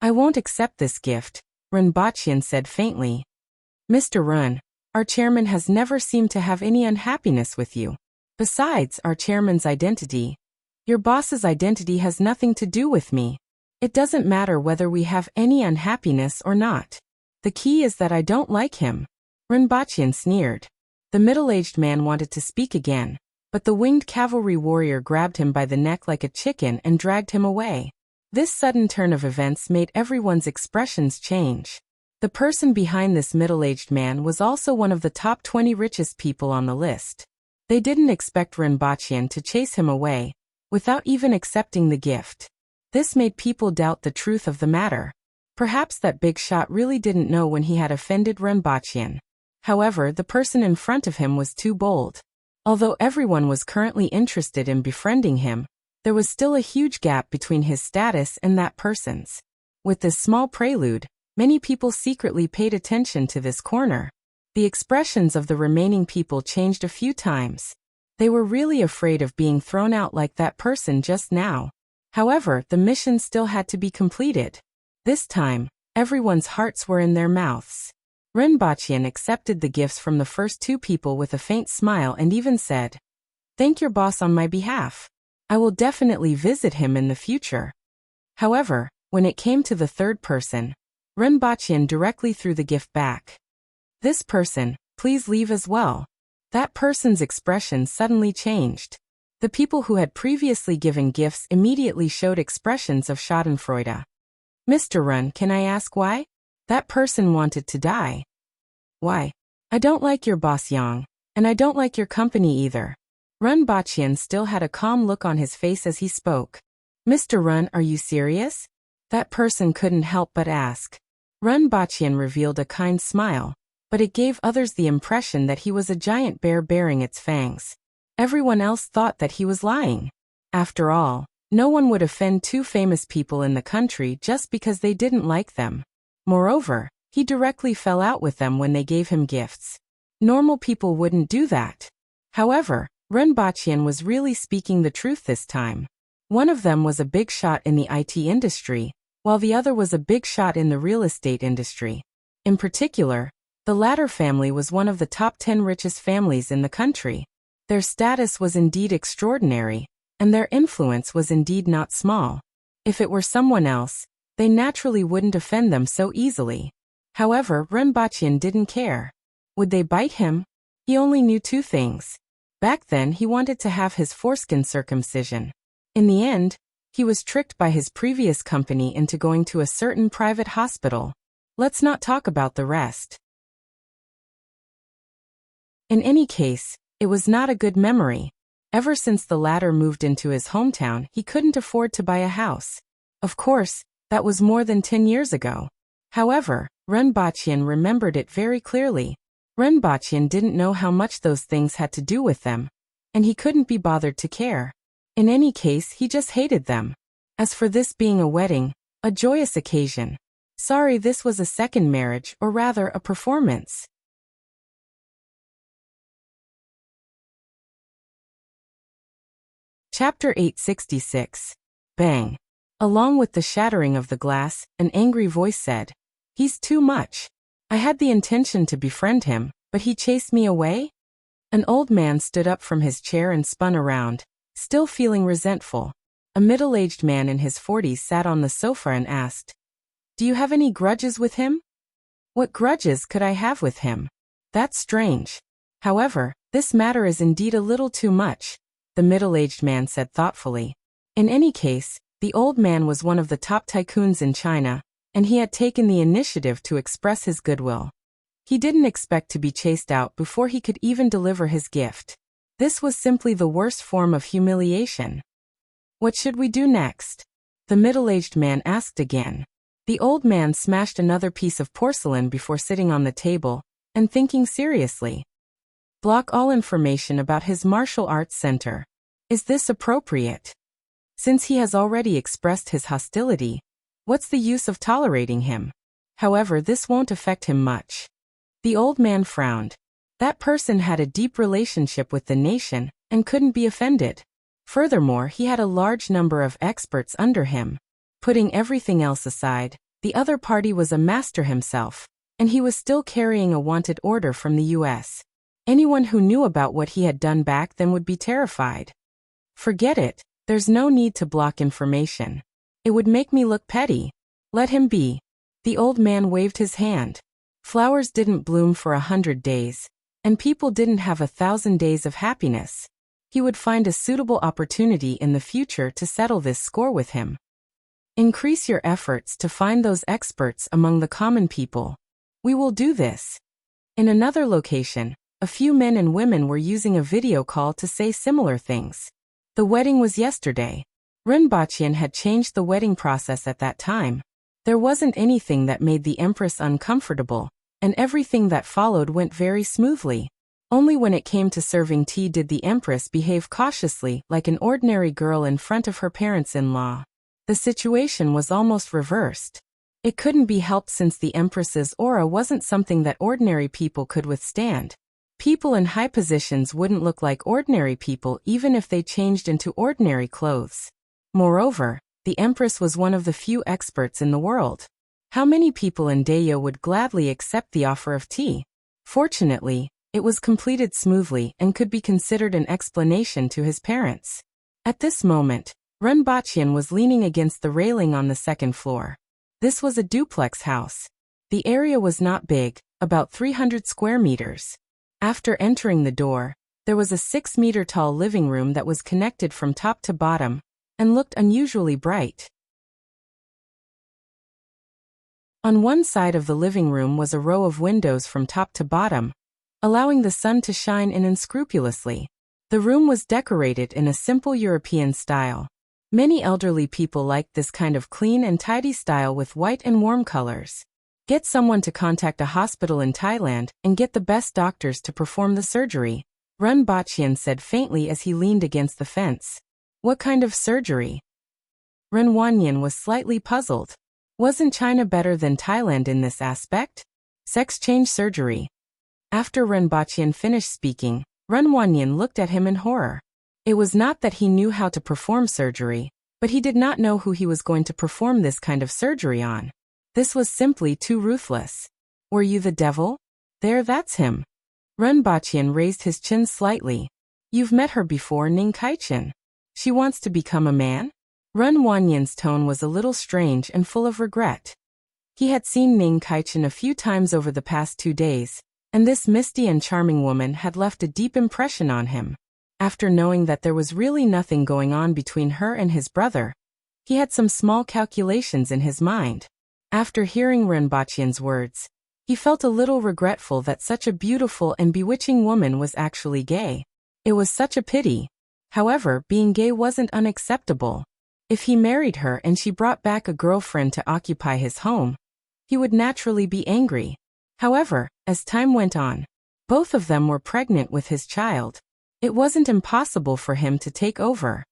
S1: "I won't accept this gift," Ren Baqian said faintly. "Mr. Ren, our chairman has never seemed to have any unhappiness with you. Besides our chairman's identity, your boss's identity has nothing to do with me. It doesn't matter whether we have any unhappiness or not. The key is that I don't like him." Ren Baqian sneered. The middle-aged man wanted to speak again, but the winged cavalry warrior grabbed him by the neck like a chicken and dragged him away. This sudden turn of events made everyone's expressions change. The person behind this middle-aged man was also one of the top 20 richest people on the list. They didn't expect Ren Baqian to chase him away, without even accepting the gift. This made people doubt the truth of the matter. Perhaps that big shot really didn't know when he had offended Ren Baqian. However, the person in front of him was too bold. Although everyone was currently interested in befriending him, there was still a huge gap between his status and that person's. With this small prelude, many people secretly paid attention to this corner. The expressions of the remaining people changed a few times. They were really afraid of being thrown out like that person just now. However, the mission still had to be completed. This time, everyone's hearts were in their mouths. Ren Baqian accepted the gifts from the first 2 people with a faint smile and even said, "Thank your boss on my behalf. I will definitely visit him in the future." However, when it came to the third person, Ren Baqian directly threw the gift back. "This person, please leave as well." That person's expression suddenly changed. The people who had previously given gifts immediately showed expressions of schadenfreude. "Mr. Ren, can I ask why?" That person wanted to die. "Why? I don't like your boss Yang, and I don't like your company either." Ren Baqian still had a calm look on his face as he spoke. Mr. Run, are you serious? That person couldn't help but ask. Run Baqian revealed a kind smile, but it gave others the impression that he was a giant bear bearing its fangs. Everyone else thought that he was lying. After all, no one would offend two famous people in the country just because they didn't like them. Moreover, he directly fell out with them when they gave him gifts. Normal people wouldn't do that. However, Ren Baqian was really speaking the truth this time. One of them was a big shot in the IT industry, while the other was a big shot in the real estate industry. In particular, the latter family was one of the top 10 richest families in the country. Their status was indeed extraordinary, and their influence was indeed not small. If it were someone else, they naturally wouldn't offend them so easily. However, Ren Baqian didn't care. Would they bite him? He only knew two things. Back then he wanted to have his foreskin circumcision. In the end, he was tricked by his previous company into going to a certain private hospital. Let's not talk about the rest. In any case, it was not a good memory. Ever since the latter moved into his hometown, he couldn't afford to buy a house. Of course, that was more than 10 years ago. However, Ren Baqian remembered it very clearly. Ren Baqian didn't know how much those things had to do with them, and he couldn't be bothered to care. In any case, he just hated them. As for this being a wedding, a joyous occasion. Sorry, this was a second marriage, or rather a performance. Chapter 866. Bang. Along with the shattering of the glass, an angry voice said, "He's too much. I had the intention to befriend him, but he chased me away?" An old man stood up from his chair and spun around, still feeling resentful. A middle-aged man in his 40s sat on the sofa and asked, "Do you have any grudges with him?" "What grudges could I have with him? That's strange. However, this matter is indeed a little too much," the middle-aged man said thoughtfully. In any case, the old man was one of the top tycoons in China, and he had taken the initiative to express his goodwill. He didn't expect to be chased out before he could even deliver his gift. This was simply the worst form of humiliation. "What should we do next?" the middle-aged man asked again. The old man smashed another piece of porcelain before sitting on the table, and thinking seriously. Block all information about his martial arts center. Is this appropriate? Since he has already expressed his hostility, what's the use of tolerating him? However, this won't affect him much. The old man frowned. That person had a deep relationship with the nation and couldn't be offended. Furthermore, he had a large number of experts under him. Putting everything else aside, the other party was a master himself, and he was still carrying a wanted order from the US. Anyone who knew about what he had done back then would be terrified. Forget it, there's no need to block information. It would make me look petty. Let him be. The old man waved his hand. Flowers didn't bloom for 100 days, and people didn't have 1,000 days of happiness. He would find a suitable opportunity in the future to settle this score with him. Increase your efforts to find those experts among the common people. We will do this. In another location, a few men and women were using a video call to say similar things. The wedding was yesterday. Ren Baqian had changed the wedding process at that time. There wasn't anything that made the Empress uncomfortable, and everything that followed went very smoothly. Only when it came to serving tea did the Empress behave cautiously like an ordinary girl in front of her parents-in-law. The situation was almost reversed. It couldn't be helped since the Empress's aura wasn't something that ordinary people could withstand. People in high positions wouldn't look like ordinary people even if they changed into ordinary clothes. Moreover, the Empress was one of the few experts in the world. How many people in Dayo would gladly accept the offer of tea? Fortunately, it was completed smoothly and could be considered an explanation to his parents. At this moment, Ren Baqian was leaning against the railing on the second floor. This was a duplex house. The area was not big, about 300 square meters. After entering the door, there was a 6-meter-tall living room that was connected from top to bottom, and looked unusually bright. On one side of the living room was a row of windows from top to bottom, allowing the sun to shine in unscrupulously. The room was decorated in a simple European style. Many elderly people like this kind of clean and tidy style with white and warm colors. Get someone to contact a hospital in Thailand and get the best doctors to perform the surgery, Ren Baqian said faintly as he leaned against the fence. What kind of surgery? Ren Wanyan was slightly puzzled. Wasn't China better than Thailand in this aspect? Sex change surgery. After Ren Baqian finished speaking, Ren Wanyan looked at him in horror. It was not that he knew how to perform surgery, but he did not know who he was going to perform this kind of surgery on. This was simply too ruthless. Were you the devil? There, that's him. Ren Baqian raised his chin slightly. You've met her before, Ning Kaichen. She wants to become a man? Ren Wanyan's tone was a little strange and full of regret. He had seen Ning Kaichen a few times over the past 2 days, and this misty and charming woman had left a deep impression on him. After knowing that there was really nothing going on between her and his brother, he had some small calculations in his mind. After hearing Ren Baqian's words, he felt a little regretful that such a beautiful and bewitching woman was actually gay. It was such a pity. However, being gay wasn't unacceptable. If he married her and she brought back a girlfriend to occupy his home, he would naturally be angry. However, as time went on, both of them were pregnant with his child. It wasn't impossible for him to take over.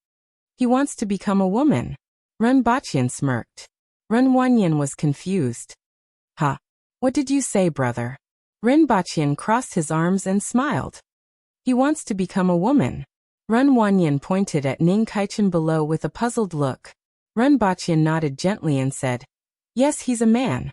S1: He wants to become a woman. Ren Baqian smirked. Ren Wanyan was confused. Ha! What did you say, brother? Ren Baqian crossed his arms and smiled. He wants to become a woman. Ren Wanyan pointed at Ning Kaichen below with a puzzled look. Ren Baqian nodded gently and said, yes, he's a man.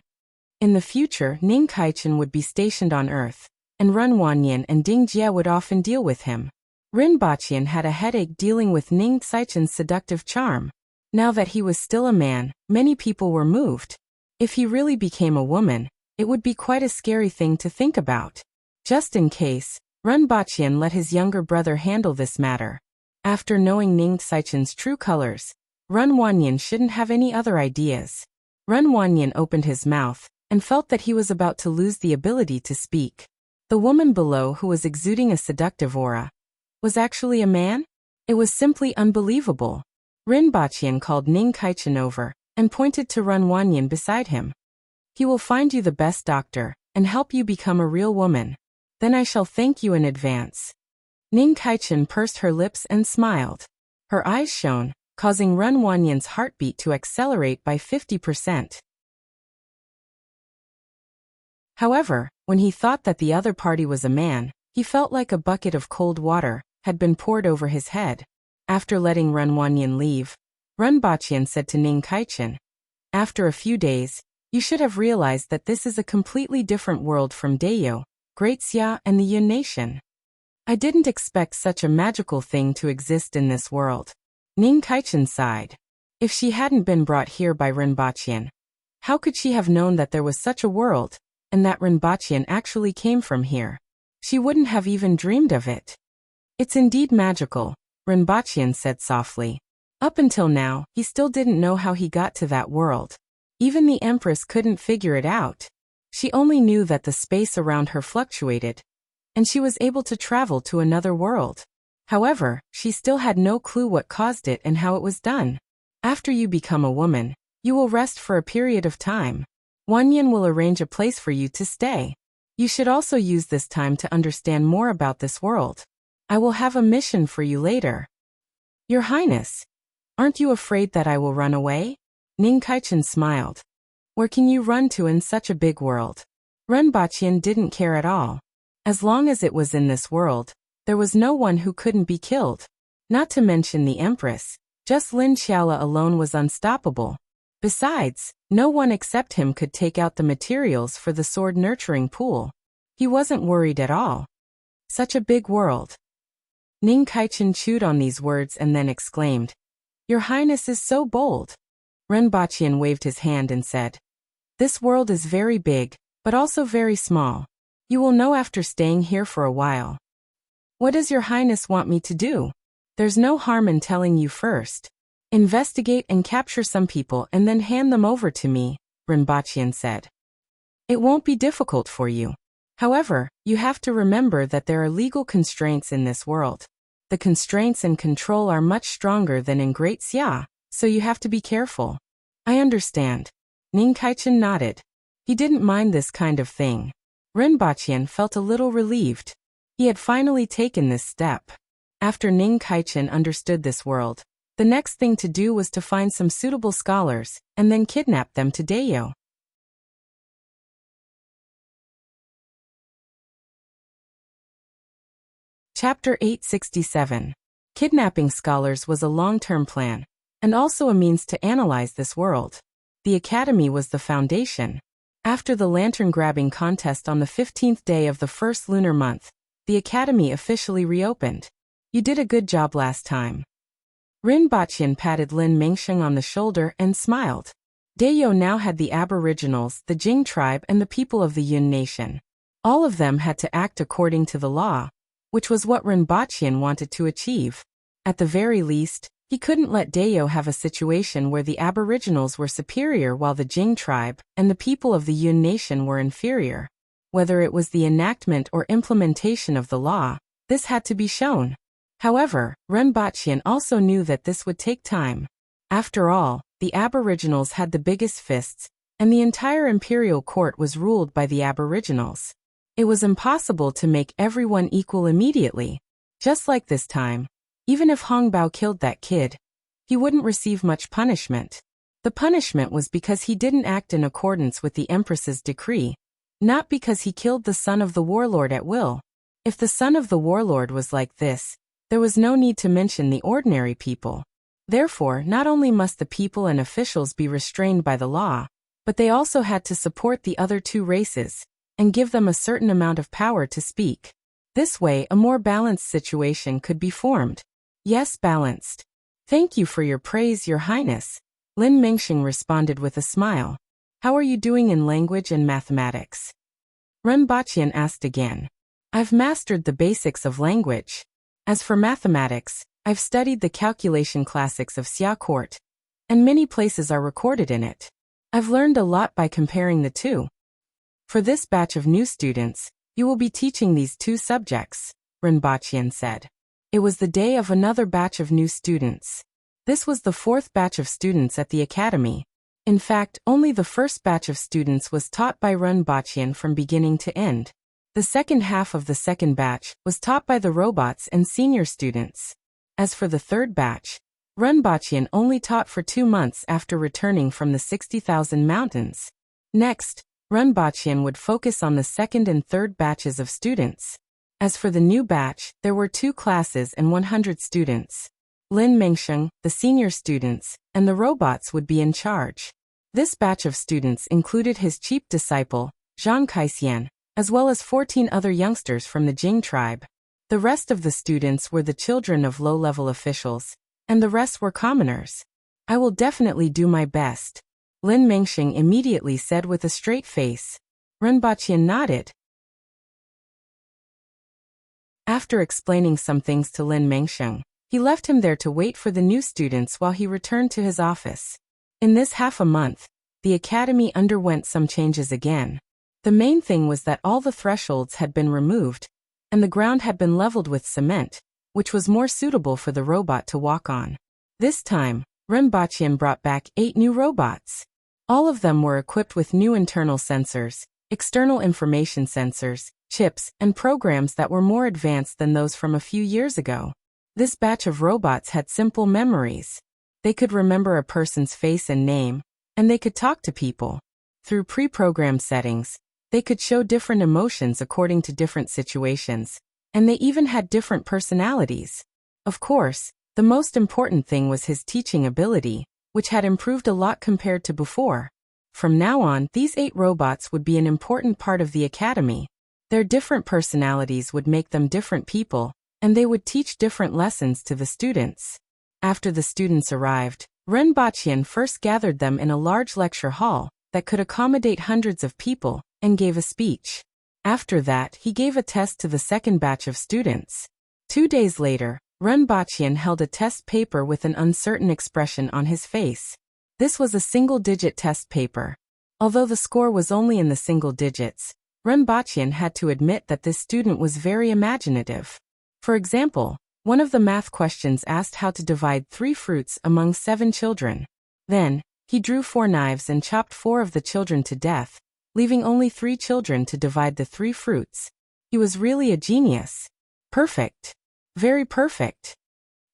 S1: In the future, Ning Kaichen would be stationed on Earth, and Ren Wanyan and Ding Jie would often deal with him. Ren Baqian had a headache dealing with Ning Kaichen's seductive charm. Now that he was still a man, many people were moved. If he really became a woman, it would be quite a scary thing to think about. Just in case, Ren Baqian let his younger brother handle this matter. After knowing Ning Kaichen's true colors, Ren Wanyan shouldn't have any other ideas. Ren Wanyan opened his mouth and felt that he was about to lose the ability to speak. The woman below, who was exuding a seductive aura, was actually a man? It was simply unbelievable. Ren Baqian called Ning Kaichen over and pointed to Ren Wanyan beside him. He will find you the best doctor and help you become a real woman. Then I shall thank you in advance. Ning Kaichen pursed her lips and smiled. Her eyes shone, causing Ren Wanyan's heartbeat to accelerate by 50%. However, when he thought that the other party was a man, he felt like a bucket of cold water had been poured over his head. After letting Ren Wanyan leave, Ren Baqian said to Ning Kaichen, after a few days, you should have realized that this is a completely different world from Dayo, Great Xia, and the Yun Nation. I didn't expect such a magical thing to exist in this world. Ning Kaichen sighed. If she hadn't been brought here by Ren Baqian, how could she have known that there was such a world, and that Ren Baqian actually came from here? She wouldn't have even dreamed of it. It's indeed magical, Ren Baqian said softly. Up until now, he still didn't know how he got to that world. Even the Empress couldn't figure it out. She only knew that the space around her fluctuated, and she was able to travel to another world. However, she still had no clue what caused it and how it was done. After you become a woman, you will rest for a period of time. Wanyan will arrange a place for you to stay. You should also use this time to understand more about this world. I will have a mission for you later. Your Highness, aren't you afraid that I will run away? Ning Kaichen smiled. Where can you run to in such a big world? Ren Baqian didn't care at all. As long as it was in this world, there was no one who couldn't be killed. Not to mention the Empress, just Lin Xiaola alone was unstoppable. Besides, no one except him could take out the materials for the sword nurturing pool. He wasn't worried at all. Such a big world. Ning Kaichen chewed on these words and then exclaimed, Your Highness is so bold. Ren Baqian waved his hand and said, This world is very big, but also very small. You will know after staying here for a while. What does Your Highness want me to do? There's no harm in telling you first. Investigate and capture some people and then hand them over to me, Ren Baqian said. It won't be difficult for you. However, you have to remember that there are legal constraints in this world. The constraints and control are much stronger than in Great Xia. So you have to be careful. I understand. Ning Kaichen nodded. He didn't mind this kind of thing. Rinpoche felt a little relieved. He had finally taken this step. After Ning Kaichen understood this world, the next thing to do was to find some suitable scholars, and then kidnap them to Dayo. Chapter 867. Kidnapping scholars was a long-term plan, and also a means to analyze this world. The academy was the foundation. After the lantern-grabbing contest on the 15th day of the first lunar month, the academy officially reopened. You did a good job last time. Rinpoche patted Lin Mingsheng on the shoulder and smiled. Dayo now had the Aboriginals, the Jing tribe and the people of the Yun nation. All of them had to act according to the law, which was what Rinpoche wanted to achieve. At the very least, he couldn't let Dayo have a situation where the Aboriginals were superior while the Jing tribe and the people of the Yun nation were inferior. Whether it was the enactment or implementation of the law, this had to be shown. However, Rinpoche also knew that this would take time. After all, the Aboriginals had the biggest fists, and the entire imperial court was ruled by the Aboriginals. It was impossible to make everyone equal immediately. Just like this time, even if Hongbao killed that kid, he wouldn't receive much punishment. The punishment was because he didn't act in accordance with the Empress's decree, not because he killed the son of the warlord at will. If the son of the warlord was like this, there was no need to mention the ordinary people. Therefore, not only must the people and officials be restrained by the law, but they also had to support the other two races, and give them a certain amount of power to speak. This way, a more balanced situation could be formed. Yes, balanced. Thank you for your praise, Your Highness. Lin Mingsheng responded with a smile. How are you doing in language and mathematics? Rinpoche asked again. I've mastered the basics of language. As for mathematics, I've studied the calculation classics of Xia Court, and many places are recorded in it. I've learned a lot by comparing the two. For this batch of new students, you will be teaching these two subjects, Rinpoche said. It was the day of another batch of new students. This was the fourth batch of students at the academy. In fact, only the first batch of students was taught by Rinpoche from beginning to end. The second half of the second batch was taught by the robots and senior students. As for the third batch, Rinpoche only taught for 2 months after returning from the 60,000 mountains. Next, Rinpoche would focus on the second and third batches of students. As for the new batch, there were 2 classes and 100 students. Lin Mingsheng, the senior students, and the robots would be in charge. This batch of students included his chief disciple, Zhang Kaixian, as well as 14 other youngsters from the Jing tribe. The rest of the students were the children of low-level officials, and the rest were commoners. I will definitely do my best, Lin Mingsheng immediately said with a straight face. Rinpoche nodded. After explaining some things to Lin Mingsheng, he left him there to wait for the new students while he returned to his office. In this half a month, the academy underwent some changes again. The main thing was that all the thresholds had been removed, and the ground had been leveled with cement, which was more suitable for the robot to walk on. This time, Rinpoche brought back 8 new robots. All of them were equipped with new internal sensors, external information sensors, chips, and programs that were more advanced than those from a few years ago. This batch of robots had simple memories. They could remember a person's face and name, and they could talk to people. Through pre-programmed settings, they could show different emotions according to different situations, and they even had different personalities. Of course, the most important thing was his teaching ability, which had improved a lot compared to before. From now on, these 8 robots would be an important part of the academy. Their different personalities would make them different people, and they would teach different lessons to the students. After the students arrived, Rinpoche first gathered them in a large lecture hall that could accommodate hundreds of people, and gave a speech. After that, he gave a test to the second batch of students. 2 days later, Rinpoche held a test paper with an uncertain expression on his face. This was a single-digit test paper. Although the score was only in the single digits, Rinpoche had to admit that this student was very imaginative. For example, One of the math questions asked how to divide 3 fruits among 7 children. Then, he drew 4 knives and chopped 4 of the children to death, leaving only 3 children to divide the 3 fruits. He was really a genius. Perfect. Very perfect.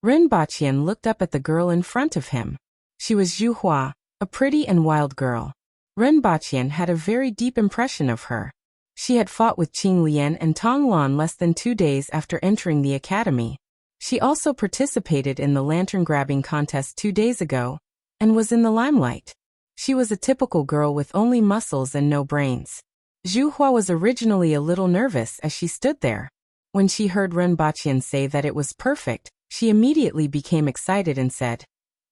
S1: Ren Baqian looked up at the girl in front of him. She was Zhu Hua, a pretty and wild girl. Ren Baqian had a very deep impression of her. She had fought with Qing Lian and Tong Lan less than 2 days after entering the academy. She also participated in the lantern-grabbing contest 2 days ago, and was in the limelight. She was a typical girl with only muscles and no brains. Zhu Hua was originally a little nervous as she stood there. When she heard Ren Baqian say that it was perfect, she immediately became excited and said,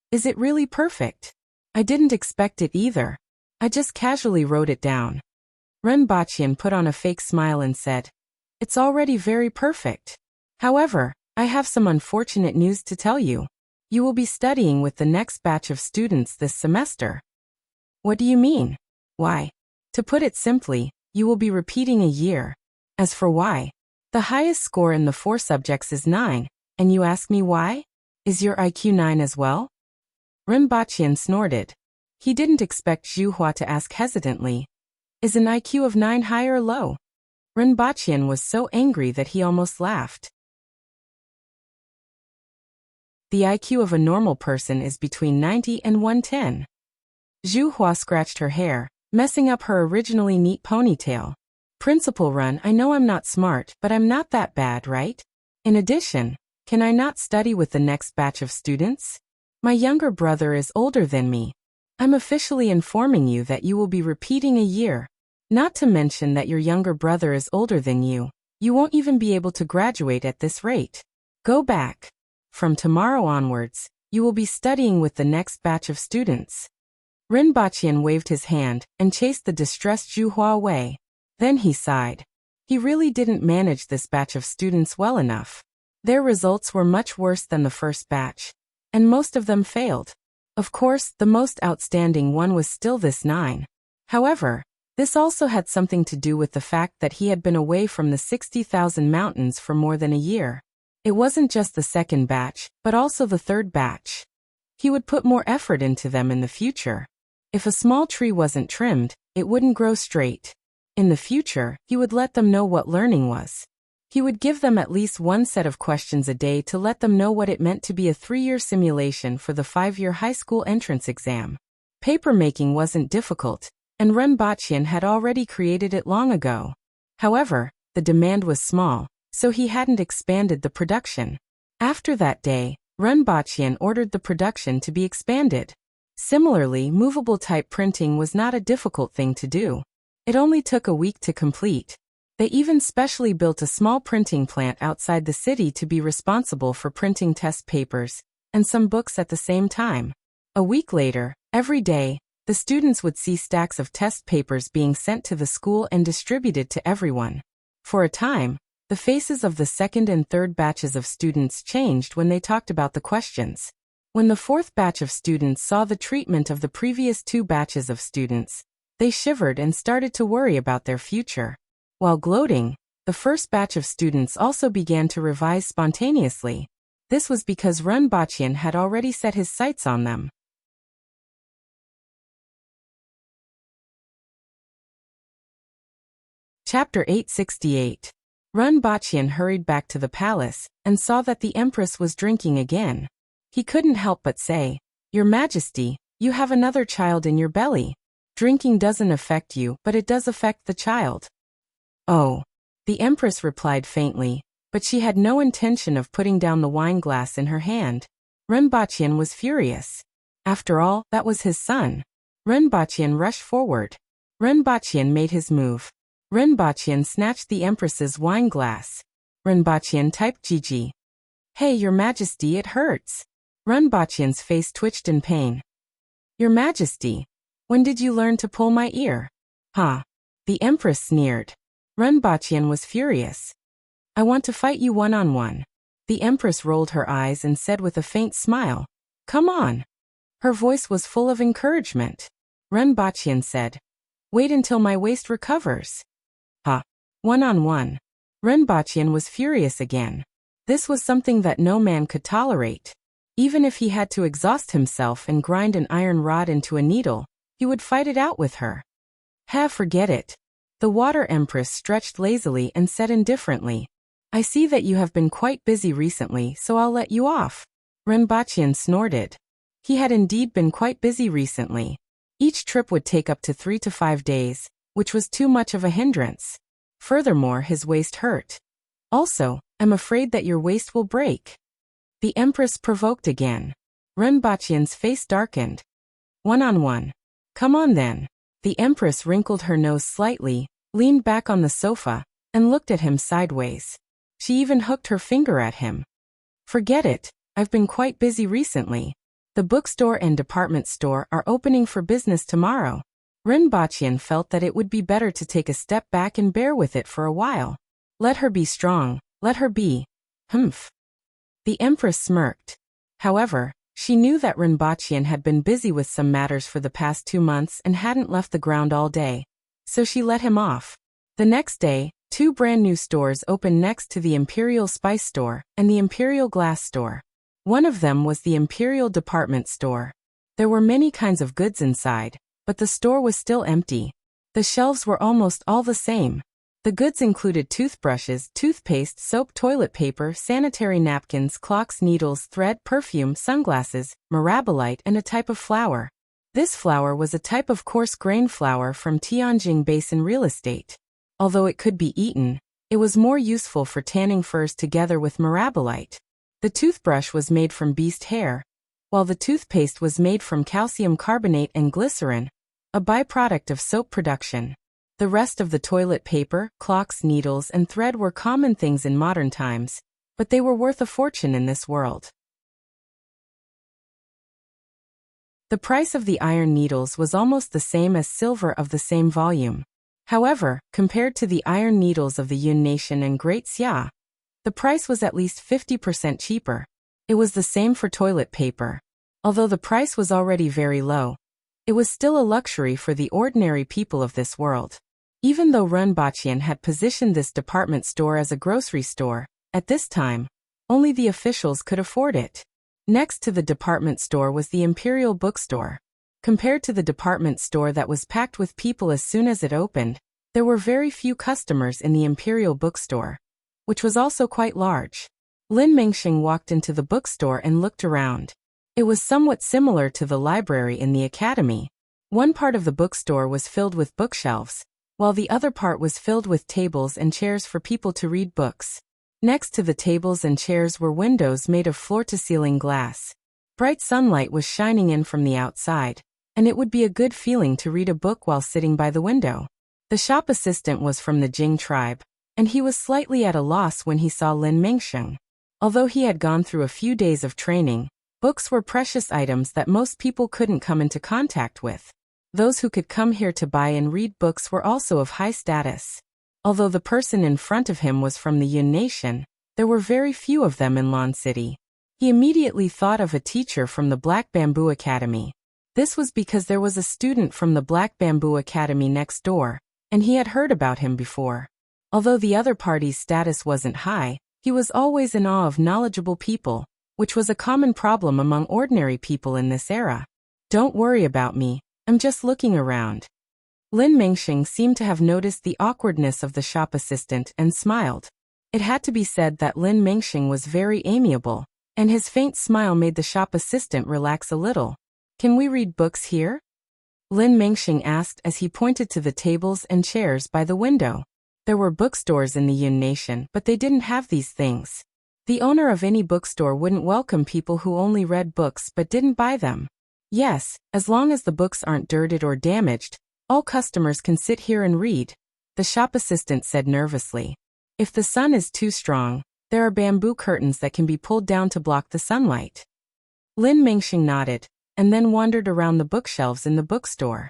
S1: "Is it really perfect? I didn't expect it either. I just casually wrote it down." Ren Baqian put on a fake smile and said, "It's already very perfect. However, I have some unfortunate news to tell you. You will be studying with the next batch of students this semester." "What do you mean? Why?" "To put it simply, you will be repeating a year." "As for why? The highest score in the 4 subjects is 9, and you ask me why? Is your IQ 9 as well?" Ren Baqian snorted. He didn't expect Zhu Hua to ask hesitantly, "Is an IQ of 9 high or low?" Ren Baqian was so angry that he almost laughed. The IQ of a normal person is between 90 and 110. Zhu Hua scratched her hair, messing up her originally neat ponytail. "Principal Run, I know I'm not smart, but I'm not that bad, right? In addition, can I not study with the next batch of students? My younger brother is older than me. I'm officially informing you that you will be repeating a year. Not to mention that your younger brother is older than you. You won't even be able to graduate at this rate. Go back. From tomorrow onwards, you will be studying with the next batch of students." Ren Baqian waved his hand and chased the distressed Zhu Hua away. Then he sighed. He really didn't manage this batch of students well enough. Their results were much worse than the first batch, and most of them failed. Of course, the most outstanding one was still this 9. However, this also had something to do with the fact that he had been away from the 60,000 mountains for more than a year. It wasn't just the second batch, but also the third batch. He would put more effort into them in the future. If a small tree wasn't trimmed, it wouldn't grow straight. In the future, he would let them know what learning was. He would give them at least 1 set of questions a day to let them know what it meant to be a 3-year simulation for the 5-year high school entrance exam. Papermaking wasn't difficult, and Ren Baqian had already created it long ago. However, the demand was small, so he hadn't expanded the production. After that day, Ren Baqian ordered the production to be expanded. Similarly, movable type printing was not a difficult thing to do. It only took a week to complete. They even specially built a small printing plant outside the city to be responsible for printing test papers and some books at the same time. A week later, every day, the students would see stacks of test papers being sent to the school and distributed to everyone. For a time, the faces of the second and third batches of students changed when they talked about the questions. When the 4th batch of students saw the treatment of the previous 2 batches of students, they shivered and started to worry about their future. While gloating, the first batch of students also began to revise spontaneously. This was because Ren Baqian had already set his sights on them. Chapter 868. Ren Baqian hurried back to the palace and saw that the Empress was drinking again. He couldn't help but say, "Your Majesty, you have another child in your belly. Drinking doesn't affect you, but it does affect the child." "Oh," the Empress replied faintly, but she had no intention of putting down the wine glass in her hand. Ren Baqian was furious. After all, that was his son. Ren Baqian rushed forward. Ren Baqian made his move. Ren Baqian snatched the Empress's wine glass. Ren Baqian typed Gigi. "Hey, Your Majesty, it hurts." Ren Baqian's face twitched in pain. "Your Majesty, when did you learn to pull my ear?" "Huh?" The Empress sneered. Ren Baqian was furious. "I want to fight you one-on-one." The Empress rolled her eyes and said with a faint smile, "Come on." Her voice was full of encouragement. Ren Baqian said, "Wait until my waist recovers." "Huh? One-on-one." Ren Baqian was furious again. This was something that no man could tolerate. Even if he had to exhaust himself and grind an iron rod into a needle, he would fight it out with her. Forget it. The water empress stretched lazily and said indifferently, I see that you have been quite busy recently, so I'll let you off. Renbachian snorted. He had indeed been quite busy recently. Each trip would take up to 3 to 5 days, which was too much of a hindrance. Furthermore, his waist hurt. Also, I'm afraid that your waist will break. The Empress provoked again. Renbachian's face darkened. One-on-one. Come on then. The Empress wrinkled her nose slightly, leaned back on the sofa, and looked at him sideways. She even hooked her finger at him. Forget it, I've been quite busy recently. The bookstore and department store are opening for business tomorrow. Renbachian felt that it would be better to take a step back and bear with it for a while. Let her be strong, let her be. Humph. The Empress smirked. However, she knew that Renbachian had been busy with some matters for the past 2 months and hadn't left the ground all day. So she let him off. The next day, 2 brand new stores opened next to the Imperial Spice Store and the Imperial Glass Store. One of them was the Imperial Department Store. There were many kinds of goods inside, but the store was still empty. The shelves were almost all the same. The goods included toothbrushes, toothpaste, soap, toilet paper, sanitary napkins, clocks, needles, thread, perfume, sunglasses, mirabilite, and a type of flour. This flour was a type of coarse grain flour from Tianjin Basin real estate. Although it could be eaten, it was more useful for tanning furs together with mirabilite. The toothbrush was made from beast hair, while the toothpaste was made from calcium carbonate and glycerin, a byproduct of soap production. The rest of the toilet paper, clocks, needles, and thread were common things in modern times, but they were worth a fortune in this world. The price of the iron needles was almost the same as silver of the same volume. However, compared to the iron needles of the Yun Nation and Great Xia, the price was at least 50% cheaper. It was the same for toilet paper. Although the price was already very low, it was still a luxury for the ordinary people of this world. Even though Renbachian had positioned this department store as a grocery store, at this time, only the officials could afford it. Next to the department store was the Imperial Bookstore. Compared to the department store that was packed with people as soon as it opened, there were very few customers in the Imperial Bookstore, which was also quite large. Lin Mengxing walked into the bookstore and looked around. It was somewhat similar to the library in the academy. One part of the bookstore was filled with bookshelves, while the other part was filled with tables and chairs for people to read books. Next to the tables and chairs were windows made of floor-to-ceiling glass. Bright sunlight was shining in from the outside, and it would be a good feeling to read a book while sitting by the window. The shop assistant was from the Jing tribe, and he was slightly at a loss when he saw Lin Mengxing. Although he had gone through a few days of training, books were precious items that most people couldn't come into contact with. Those who could come here to buy and read books were also of high status. Although the person in front of him was from the Yun Nation, there were very few of them in Lan City. He immediately thought of a teacher from the Black Bamboo Academy. This was because there was a student from the Black Bamboo Academy next door, and he had heard about him before. Although the other party's status wasn't high, he was always in awe of knowledgeable people, which was a common problem among ordinary people in this era. Don't worry about me, I'm just looking around. Lin Mengxing seemed to have noticed the awkwardness of the shop assistant and smiled. It had to be said that Lin Mengxing was very amiable, and his faint smile made the shop assistant relax a little. Can we read books here? Lin Mengxing asked as he pointed to the tables and chairs by the window. There were bookstores in the Yun Nation, but they didn't have these things. The owner of any bookstore wouldn't welcome people who only read books but didn't buy them. Yes, as long as the books aren't dirted or damaged, all customers can sit here and read, the shop assistant said nervously. If the sun is too strong, there are bamboo curtains that can be pulled down to block the sunlight. Lin Mengxing nodded, and then wandered around the bookshelves in the bookstore.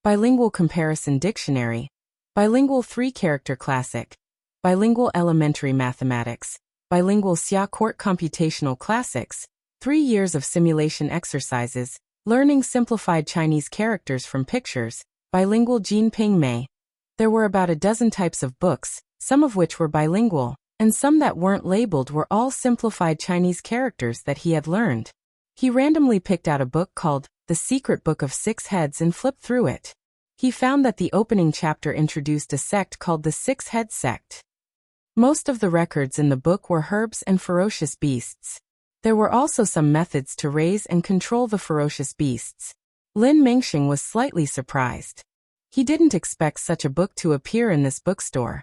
S1: Bilingual Comparison Dictionary, Bilingual 3-Character Classic, Bilingual Elementary Mathematics, Bilingual Xia Court Computational Classics, 3 years of simulation exercises, Learning Simplified Chinese Characters from Pictures, Bilingual Jin Ping Mei. There were about a dozen types of books, some of which were bilingual, and some that weren't labeled were all simplified Chinese characters that he had learned. He randomly picked out a book called The Secret Book of Six Heads and flipped through it. He found that the opening chapter introduced a sect called the Six-Head Sect. Most of the records in the book were herbs and ferocious beasts. There were also some methods to raise and control the ferocious beasts. Lin Mingxing was slightly surprised. He didn't expect such a book to appear in this bookstore.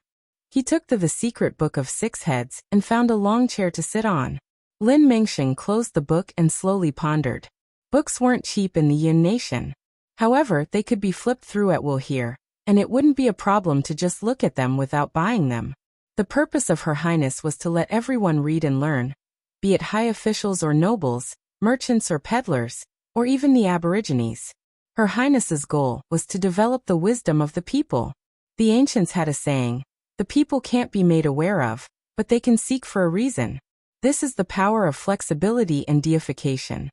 S1: He took to the Secret Book of Six Heads and found a long chair to sit on. Lin Mingxing closed the book and slowly pondered. Books weren't cheap in the Yun Nation. However, they could be flipped through at will here, and it wouldn't be a problem to just look at them without buying them. The purpose of Her Highness was to let everyone read and learn, be it high officials or nobles, merchants or peddlers, or even the aborigines. Her Highness's goal was to develop the wisdom of the people. The ancients had a saying, the people can't be made aware of, but they can seek for a reason. This is the power of flexibility and deification.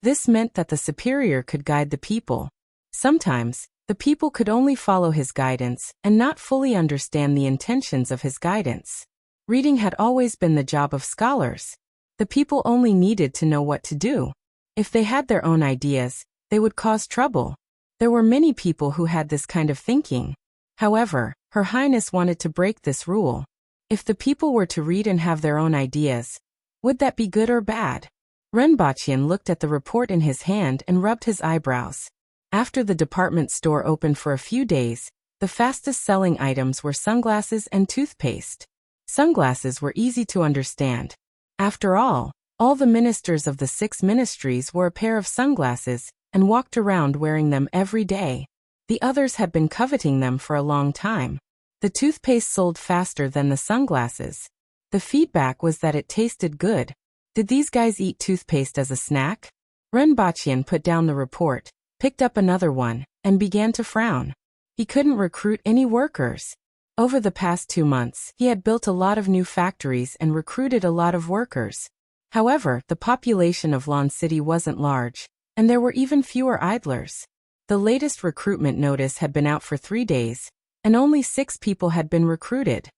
S1: This meant that the superior could guide the people. Sometimes, the people could only follow his guidance and not fully understand the intentions of his guidance. Reading had always been the job of scholars. The people only needed to know what to do. If they had their own ideas, they would cause trouble. There were many people who had this kind of thinking. However, Her Highness wanted to break this rule. If the people were to read and have their own ideas, would that be good or bad? Renbaqian looked at the report in his hand and rubbed his eyebrows. After the department store opened for a few days, the fastest-selling items were sunglasses and toothpaste. Sunglasses were easy to understand. After all the ministers of the 6 ministries wore a pair of sunglasses and walked around wearing them every day. The others had been coveting them for a long time. The toothpaste sold faster than the sunglasses. The feedback was that it tasted good. Did these guys eat toothpaste as a snack? Renbaqian put down the report, picked up another one, and began to frown. He couldn't recruit any workers. Over the past 2 months, he had built a lot of new factories and recruited a lot of workers. However, the population of Lan City wasn't large, and there were even fewer idlers. The latest recruitment notice had been out for 3 days, and only 6 people had been recruited.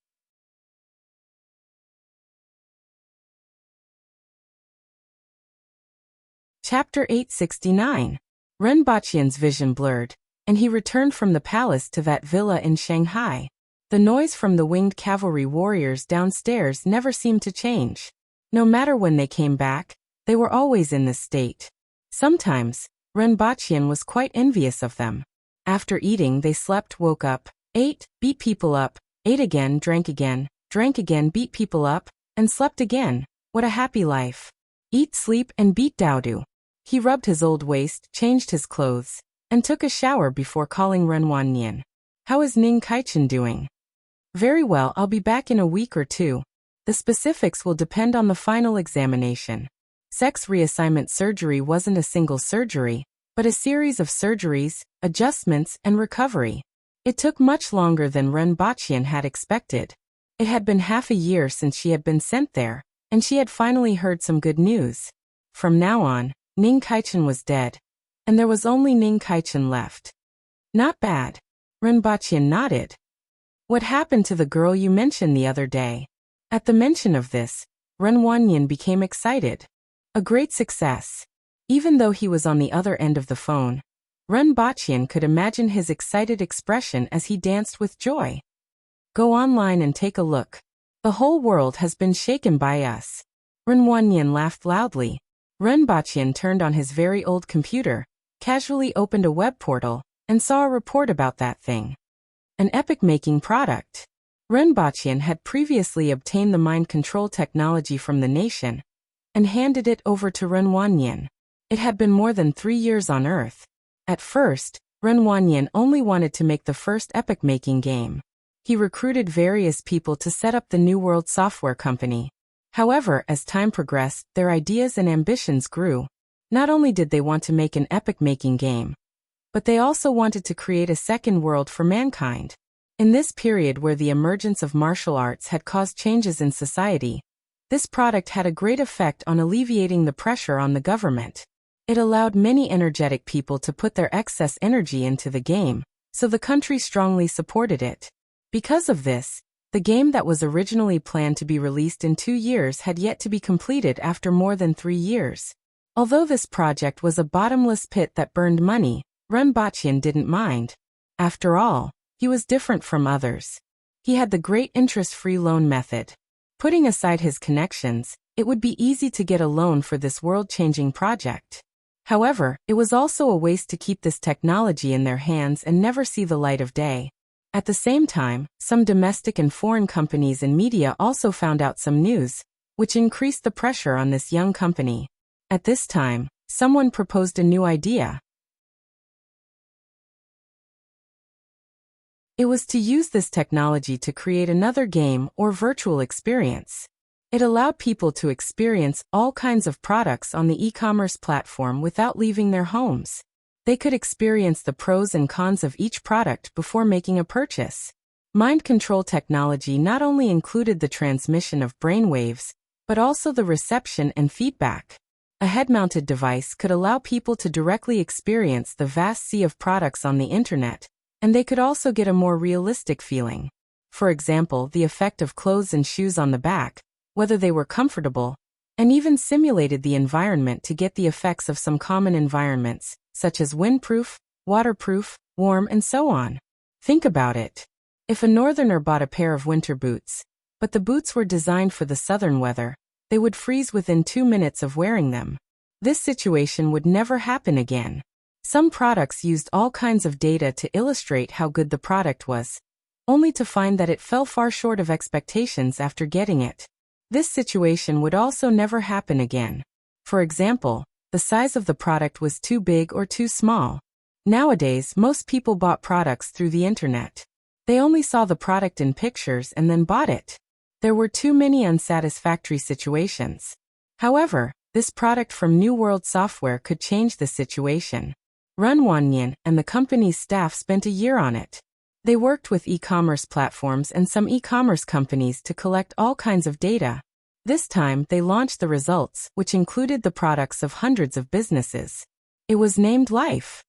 S1: Chapter 869. Renbaqian's vision blurred, and he returned from the palace to that villa in Shanghai. The noise from the winged cavalry warriors downstairs never seemed to change. No matter when they came back, they were always in this state. Sometimes, Renbaqian was quite envious of them. After eating they slept, woke up, ate, beat people up, ate again, drank again, beat people up, and slept again. What a happy life. Eat, sleep, and beat Daodu. He rubbed his old waist, changed his clothes, and took a shower before calling Ren Wannian. How is Ning Kaichen doing? Very well, I'll be back in a week or 2. The specifics will depend on the final examination. Sex reassignment surgery wasn't a single surgery, but a series of surgeries, adjustments, and recovery. It took much longer than Renbaqian had expected. It had been half a year since she had been sent there, and she had finally heard some good news. From now on, Ning Kaichen was dead, and there was only Ning Kaichen left. Not bad. Renbaqian nodded. What happened to the girl you mentioned the other day? At the mention of this, Ren Wannian became excited. A great success. Even though he was on the other end of the phone, Renbaqian could imagine his excited expression as he danced with joy. Go online and take a look. The whole world has been shaken by us. Ren Wannian laughed loudly. Renbaqian turned on his very old computer, casually opened a web portal, and saw a report about that thing. An epic-making product. Renbaqian had previously obtained the mind control technology from the nation and handed it over to Ren Wannian. It had been more than 3 years on Earth. At first, Ren Wannian only wanted to make the first epic-making game. He recruited various people to set up the New World Software Company. However, as time progressed, their ideas and ambitions grew. Not only did they want to make an epic-making game, but they also wanted to create a second world for mankind. In this period where the emergence of martial arts had caused changes in society, this product had a great effect on alleviating the pressure on the government. It allowed many energetic people to put their excess energy into the game, so the country strongly supported it. Because of this, The game that was originally planned to be released in 2 years had yet to be completed after more than 3 years. Although this project was a bottomless pit that burned money, Ren Bachyan didn't mind. After all, he was different from others. He had the great interest-free loan method. Putting aside his connections, it would be easy to get a loan for this world-changing project. However, it was also a waste to keep this technology in their hands and never see the light of day. At the same time, some domestic and foreign companies and media also found out some news, which increased the pressure on this young company. At this time, someone proposed a new idea. It was to use this technology to create another game or virtual experience. It allowed people to experience all kinds of products on the e-commerce platform without leaving their homes. They could experience the pros and cons of each product before making a purchase. Mind control technology not only included the transmission of brainwaves, but also the reception and feedback. A head-mounted device could allow people to directly experience the vast sea of products on the internet, and they could also get a more realistic feeling. For example, the effect of clothes and shoes on the back, whether they were comfortable, and even simulated the environment to get the effects of some common environments, such as windproof, waterproof, warm, and so on. Think about it. If a northerner bought a pair of winter boots, but the boots were designed for the southern weather, they would freeze within 2 minutes of wearing them. This situation would never happen again. Some products used all kinds of data to illustrate how good the product was, only to find that it fell far short of expectations after getting it. This situation would also never happen again. For example, the size of the product was too big or too small. Nowadays, most people bought products through the internet. They only saw the product in pictures and then bought it. There were too many unsatisfactory situations. However, this product from New World Software could change the situation. Ren Wanyan and the company's staff spent a year on it. They worked with e-commerce platforms and some e-commerce companies to collect all kinds of data. This time, they launched the results, which included the products of hundreds of businesses. It was named Life.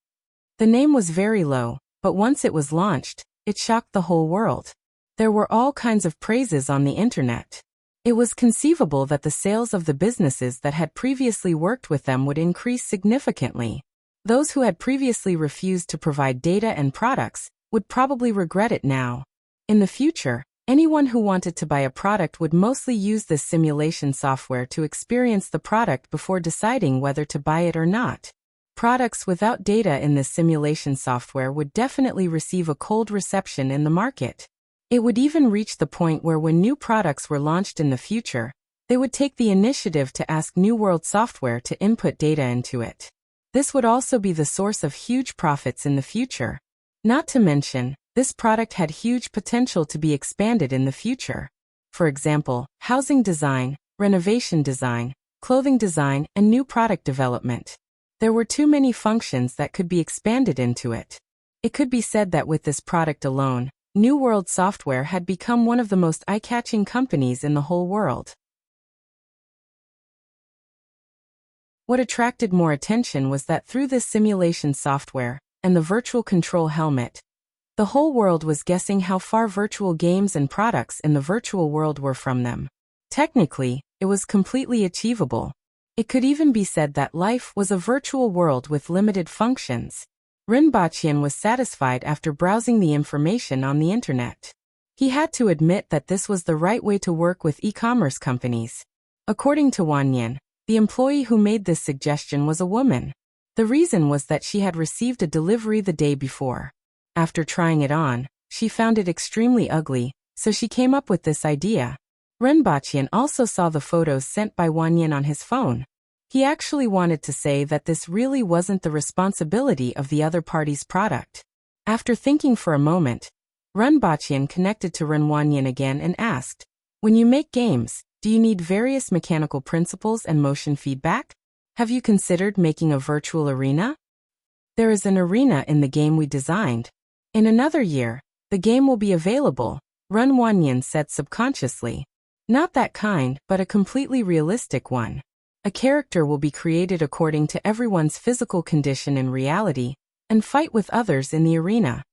S1: The name was very low, but once it was launched, it shocked the whole world. There were all kinds of praises on the internet. It was conceivable that the sales of the businesses that had previously worked with them would increase significantly. Those who had previously refused to provide data and products would probably regret it now. In the future, anyone who wanted to buy a product would mostly use this simulation software to experience the product before deciding whether to buy it or not. Products without data in this simulation software would definitely receive a cold reception in the market. It would even reach the point where when new products were launched in the future, they would take the initiative to ask New World Software to input data into it. This would also be the source of huge profits in the future. Not to mention, this product had huge potential to be expanded in the future. For example, housing design, renovation design, clothing design, and new product development. There were too many functions that could be expanded into it. It could be said that with this product alone, New World Software had become one of the most eye-catching companies in the whole world. What attracted more attention was that through this simulation software and the virtual control helmet, the whole world was guessing how far virtual games and products in the virtual world were from them. Technically, it was completely achievable. It could even be said that life was a virtual world with limited functions. Ren Bachyan was satisfied after browsing the information on the internet. He had to admit that this was the right way to work with e-commerce companies. According to Wanyan, the employee who made this suggestion was a woman. The reason was that she had received a delivery the day before. After trying it on, she found it extremely ugly, so she came up with this idea. Ren Bachyan also saw the photos sent by Wanyan on his phone. He actually wanted to say that this really wasn't the responsibility of the other party's product. After thinking for a moment, Ren Bachyan connected to Ren Wanyan again and asked, "When you make games, do you need various mechanical principles and motion feedback? Have you considered making a virtual arena? There is an arena in the game we designed. In another year, the game will be available," Ren Wanyan said subconsciously. Not that kind, but a completely realistic one. A character will be created according to everyone's physical condition in reality, and fight with others in the arena.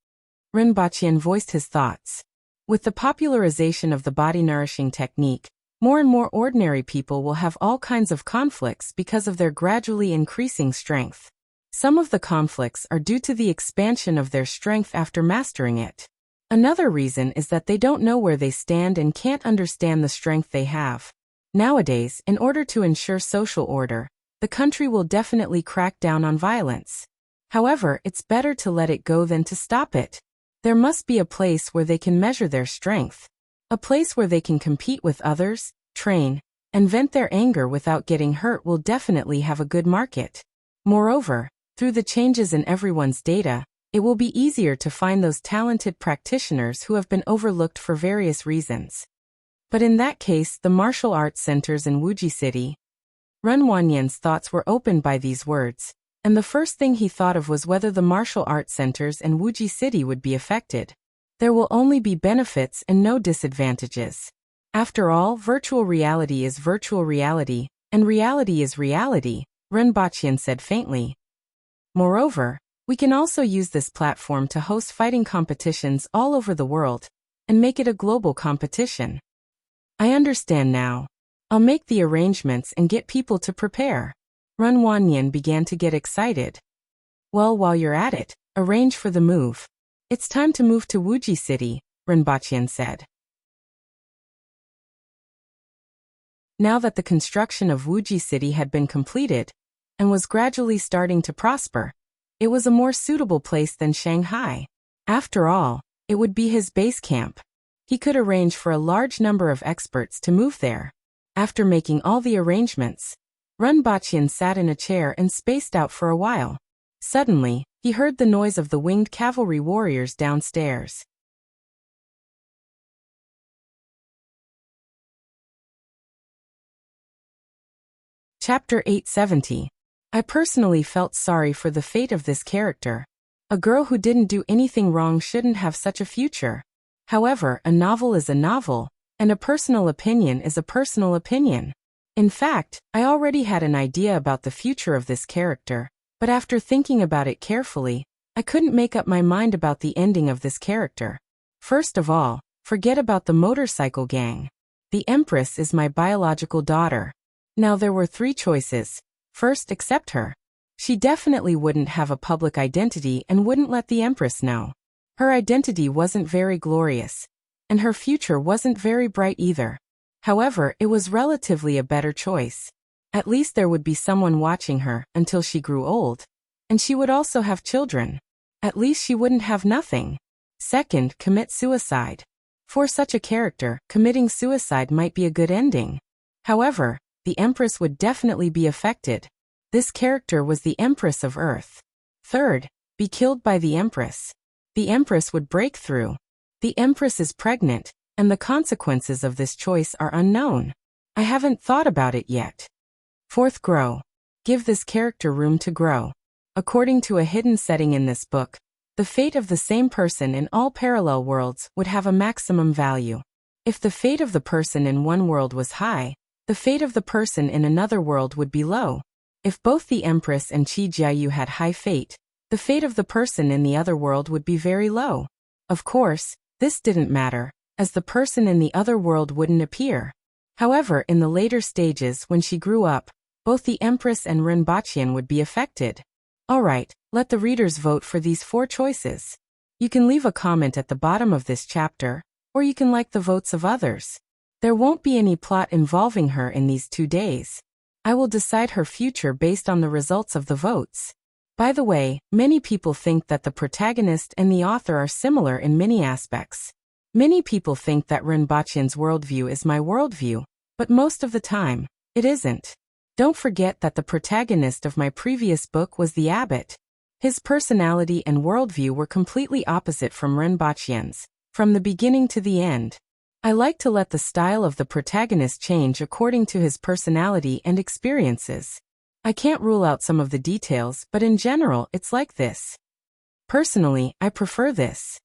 S1: Ren Bachyan voiced his thoughts. With the popularization of the body-nourishing technique, more and more ordinary people will have all kinds of conflicts because of their gradually increasing strength. Some of the conflicts are due to the expansion of their strength after mastering it. Another reason is that they don't know where they stand and can't understand the strength they have. Nowadays, in order to ensure social order, the country will definitely crack down on violence. However, it's better to let it go than to stop it. There must be a place where they can measure their strength. A place where they can compete with others, train, and vent their anger without getting hurt will definitely have a good market. Moreover, through the changes in everyone's data, it will be easier to find those talented practitioners who have been overlooked for various reasons. But in that case, the martial arts centers in Wuxia City. Ren Wanyan's thoughts were opened by these words, and the first thing he thought of was whether the martial arts centers in Wuxia City would be affected. There will only be benefits and no disadvantages. After all, virtual reality is virtual reality, and reality is reality, Ren Baqian said faintly. Moreover, we can also use this platform to host fighting competitions all over the world, and make it a global competition. I understand now. I'll make the arrangements and get people to prepare. Ren Wanyan began to get excited. Well, while you're at it, arrange for the move. It's time to move to Wuxia City, Ren Baqian said. Now that the construction of Wuxia City had been completed, and was gradually starting to prosper, it was a more suitable place than Shanghai. After all, it would be his base camp. He could arrange for a large number of experts to move there. After making all the arrangements, Ren Baqian sat in a chair and spaced out for a while. Suddenly, he heard the noise of the winged cavalry warriors downstairs. Chapter 870. I personally felt sorry for the fate of this character. A girl who didn't do anything wrong shouldn't have such a future. However, a novel is a novel, and a personal opinion is a personal opinion. In fact, I already had an idea about the future of this character, but after thinking about it carefully, I couldn't make up my mind about the ending of this character. First of all, forget about the motorcycle gang. The Empress is my biological daughter. Now there were 3 choices. First, accept her. She definitely wouldn't have a public identity and wouldn't let the Empress know. Her identity wasn't very glorious, and her future wasn't very bright either. However, it was relatively a better choice. At least there would be someone watching her until she grew old, and she would also have children. At least she wouldn't have nothing. Second, commit suicide. For such a character, committing suicide might be a good ending. However, the Empress would definitely be affected. This character was the Empress of Earth. Third, be killed by the Empress. The Empress would break through. The Empress is pregnant, and the consequences of this choice are unknown. I haven't thought about it yet. Fourth, grow. Give this character room to grow. According to a hidden setting in this book, the fate of the same person in all parallel worlds would have a maximum value. If the fate of the person in one world was high, the fate of the person in another world would be low. If both the Empress and Qi Jiayu had high fate, the fate of the person in the other world would be very low. Of course, this didn't matter, as the person in the other world wouldn't appear. However, in the later stages when she grew up, both the Empress and Ren Baqian would be affected. Alright, let the readers vote for these 4 choices. You can leave a comment at the bottom of this chapter, or you can like the votes of others. There won't be any plot involving her in these 2 days. I will decide her future based on the results of the votes. By the way, many people think that the protagonist and the author are similar in many aspects. Many people think that Ren Baqian's worldview is my worldview, but most of the time, it isn't. Don't forget that the protagonist of my previous book was the abbot. His personality and worldview were completely opposite from Ren Baqian's, from the beginning to the end. I like to let the style of the protagonist change according to his personality and experiences. I can't rule out some of the details, but in general, it's like this. Personally, I prefer this.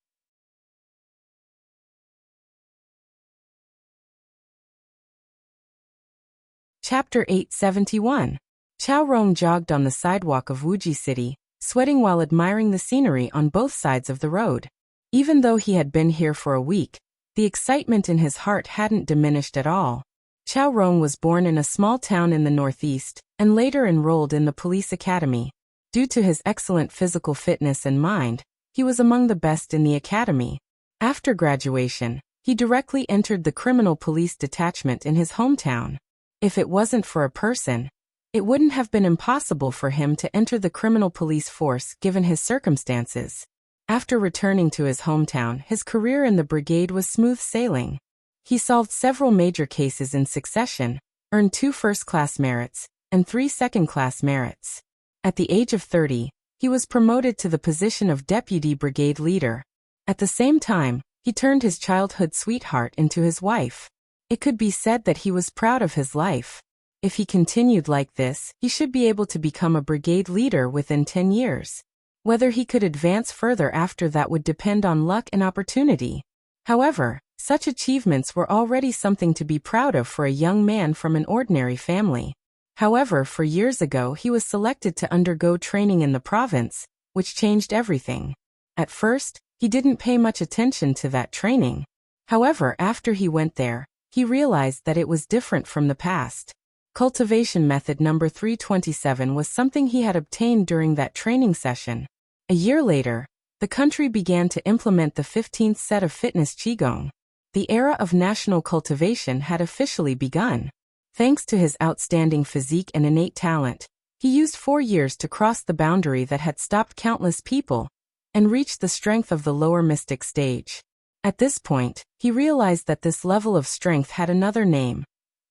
S1: Chapter 871. Chao Rong jogged on the sidewalk of Wuxia City, sweating while admiring the scenery on both sides of the road. Even though he had been here for a week, The excitement in his heart hadn't diminished at all. Chao Rong was born in a small town in the northeast, and later enrolled in the police academy. Due to his excellent physical fitness and mind, he was among the best in the academy. After graduation, he directly entered the criminal police detachment in his hometown. If it wasn't for a person, it wouldn't have been impossible for him to enter the criminal police force given his circumstances. After returning to his hometown, his career in the brigade was smooth sailing. He solved several major cases in succession, earned 2 first-class merits, and 3 second-class merits. At the age of 30, he was promoted to the position of deputy brigade leader. At the same time, he turned his childhood sweetheart into his wife. It could be said that he was proud of his life. If he continued like this, he should be able to become a brigade leader within 10 years. Whether he could advance further after that would depend on luck and opportunity. However, such achievements were already something to be proud of for a young man from an ordinary family. However, 4 years ago he was selected to undergo training in the province, which changed everything. At first, he didn't pay much attention to that training. However, after he went there, he realized that it was different from the past. Cultivation method number 327 was something he had obtained during that training session. A year later, the country began to implement the 15th set of fitness Qigong. The era of national cultivation had officially begun. Thanks to his outstanding physique and innate talent, he used 4 years to cross the boundary that had stopped countless people and reached the strength of the lower mystic stage. At this point, he realized that this level of strength had another name.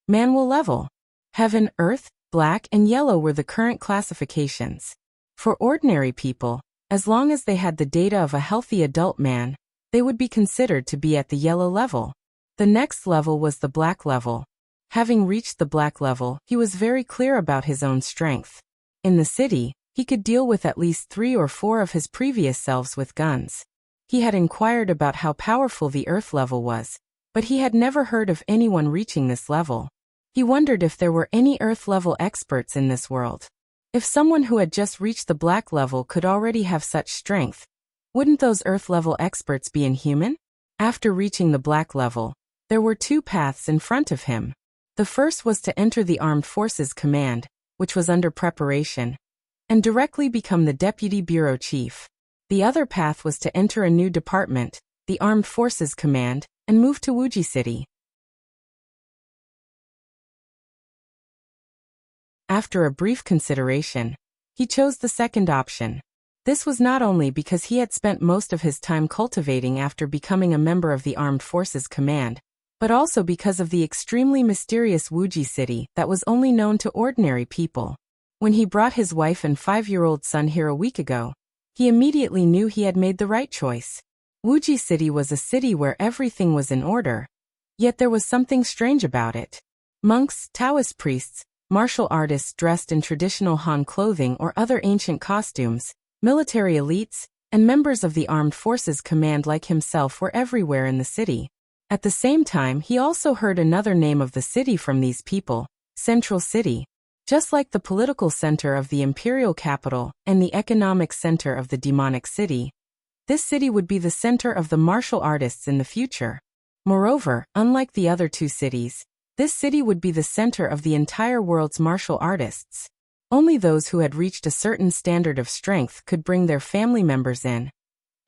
S1: Manual level. Heaven, Earth, Black, and Yellow were the current classifications. For ordinary people, as long as they had the data of a healthy adult man, they would be considered to be at the yellow level. The next level was the black level. Having reached the black level, he was very clear about his own strength. In the city, he could deal with at least 3 or 4 of his previous selves with guns. He had inquired about how powerful the earth level was, but he had never heard of anyone reaching this level. He wondered if there were any earth level experts in this world. If someone who had just reached the black level could already have such strength, wouldn't those earth level experts be inhuman? After reaching the black level, there were 2 paths in front of him. The first was to enter the Armed Forces Command, which was under preparation, and directly become the Deputy Bureau Chief. The other path was to enter a new department, the Armed Forces Command, and move to Wuxia City. After a brief consideration, he chose the second option. This was not only because he had spent most of his time cultivating after becoming a member of the Armed Forces Command, but also because of the extremely mysterious Wuxia City that was only known to ordinary people. When he brought his wife and 5-year-old son here a week ago, he immediately knew he had made the right choice. Wuxia City was a city where everything was in order, yet there was something strange about it. Monks, Taoist priests, martial artists dressed in traditional Han clothing or other ancient costumes, military elites, and members of the Armed Forces Command like himself were everywhere in the city. At the same time, he also heard another name of the city from these people, Central City. Just like the political center of the imperial capital and the economic center of the demonic city, this city would be the center of the martial artists in the future. Moreover, unlike the other 2 cities, this city would be the center of the entire world's martial artists. Only those who had reached a certain standard of strength could bring their family members in,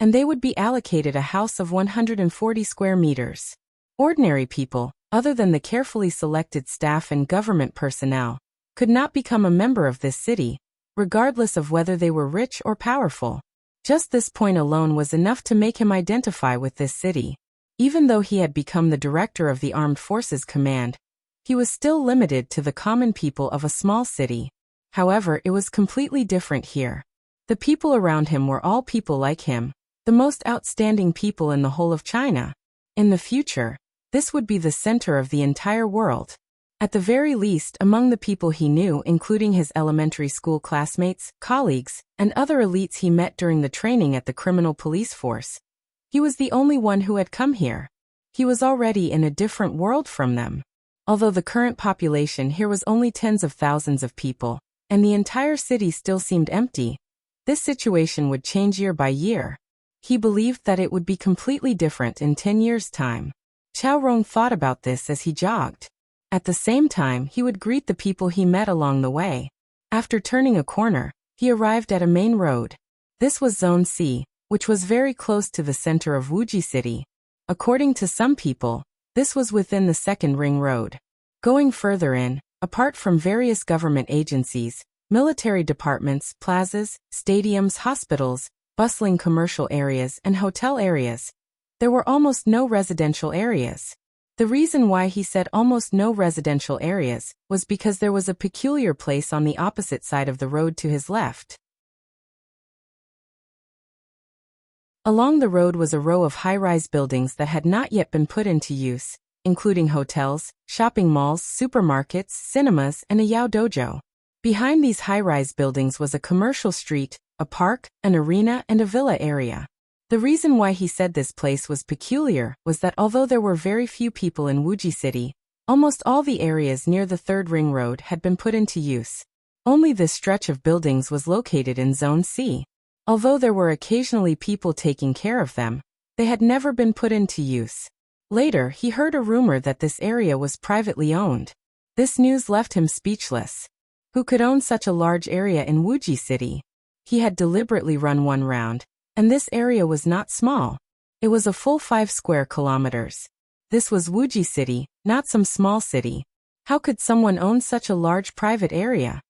S1: and they would be allocated a house of 140 square meters. Ordinary people, other than the carefully selected staff and government personnel, could not become a member of this city, regardless of whether they were rich or powerful. Just this point alone was enough to make him identify with this city. Even though he had become the director of the Armed Forces Command, he was still limited to the common people of a small city. However, it was completely different here. The people around him were all people like him, the most outstanding people in the whole of China. In the future, this would be the center of the entire world. At the very least, among the people he knew, including his elementary school classmates, colleagues, and other elites he met during the training at the criminal police force, he was the only one who had come here. He was already in a different world from them. Although the current population here was only tens of thousands of people, and the entire city still seemed empty, this situation would change year by year. He believed that it would be completely different in 10 years' time. Chao Rong thought about this as he jogged. At the same time, he would greet the people he met along the way. After turning a corner, he arrived at a main road. This was Zone C, which was very close to the center of Wuxia City. According to some people, this was within the second ring road. Going further in, apart from various government agencies, military departments, plazas, stadiums, hospitals, bustling commercial areas, and hotel areas, there were almost no residential areas. The reason why he said almost no residential areas was because there was a peculiar place on the opposite side of the road to his left. Along the road was a row of high-rise buildings that had not yet been put into use, including hotels, shopping malls, supermarkets, cinemas, and a Yao dojo. Behind these high-rise buildings was a commercial street, a park, an arena, and a villa area. The reason why he said this place was peculiar was that although there were very few people in Wuxia City, almost all the areas near the third ring road had been put into use. Only this stretch of buildings was located in Zone C. Although there were occasionally people taking care of them, they had never been put into use. Later, he heard a rumor that this area was privately owned. This news left him speechless. Who could own such a large area in Wuxia City? He had deliberately run one round, and this area was not small. It was a full 5 square kilometers. This was Wuxia City, not some small city. How could someone own such a large private area?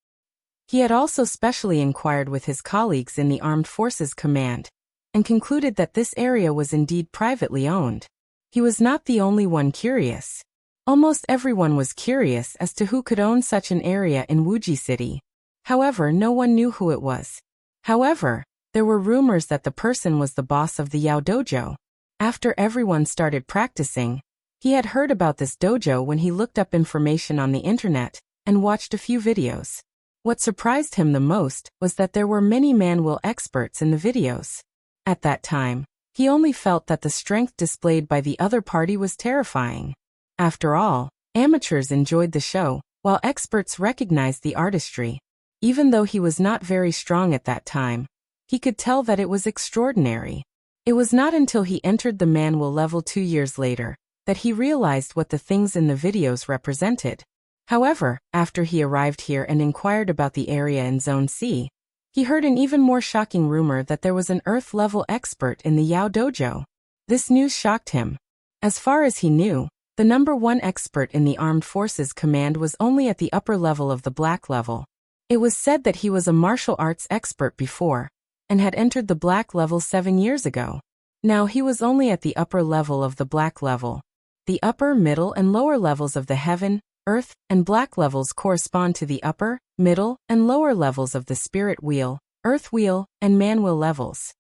S1: He had also specially inquired with his colleagues in the Armed Forces Command, and concluded that this area was indeed privately owned. He was not the only one curious. Almost everyone was curious as to who could own such an area in Wuxia City. However, no one knew who it was. However, there were rumors that the person was the boss of the Yao dojo. After everyone started practicing, he had heard about this dojo when he looked up information on the internet and watched a few videos. What surprised him the most was that there were many man-will experts in the videos. At that time, he only felt that the strength displayed by the other party was terrifying. After all, amateurs enjoyed the show, while experts recognized the artistry. Even though he was not very strong at that time, he could tell that it was extraordinary. It was not until he entered the man-will level 2 years later that he realized what the things in the videos represented. However, after he arrived here and inquired about the area in Zone C, he heard an even more shocking rumor that there was an Earth-level expert in the Yao dojo. This news shocked him. As far as he knew, the #1 expert in the Armed Forces Command was only at the upper level of the Black level. It was said that he was a martial arts expert before, and had entered the Black level 7 years ago. Now he was only at the upper level of the Black level. The upper, middle, and lower levels of the Heaven, Earth, and Black levels correspond to the upper, middle, and lower levels of the Spirit Wheel, Earth Wheel, and Man Wheel levels.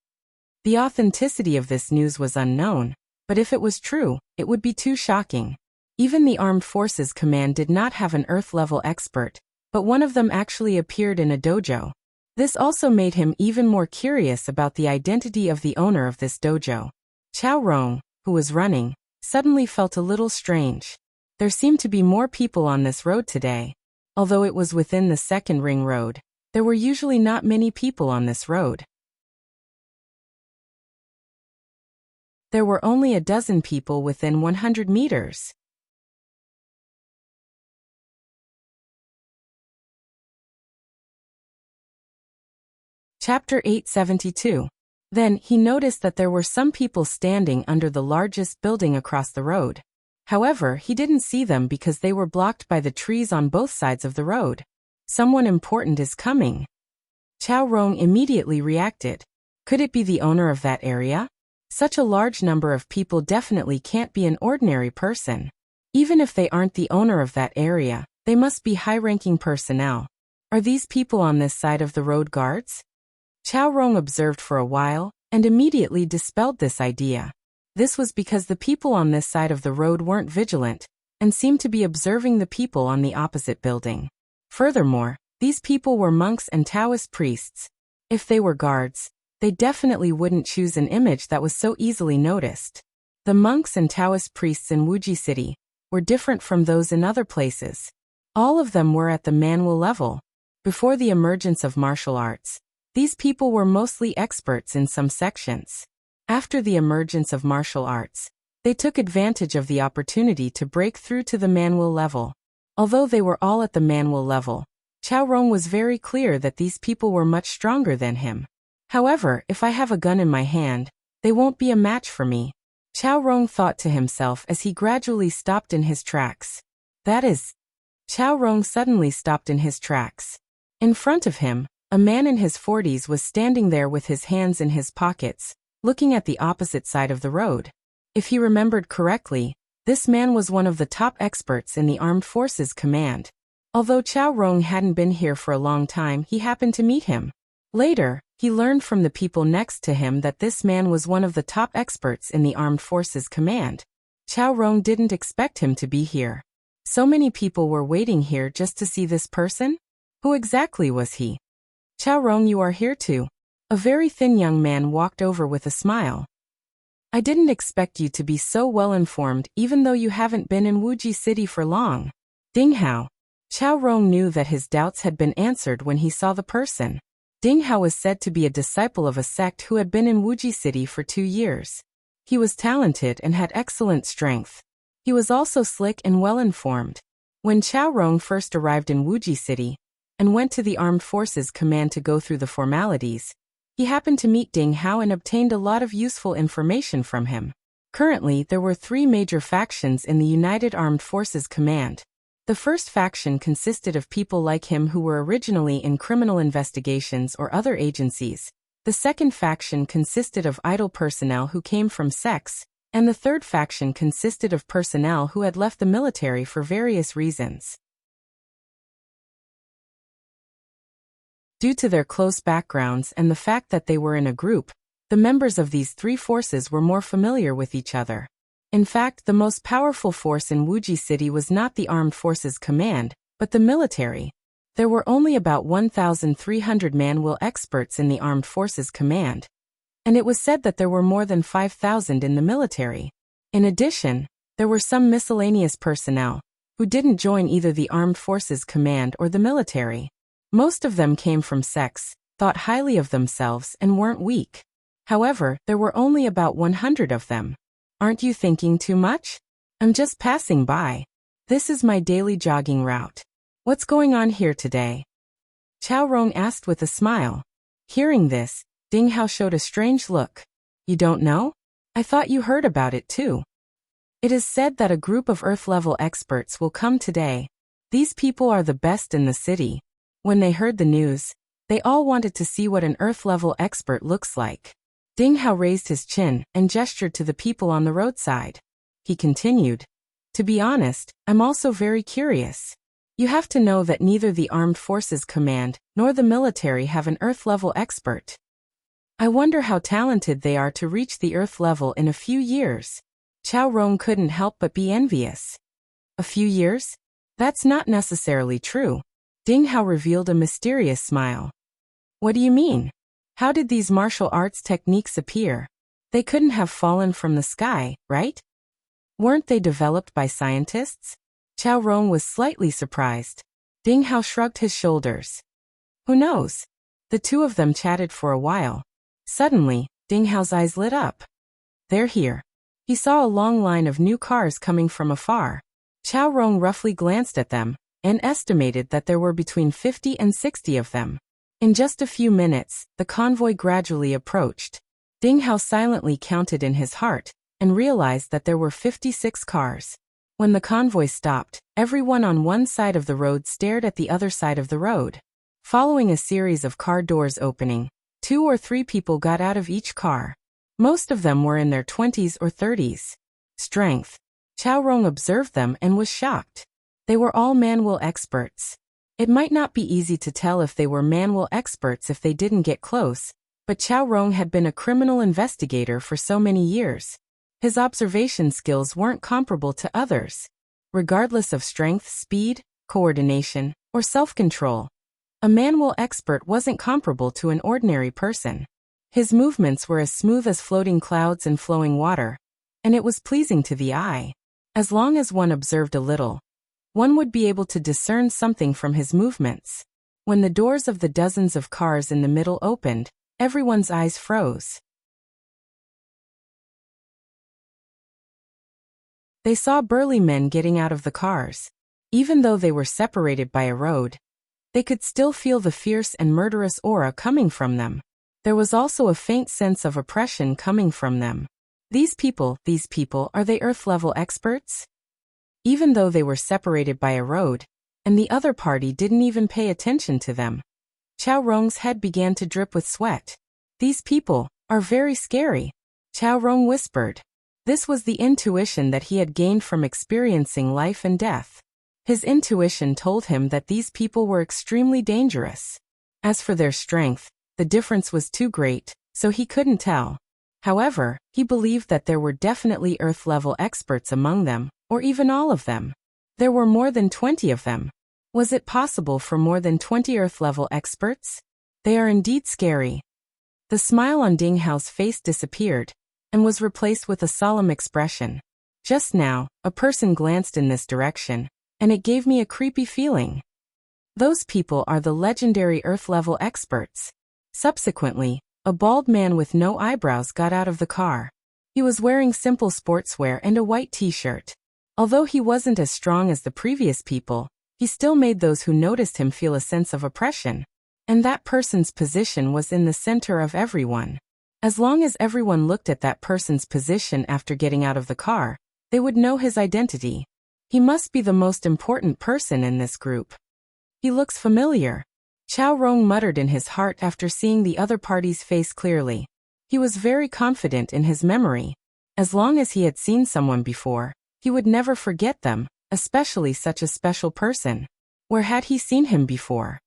S1: The authenticity of this news was unknown, but if it was true, it would be too shocking. Even the Armed Forces Command did not have an Earth-level expert, but one of them actually appeared in a dojo. This also made him even more curious about the identity of the owner of this dojo. Chao Rong, who was running, suddenly felt a little strange. There seemed to be more people on this road today. Although it was within the second ring road, there were usually not many people on this road. There were only a dozen people within 100 meters. Chapter 872. Then, he noticed that there were some people standing under the largest building across the road. However, he didn't see them because they were blocked by the trees on both sides of the road. Someone important is coming. Chao Rong immediately reacted. Could it be the owner of that area? Such a large number of people definitely can't be an ordinary person. Even if they aren't the owner of that area, they must be high-ranking personnel. Are these people on this side of the road guards? Chao Rong observed for a while, and immediately dispelled this idea. This was because the people on this side of the road weren't vigilant, and seemed to be observing the people on the opposite building. Furthermore, these people were monks and Taoist priests. If they were guards, they definitely wouldn't choose an image that was so easily noticed. The monks and Taoist priests in Wuxia City were different from those in other places. All of them were at the man-will level. Before the emergence of martial arts, these people were mostly experts in some sections. After the emergence of martial arts, They took advantage of the opportunity to break through to the manual level. Although they were all at the manual level, Chao Rong was very clear that these people were much stronger than him. However, if I have a gun in my hand, they won't be a match for me, Chao Rong thought to himself as he gradually stopped in his tracks. Chao Rong suddenly stopped in his tracks. In front of him, a man in his 40s was standing there with his hands in his pockets, looking at the opposite side of the road. If he remembered correctly, this man was one of the top experts in the Armed Forces Command. Although Chao Rong hadn't been here for a long time, he happened to meet him. Later, he learned from the people next to him that this man was one of the top experts in the Armed Forces Command. Chao Rong didn't expect him to be here. So many people were waiting here just to see this person? Who exactly was he? Chao Rong, you are here too. A very thin young man walked over with a smile. I didn't expect you to be so well informed even though you haven't been in Wuxia City for long. Ding Hao. Chao Rong knew that his doubts had been answered when he saw the person. Ding Hao was said to be a disciple of a sect who had been in Wuxia City for 2 years. He was talented and had excellent strength. He was also slick and well-informed. When Chao Rong first arrived in Wuxia City and went to the Armed Forces Command to go through the formalities, he happened to meet Ding Hao and obtained a lot of useful information from him. Currently, there were 3 major factions in the United Armed Forces Command. The first faction consisted of people like him who were originally in criminal investigations or other agencies. The second faction consisted of idle personnel who came from sects, and the third faction consisted of personnel who had left the military for various reasons. Due to their close backgrounds and the fact that they were in a group, the members of these 3 forces were more familiar with each other. In fact, the most powerful force in Wuxia City was not the Armed Forces Command, but the military. There were only about 1,300 manual experts in the Armed Forces Command, and it was said that there were more than 5,000 in the military. In addition, there were some miscellaneous personnel who didn't join either the Armed Forces Command or the military. Most of them came from sects, thought highly of themselves and weren't weak. However, there were only about 100 of them. Aren't you thinking too much? I'm just passing by. This is my daily jogging route. What's going on here today? Chao Rong asked with a smile. Hearing this, Ding Hao showed a strange look. You don't know? I thought you heard about it too. It is said that a group of Earth-level experts will come today. These people are the best in the city. When they heard the news, they all wanted to see what an Earth-level expert looks like. Ding Hao raised his chin and gestured to the people on the roadside. He continued, to be honest, I'm also very curious. You have to know that neither the Armed Forces Command nor the military have an Earth-level expert. I wonder how talented they are to reach the Earth level in a few years. Chao Rong couldn't help but be envious. A few years? That's not necessarily true. Ding Hao revealed a mysterious smile. What do you mean? How did these martial arts techniques appear? They couldn't have fallen from the sky, right? Weren't they developed by scientists? Chao Rong was slightly surprised. Ding Hao shrugged his shoulders. Who knows? The two of them chatted for a while. Suddenly, Ding Hao's eyes lit up. They're here. He saw a long line of new cars coming from afar. Chao Rong roughly glanced at them and estimated that there were between 50 and 60 of them. In just a few minutes, the convoy gradually approached. Ding Hao silently counted in his heart and realized that there were 56 cars. When the convoy stopped, everyone on one side of the road stared at the other side of the road. Following a series of car doors opening, 2 or 3 people got out of each car. Most of them were in their 20s or 30s. Strength. Chao Rong observed them and was shocked. They were all manual experts. It might not be easy to tell if they were manual experts if they didn't get close, but Chao Rong had been a criminal investigator for so many years. His observation skills weren't comparable to others. Regardless of strength, speed, coordination, or self-control, a manual expert wasn't comparable to an ordinary person. His movements were as smooth as floating clouds and flowing water, and it was pleasing to the eye. As long as one observed a little, one would be able to discern something from his movements. When the doors of the dozens of cars in the middle opened, everyone's eyes froze. They saw burly men getting out of the cars. Even though they were separated by a road, they could still feel the fierce and murderous aura coming from them. There was also a faint sense of oppression coming from them. These people, are they Earth-level experts? Even though they were separated by a road, and the other party didn't even pay attention to them, Chao Rong's head began to drip with sweat. These people are very scary, Chao Rong whispered. This was the intuition that he had gained from experiencing life and death. His intuition told him that these people were extremely dangerous. As for their strength, the difference was too great, so he couldn't tell. However, he believed that there were definitely Earth-level experts among them, or even all of them. There were more than 20 of them. Was it possible for more than 20 Earth-level experts? They are indeed scary. The smile on Ding Hao's face disappeared, and was replaced with a solemn expression. Just now, a person glanced in this direction, and it gave me a creepy feeling. Those people are the legendary Earth-level experts. Subsequently, a bald man with no eyebrows got out of the car. He was wearing simple sportswear and a white t-shirt. Although he wasn't as strong as the previous people, he still made those who noticed him feel a sense of oppression. And that person's position was in the center of everyone. As long as everyone looked at that person's position after getting out of the car, they would know his identity. He must be the most important person in this group. He looks familiar, Chao Rong muttered in his heart after seeing the other party's face clearly. He was very confident in his memory. As long as he had seen someone before, he would never forget them, especially such a special person. Where had he seen him before?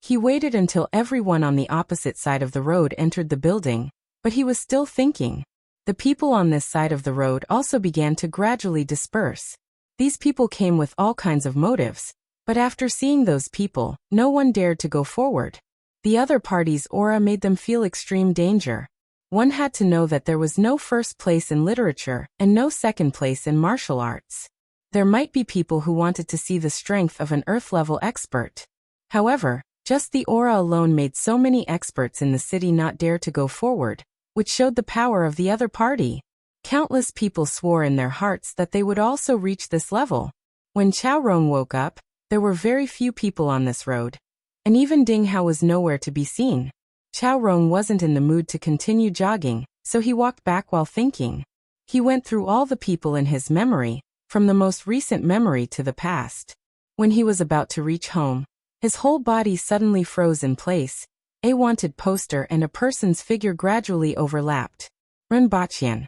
S1: He waited until everyone on the opposite side of the road entered the building, but he was still thinking. The people on this side of the road also began to gradually disperse. These people came with all kinds of motives, but after seeing those people, no one dared to go forward. The other party's aura made them feel extreme danger. One had to know that there was no first place in literature and no second place in martial arts. There might be people who wanted to see the strength of an Earth-level expert. However, just the aura alone made so many experts in the city not dare to go forward, which showed the power of the other party. Countless people swore in their hearts that they would also reach this level. When Chao Rong woke up, there were very few people on this road, and even Ding Hao was nowhere to be seen. Chao Rong wasn't in the mood to continue jogging, so he walked back while thinking. He went through all the people in his memory, from the most recent memory to the past. When he was about to reach home, his whole body suddenly froze in place. A wanted poster and a person's figure gradually overlapped. Ren Baqian.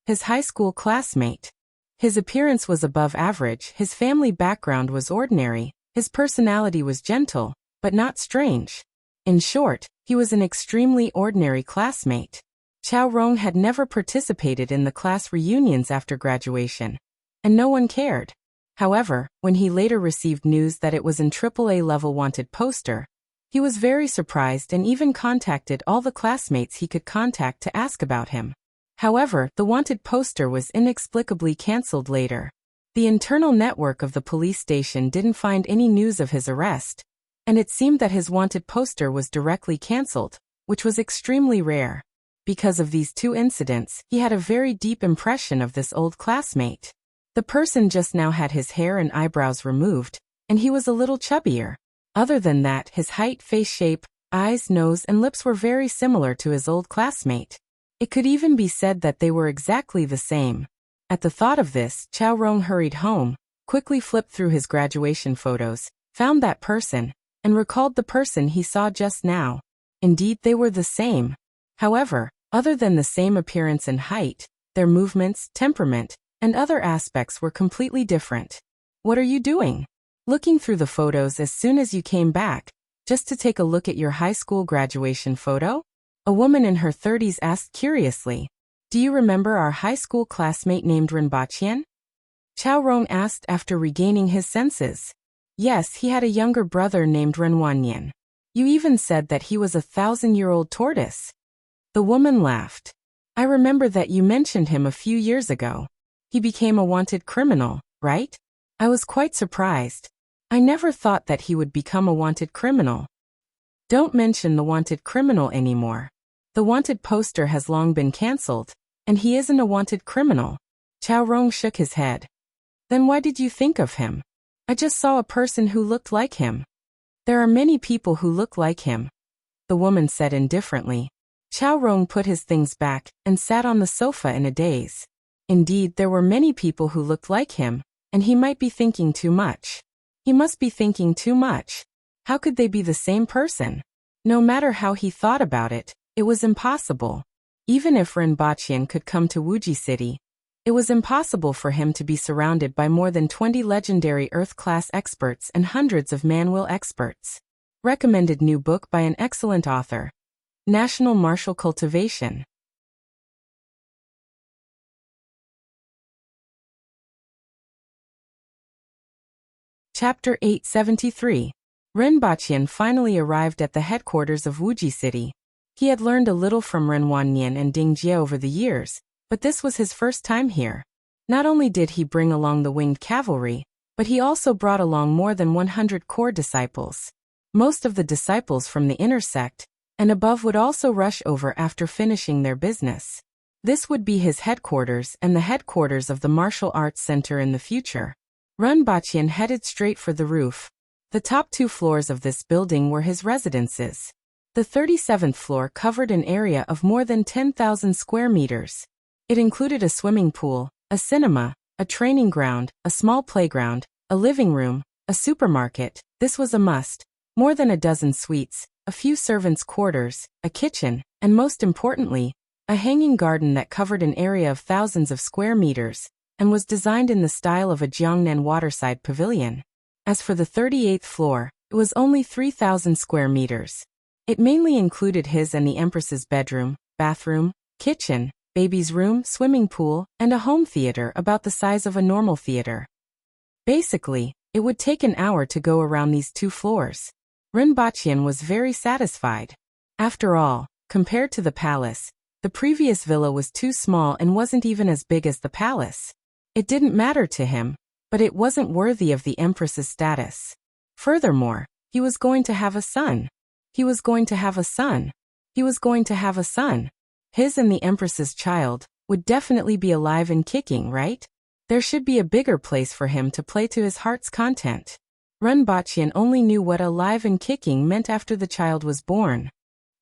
S1: His high school classmate. His appearance was above average, his family background was ordinary, his personality was gentle, but not strange. In short, he was an extremely ordinary classmate. Chao Rong had never participated in the class reunions after graduation, and no one cared. However, when he later received news that it was in AAA level wanted poster, he was very surprised and even contacted all the classmates he could contact to ask about him. However, the wanted poster was inexplicably cancelled later. The internal network of the police station didn't find any news of his arrest, and it seemed that his wanted poster was directly cancelled, which was extremely rare. Because of these two incidents, he had a very deep impression of this old classmate. The person just now had his hair and eyebrows removed, and he was a little chubbier. Other than that, his height, face shape, eyes, nose, and lips were very similar to his old classmate. It could even be said that they were exactly the same. At the thought of this, Chao Rong hurried home, quickly flipped through his graduation photos, found that person, and recalled the person he saw just now. Indeed, they were the same. However, other than the same appearance and height, their movements, temperament, and other aspects were completely different. What are you doing? Looking through the photos as soon as you came back, just to take a look at your high school graduation photo? A woman in her 30s asked curiously. Do you remember our high school classmate named Ren Baqian? Chao Rong asked after regaining his senses. Yes, he had a younger brother named Ren Wanyan. You even said that he was a 1,000-year-old tortoise. The woman laughed. I remember that you mentioned him a few years ago. He became a wanted criminal, right? I was quite surprised. I never thought that he would become a wanted criminal. Don't mention the wanted criminal anymore. The wanted poster has long been cancelled, And he isn't a wanted criminal. Chao Rong shook his head. Then why did you think of him? I just saw a person who looked like him. There are many people who look like him, the woman said indifferently. Chao Rong put his things back and sat on the sofa in a daze. Indeed, there were many people who looked like him, and he might be thinking too much. He must be thinking too much. How could they be the same person? No matter how he thought about it, it was impossible. Even if Ren Baqian could come to Wuji City, it was impossible for him to be surrounded by more than 20 legendary Earth-class experts and hundreds of man-will experts. Recommended new book by an excellent author. National Martial Cultivation. Chapter 873. Ren Baqian finally arrived at the headquarters of Wuji City. He had learned a little from Ren Wannian and Ding Jie over the years, but this was his first time here. Not only did he bring along the winged cavalry, but he also brought along more than 100 core disciples. Most of the disciples from the inner sect and above would also rush over after finishing their business. This would be his headquarters and the headquarters of the martial arts center in the future. Ren Baqian headed straight for the roof. The top 2 floors of this building were his residences. The 37th floor covered an area of more than 10,000 square meters. It included a swimming pool, a cinema, a training ground, a small playground, a living room, a supermarket. This was a must. More than a dozen suites, a few servants' quarters, a kitchen, and most importantly, a hanging garden that covered an area of thousands of square meters and was designed in the style of a Jiangnan waterside pavilion. As for the 38th floor, it was only 3,000 square meters. It mainly included his and the Empress's bedroom, bathroom, kitchen, baby's room, swimming pool, and a home theater about the size of a normal theater. Basically, it would take an hour to go around these 2 floors. Ren Baqian was very satisfied. After all, compared to the palace, the previous villa was too small and wasn't even as big as the palace. It didn't matter to him, but it wasn't worthy of the Empress's status. Furthermore, he was going to have a son. He was going to have a son. He was going to have a son. His and the Empress's child would definitely be alive and kicking, right? There should be a bigger place for him to play to his heart's content. Ren Baqian only knew what alive and kicking meant after the child was born.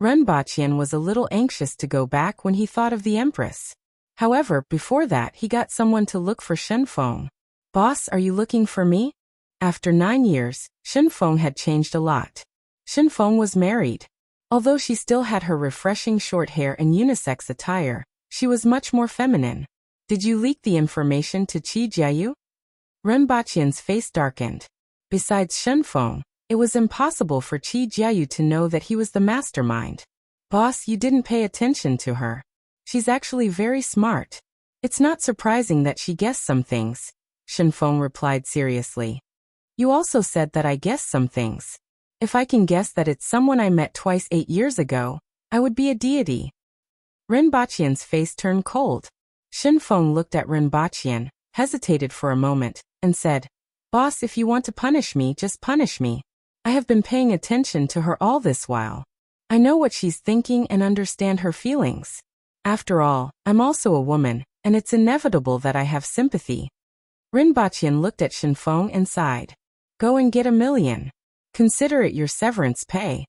S1: Ren Baqian was a little anxious to go back when he thought of the Empress. However, before that he got someone to look for Shen Feng. Boss, are you looking for me? After 9 years, Shen Feng had changed a lot. Shen Feng was married. Although she still had her refreshing short hair and unisex attire, she was much more feminine. Did you leak the information to Qi Jiayu? Ren Baqian's face darkened. Besides Shen Feng, it was impossible for Qi Jiayu to know that he was the mastermind. Boss, you didn't pay attention to her. She's actually very smart. It's not surprising that she guessed some things, Shen Feng replied seriously. You also said that I guessed some things. If I can guess that it's someone I met twice 8 years ago, I would be a deity. Ren Baqian's face turned cold. Shen Feng looked at Ren Baqian, hesitated for a moment, and said, Boss, if you want to punish me, just punish me. I have been paying attention to her all this while. I know what she's thinking and understand her feelings. After all, I'm also a woman, and it's inevitable that I have sympathy. Ren Baqian looked at Shen Feng and sighed. Go and get $1 million. Consider it your severance pay.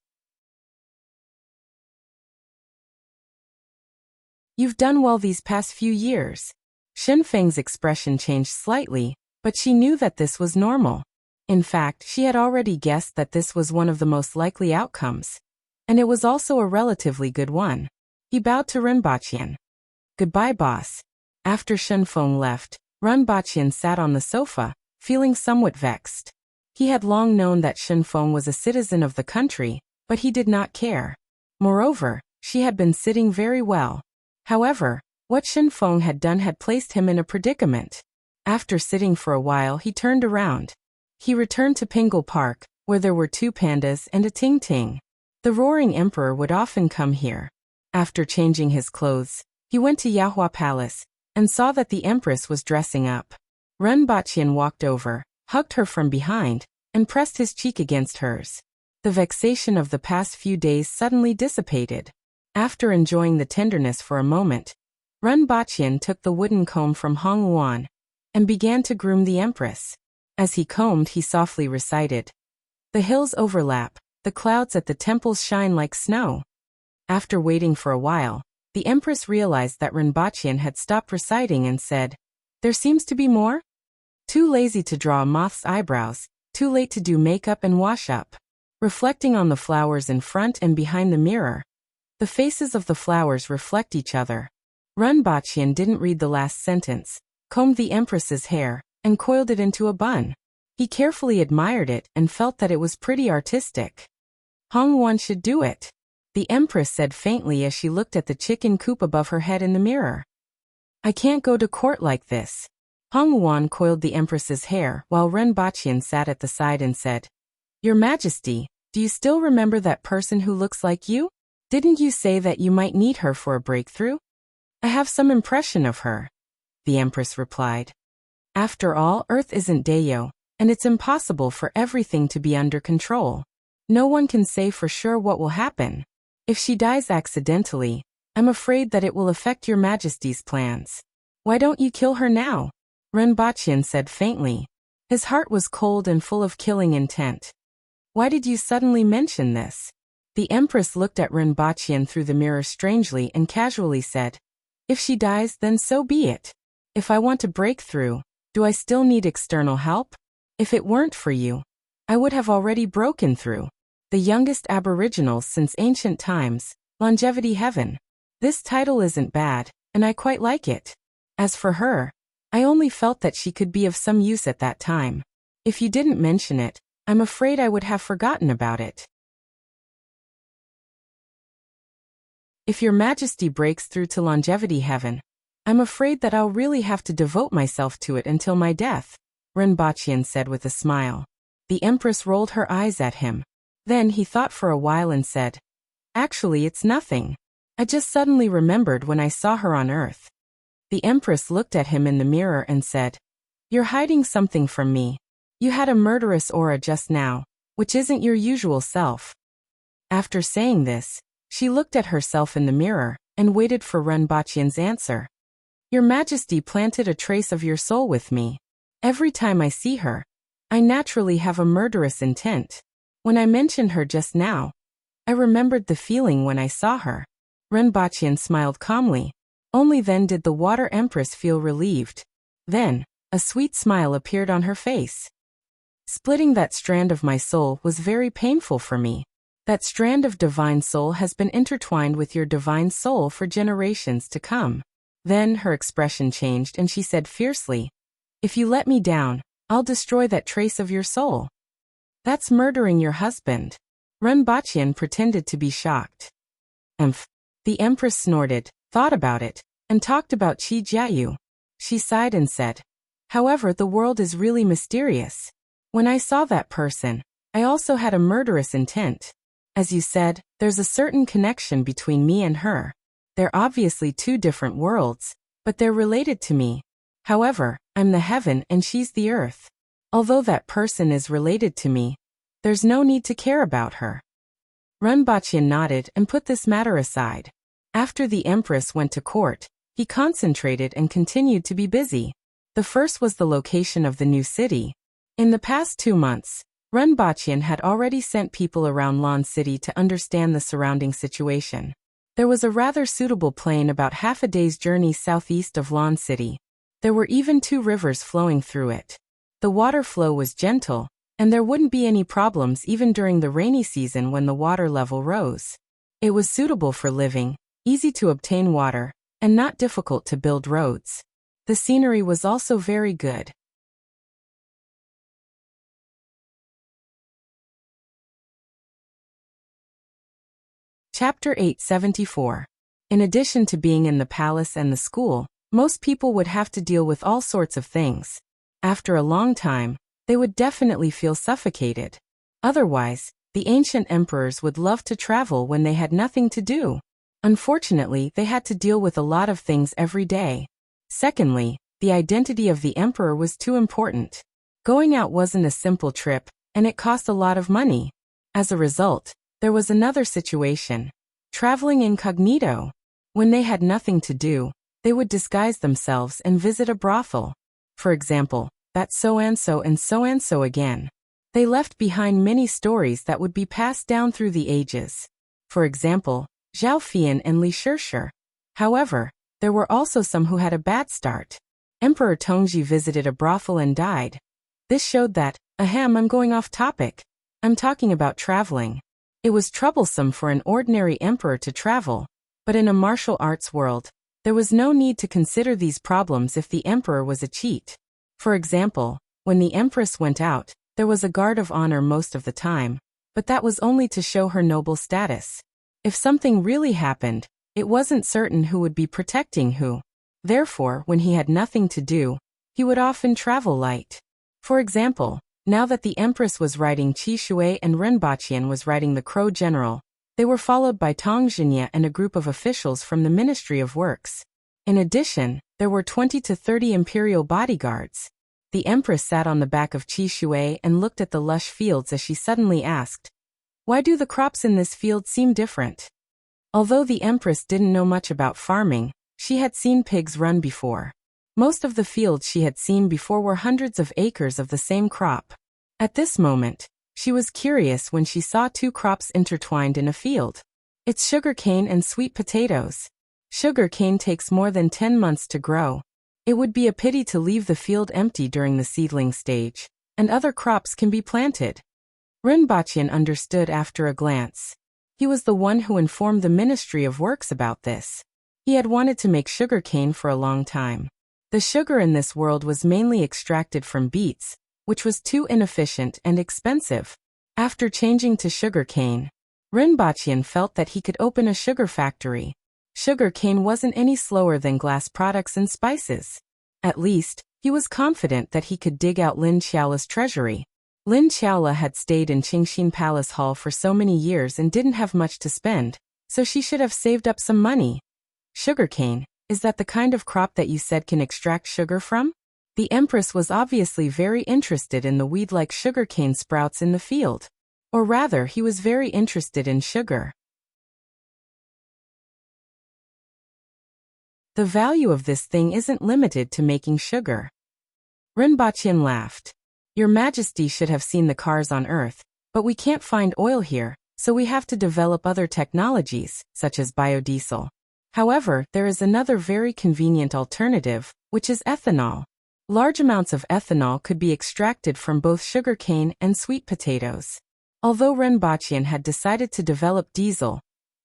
S1: You've done well these past few years. Shen Feng's expression changed slightly, but she knew that this was normal. In fact, she had already guessed that this was one of the most likely outcomes. And it was also a relatively good one. He bowed to Ren Baqian. Goodbye, boss. After Shen Feng left, Ren Baqian sat on the sofa, feeling somewhat vexed. He had long known that Shen Feng was a citizen of the country, but he did not care. Moreover, she had been sitting very well. However, what Shen Feng had done had placed him in a predicament. After sitting for a while, he turned around. He returned to Pingle Park, where there were 2 pandas and a Ting Ting. The Roaring Emperor would often come here. After changing his clothes, he went to Yahua Palace and saw that the Empress was dressing up. Ren Baqian walked over, hugged her from behind, and pressed his cheek against hers. The vexation of the past few days suddenly dissipated. After enjoying the tenderness for a moment, Renbaqian took the wooden comb from Hong Wuan and began to groom the Empress. As he combed, he softly recited, "The hills overlap, the clouds at the temples shine like snow." After waiting for a while, the Empress realized that Renbaqian had stopped reciting and said, "There seems to be more? Too lazy to draw a moth's eyebrows, too late to do makeup and wash up." Reflecting on the flowers in front and behind the mirror, the faces of the flowers reflect each other. Renbaqian didn't read the last sentence, combed the Empress's hair, and coiled it into a bun. He carefully admired it and felt that it was pretty artistic. Hong Wuan should do it, the Empress said faintly as she looked at the chicken coop above her head in the mirror. "I can't go to court like this." Hong Wuan coiled the Empress's hair while Renbaqian sat at the side and said, "Your Majesty, do you still remember that person who looks like you? Didn't you say that you might need her for a breakthrough?" "I have some impression of her," the Empress replied. "After all, Earth isn't Dayo, and it's impossible for everything to be under control. No one can say for sure what will happen. If she dies accidentally, I'm afraid that it will affect your Majesty's plans. Why don't you kill her now?" Renbaqian said faintly. His heart was cold and full of killing intent. "Why did you suddenly mention this?" The Empress looked at Renbaqian through the mirror strangely and casually said, "If she dies, then so be it. If I want to break through, do I still need external help? If it weren't for you, I would have already broken through. The youngest aboriginals since ancient times, longevity heaven. This title isn't bad, and I quite like it. As for her, I only felt that she could be of some use at that time. If you didn't mention it, I'm afraid I would have forgotten about it. If your Majesty breaks through to longevity heaven, I'm afraid that I'll really have to devote myself to it until my death," Renbaqian said with a smile. The Empress rolled her eyes at him. Then he thought for a while and said, "Actually, it's nothing. I just suddenly remembered when I saw her on Earth." The Empress looked at him in the mirror and said, "You're hiding something from me. You had a murderous aura just now, which isn't your usual self." After saying this, she looked at herself in the mirror and waited for Renbaqian's answer. "Your Majesty planted a trace of your soul with me. Every time I see her, I naturally have a murderous intent. When I mentioned her just now, I remembered the feeling when I saw her." Renbaqian smiled calmly. Only then did the Water Empress feel relieved. Then, a sweet smile appeared on her face. "Splitting that strand of my soul was very painful for me. That strand of divine soul has been intertwined with your divine soul for generations to come." Then her expression changed and she said fiercely, "If you let me down, I'll destroy that trace of your soul. That's murdering your husband." Renbaqian pretended to be shocked. "Emph." The Empress snorted, thought about it, and talked about Qi Jiayu. She sighed and said, "However, the world is really mysterious. When I saw that person, I also had a murderous intent. As you said, there's a certain connection between me and her. They're obviously two different worlds, but they're related to me. However, I'm the heaven and she's the earth. Although that person is related to me, there's no need to care about her." Renbaqian nodded and put this matter aside. After the Empress went to court, he concentrated and continued to be busy. The first was the location of the new city. In the past 2 months, Renbaqian had already sent people around Lan City to understand the surrounding situation. There was a rather suitable plain about half a day's journey southeast of Lan City. There were even 2 rivers flowing through it. The water flow was gentle, and there wouldn't be any problems even during the rainy season when the water level rose. It was suitable for living, easy to obtain water, and not difficult to build roads. The scenery was also very good. Chapter 874. In addition to being in the palace and the school, most people would have to deal with all sorts of things. After a long time, they would definitely feel suffocated. Otherwise, the ancient emperors would love to travel when they had nothing to do. Unfortunately, they had to deal with a lot of things every day. Secondly, the identity of the emperor was too important. Going out wasn't a simple trip, and it cost a lot of money. As a result, there was another situation: traveling incognito. When they had nothing to do, They would disguise themselves and visit a brothel. For example, that so-and-so and so-and-so again. They left behind many stories that would be passed down through the ages. For example, Zhao Fian and Li Shishir. However, there were also some who had a bad start. Emperor Tongji visited a brothel and died. This showed that, I'm going off topic. I'm talking about traveling. It was troublesome for an ordinary emperor to travel, but in a martial arts world, there was no need to consider these problems if the emperor was a cheat. For example, when the empress went out, there was a guard of honor most of the time, but that was only to show her noble status. If something really happened, it wasn't certain who would be protecting who. Therefore, when he had nothing to do, he would often travel light. For example, now that the empress was riding Qi Shui and Ren Baqian was riding the Crow General, they were followed by Tong Xinye and a group of officials from the Ministry of Works. In addition, there were 20 to 30 imperial bodyguards. The empress sat on the back of Qi Shui and looked at the lush fields as she suddenly asked, "Why do the crops in this field seem different?" Although the empress didn't know much about farming, she had seen pigs run before. Most of the fields she had seen before were hundreds of acres of the same crop. At this moment, she was curious when she saw two crops intertwined in a field. It's sugarcane and sweet potatoes. Sugarcane takes more than 10 months to grow. It would be a pity to leave the field empty during the seedling stage, and other crops can be planted. Ren Baqian understood after a glance. He was the one who informed the Ministry of Works about this. He had wanted to make sugarcane for a long time. The sugar in this world was mainly extracted from beets, which was too inefficient and expensive. After changing to sugarcane, Ren Baqian felt that he could open a sugar factory. Sugarcane wasn't any slower than glass products and spices. At least, he was confident that he could dig out Lin Qiaola's treasury. Lin Qiaola had stayed in Qingxin Palace Hall for so many years and didn't have much to spend, so she should have saved up some money. Sugarcane, is that the kind of crop that you said can extract sugar from? The Empress was obviously very interested in the weed-like sugarcane sprouts in the field. Or rather, he was very interested in sugar. The value of this thing isn't limited to making sugar. Ren Baqian laughed. Your Majesty should have seen the cars on Earth, but we can't find oil here, so we have to develop other technologies, such as biodiesel. However, there is another very convenient alternative, which is ethanol. Large amounts of ethanol could be extracted from both sugarcane and sweet potatoes. Although Ren Baqian had decided to develop diesel,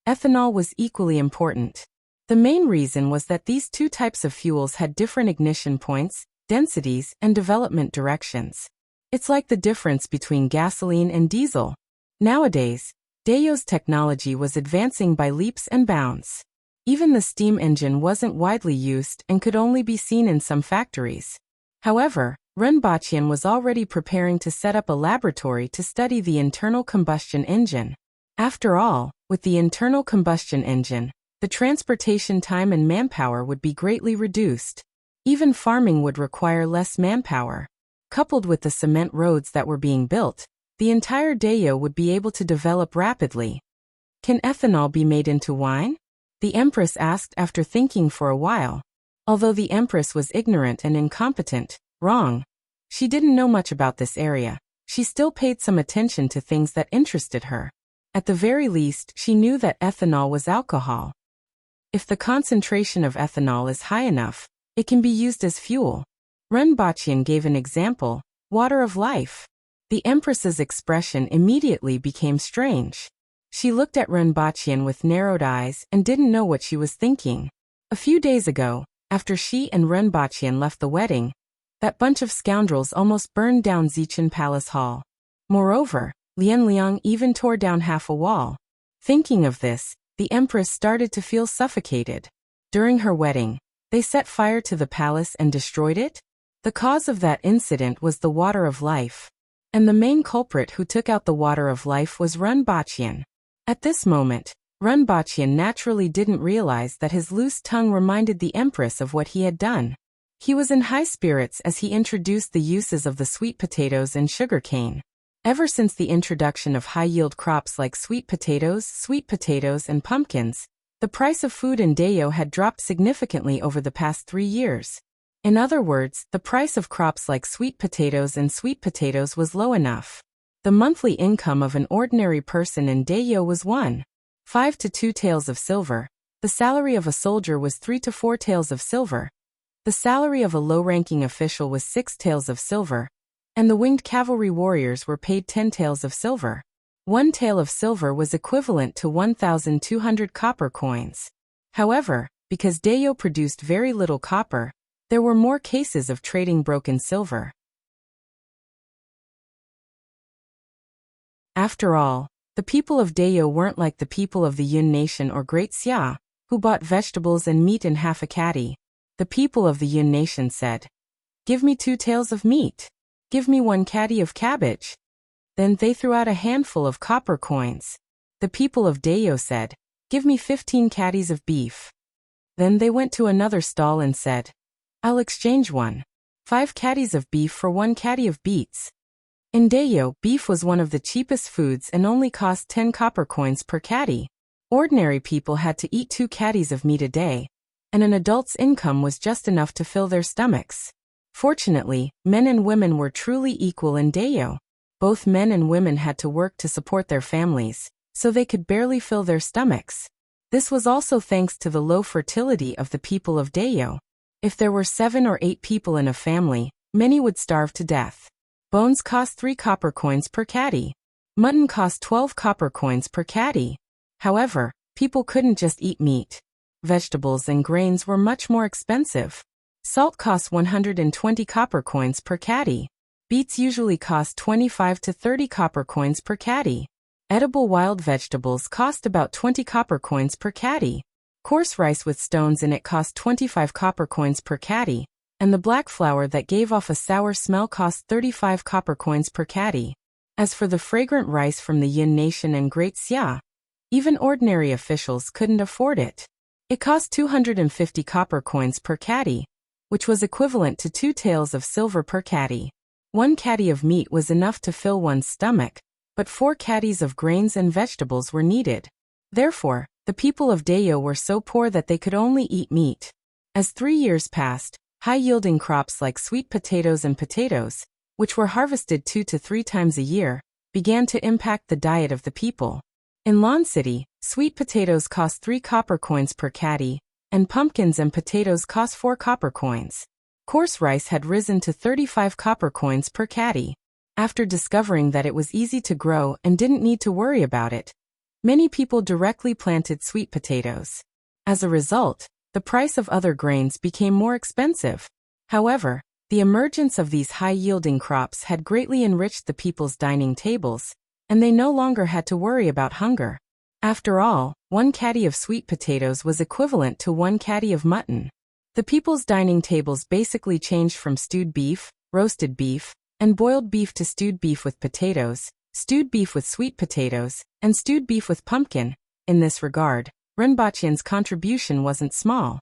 S1: ethanol was equally important. The main reason was that these two types of fuels had different ignition points, densities, and development directions. It's like the difference between gasoline and diesel. Nowadays, Dayo's technology was advancing by leaps and bounds. Even the steam engine wasn't widely used and could only be seen in some factories. However, Ren Baqian was already preparing to set up a laboratory to study the internal combustion engine. After all, with the internal combustion engine, the transportation time and manpower would be greatly reduced. Even farming would require less manpower. Coupled with the cement roads that were being built, the entire Dayo would be able to develop rapidly. Can ethanol be made into wine? The Empress asked after thinking for a while. Although the Empress was ignorant and incompetent, she didn't know much about this area. She still paid some attention to things that interested her. At the very least, she knew that ethanol was alcohol. If the concentration of ethanol is high enough, it can be used as fuel. Ren Baqian gave an example, water of life. The Empress's expression immediately became strange. She looked at Ren Baqian with narrowed eyes and didn't know what she was thinking. A few days ago, after she and Ren Baqian left the wedding, that bunch of scoundrels almost burned down Zichen Palace Hall. Moreover, Lian Liang even tore down half a wall. Thinking of this, the Empress started to feel suffocated. During her wedding, they set fire to the palace and destroyed it? The cause of that incident was the water of life. And the main culprit who took out the water of life was Ren Baqian. At this moment, Ren Baqian naturally didn't realize that his loose tongue reminded the Empress of what he had done. He was in high spirits as he introduced the uses of the sweet potatoes and sugarcane. Ever since the introduction of high-yield crops like sweet potatoes and pumpkins, The price of food in Deo had dropped significantly over the past 3 years. In other words, the price of crops like sweet potatoes was low enough. The monthly income of an ordinary person in Deo was 1.5 to 2 taels of silver. The salary of a soldier was 3 to 4 taels of silver. The salary of a low-ranking official was 6 taels of silver, and the winged cavalry warriors were paid 10 taels of silver. 1 tael of silver was equivalent to 1,200 copper coins. However, because Deo produced very little copper, there were more cases of trading broken silver. After all, the people of Deo weren't like the people of the Yun nation or Great Xia, who bought vegetables and meat in half a caddy. The people of the Yun nation said, "Give me 2 taels of meat. Give me 1 caddy of cabbage." Then they threw out a handful of copper coins. The people of Deo said, "Give me 15 caddies of beef." Then they went to another stall and said, "I'll exchange 1.5 caddies of beef for 1 caddy of beets." In Deo, beef was one of the cheapest foods and only cost 10 copper coins per caddy. Ordinary people had to eat 2 caddies of meat a day, and an adult's income was just enough to fill their stomachs. Fortunately, men and women were truly equal in Deo. Both men and women had to work to support their families, so they could barely fill their stomachs. This was also thanks to the low fertility of the people of Deo. If there were 7 or 8 people in a family, many would starve to death. Bones cost 3 copper coins per caddy. Mutton cost 12 copper coins per caddy. However, people couldn't just eat meat. Vegetables and grains were much more expensive. Salt cost 120 copper coins per caddy. Beets usually cost 25 to 30 copper coins per caddy. Edible wild vegetables cost about 20 copper coins per caddy. Coarse rice with stones in it cost 25 copper coins per caddy, and the black flour that gave off a sour smell cost 35 copper coins per caddy. As for the fragrant rice from the Yin nation and Great Xia, even ordinary officials couldn't afford it. It cost 250 copper coins per caddy, which was equivalent to 2 taels of silver per caddy. 1 caddy of meat was enough to fill one's stomach, but 4 caddies of grains and vegetables were needed. Therefore, the people of Deo were so poor that they could only eat meat. As 3 years passed, high-yielding crops like sweet potatoes and potatoes, which were harvested 2 to 3 times a year, began to impact the diet of the people. In Lon City, sweet potatoes cost 3 copper coins per caddy, and pumpkins and potatoes cost 4 copper coins. Coarse rice had risen to 35 copper coins per caddy. After discovering that it was easy to grow and didn't need to worry about it, many people directly planted sweet potatoes. As a result, the price of other grains became more expensive. However, the emergence of these high-yielding crops had greatly enriched the people's dining tables, and they no longer had to worry about hunger. After all, 1 caddy of sweet potatoes was equivalent to 1 caddy of mutton. The people's dining tables basically changed from stewed beef, roasted beef, and boiled beef to stewed beef with potatoes, stewed beef with sweet potatoes, and stewed beef with pumpkin. In this regard, Rinpoche's contribution wasn't small.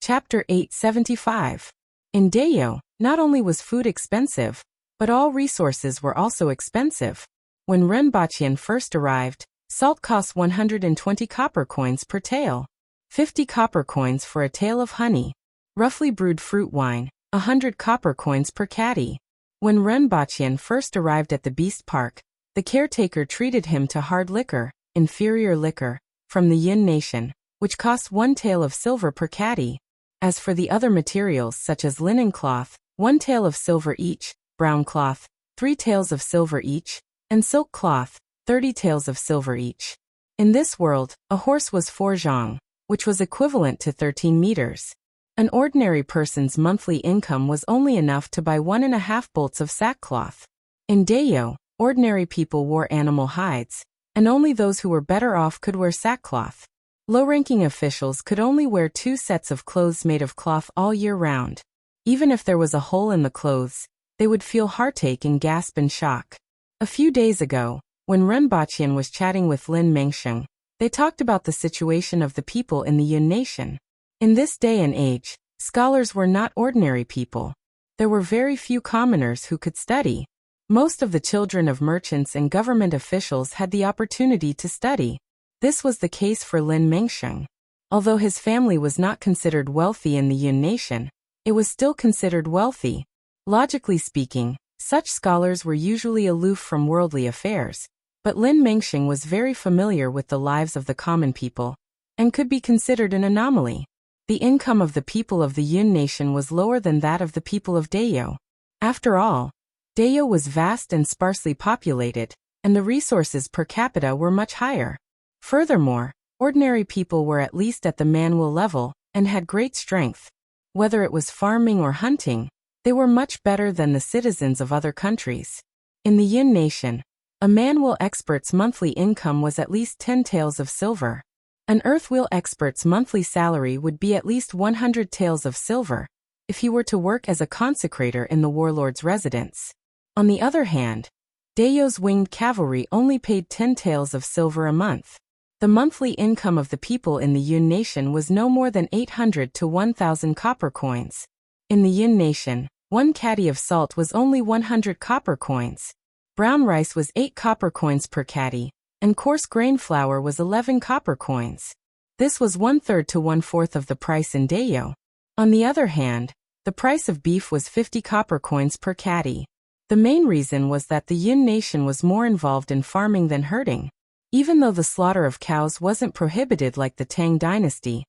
S1: Chapter 875. In Deo, not only was food expensive, but all resources were also expensive. When Rinpoche first arrived, salt cost 120 copper coins per tael, 50 copper coins for a tael of honey, roughly brewed fruit wine, 100 copper coins per caddy. When Rinpoche first arrived at the beast park, the caretaker treated him to hard liquor, inferior liquor, from the Yin nation, which cost 1 tael of silver per caddy. As for the other materials such as linen cloth, 1 tael of silver each, brown cloth, 3 taels of silver each, and silk cloth, 30 taels of silver each. In this world, a horse was 4 zhang, which was equivalent to 13 meters. An ordinary person's monthly income was only enough to buy 1.5 bolts of sackcloth. In Deo, ordinary people wore animal hides, and only those who were better off could wear sackcloth. Low-ranking officials could only wear 2 sets of clothes made of cloth all year round. Even if there was a hole in the clothes, they would feel heartache and gasp in shock. A few days ago, when Rinpoche was chatting with Lin Mengsheng, they talked about the situation of the people in the Yun nation. In this day and age, scholars were not ordinary people. There were very few commoners who could study. Most of the children of merchants and government officials had the opportunity to study. This was the case for Lin Mengsheng. Although his family was not considered wealthy in the Yun nation, it was still considered wealthy. Logically speaking, such scholars were usually aloof from worldly affairs, but Lin Mengsheng was very familiar with the lives of the common people, and could be considered an anomaly. The income of the people of the Yun nation was lower than that of the people of Dayou. After all, Dayou was vast and sparsely populated, and the resources per capita were much higher. Furthermore, ordinary people were at least at the manual level, and had great strength. Whether it was farming or hunting, they were much better than the citizens of other countries. In the Yun nation, a manual expert's monthly income was at least 10 taels of silver. An earthwheel expert's monthly salary would be at least 100 taels of silver, if he were to work as a consecrator in the warlord's residence. On the other hand, Dayou's winged cavalry only paid 10 taels of silver a month. The monthly income of the people in the Yun nation was no more than 800 to 1,000 copper coins. In the Yun nation, 1 caddy of salt was only 100 copper coins. Brown rice was 8 copper coins per caddy, and coarse grain flour was 11 copper coins. This was 1/3 to 1/4 of the price in Dayou. On the other hand, the price of beef was 50 copper coins per caddy. The main reason was that the Yun nation was more involved in farming than herding. Even though the slaughter of cows wasn't prohibited like the Tang dynasty,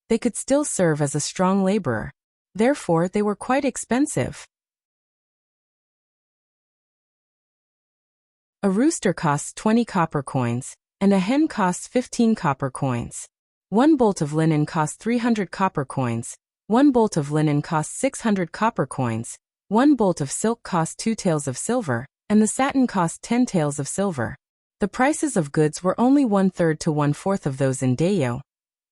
S1: they could still serve as a strong laborer. Therefore, they were quite expensive. A rooster costs 20 copper coins, and a hen costs 15 copper coins. 1 bolt of linen costs 300 copper coins, 1 bolt of linen costs 600 copper coins, 1 bolt of silk costs 2 taels of silver, and the satin cost 10 taels of silver. The prices of goods were only 1/3 to 1/4 of those in Dayou,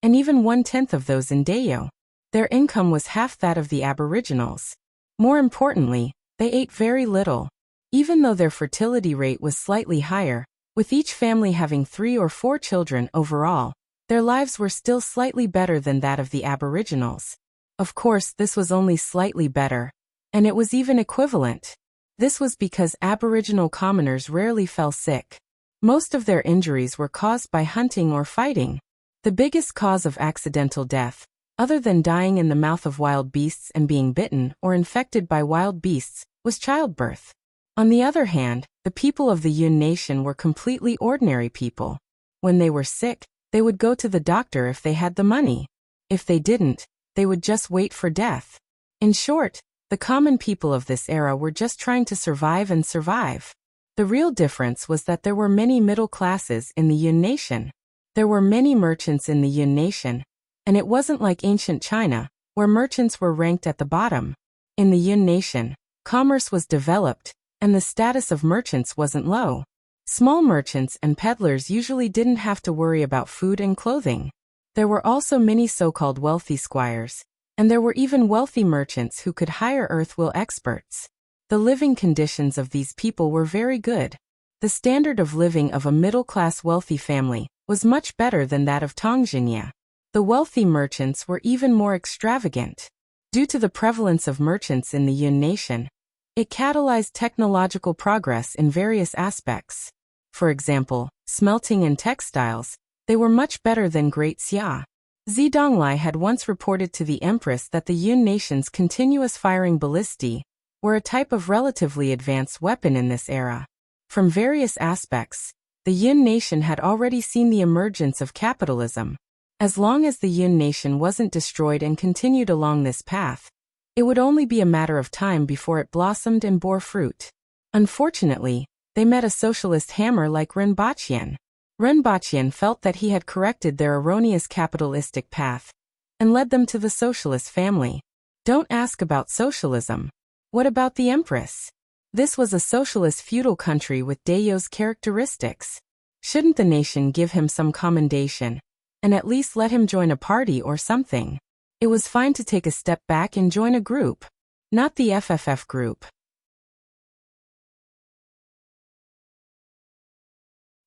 S1: and even 1/10 of those in Dayou. Their income was half that of the aboriginals. More importantly, they ate very little. Even though their fertility rate was slightly higher, with each family having 3 or 4 children overall, their lives were still slightly better than that of the aboriginals. Of course, this was only slightly better, and it was even equivalent. This was because aboriginal commoners rarely fell sick. Most of their injuries were caused by hunting or fighting. The biggest cause of accidental death, other than dying in the mouth of wild beasts and being bitten or infected by wild beasts, was childbirth. On the other hand, the people of the Yun nation were completely ordinary people. When they were sick, they would go to the doctor if they had the money. If they didn't, they would just wait for death. In short, the common people of this era were just trying to survive and survive. The real difference was that there were many middle classes in the Yun nation. There were many merchants in the Yun nation, and it wasn't like ancient China, where merchants were ranked at the bottom. In the Yun nation, commerce was developed, and the status of merchants wasn't low. Small merchants and peddlers usually didn't have to worry about food and clothing. There were also many so-called wealthy squires, and there were even wealthy merchants who could hire earthwheel experts. The living conditions of these people were very good. The standard of living of a middle-class wealthy family was much better than that of Tongjinya. The wealthy merchants were even more extravagant. Due to the prevalence of merchants in the Yun nation, it catalyzed technological progress in various aspects. For example, smelting and textiles, they were much better than Great Xia. Zidonglai had once reported to the Empress that the Yun nation's continuous firing ballistae were a type of relatively advanced weapon in this era. From various aspects, the Yun nation had already seen the emergence of capitalism. As long as the Yun nation wasn't destroyed and continued along this path, it would only be a matter of time before it blossomed and bore fruit. Unfortunately, they met a socialist hammer like Rinpochian. Rinpochian felt that he had corrected their erroneous capitalistic path and led them to the socialist family. Don't ask about socialism. What about the Empress? This was a socialist feudal country with Dayou's characteristics. Shouldn't the nation give him some commendation, and at least let him join a party or something? It was fine to take a step back and join a group, not the FFF group.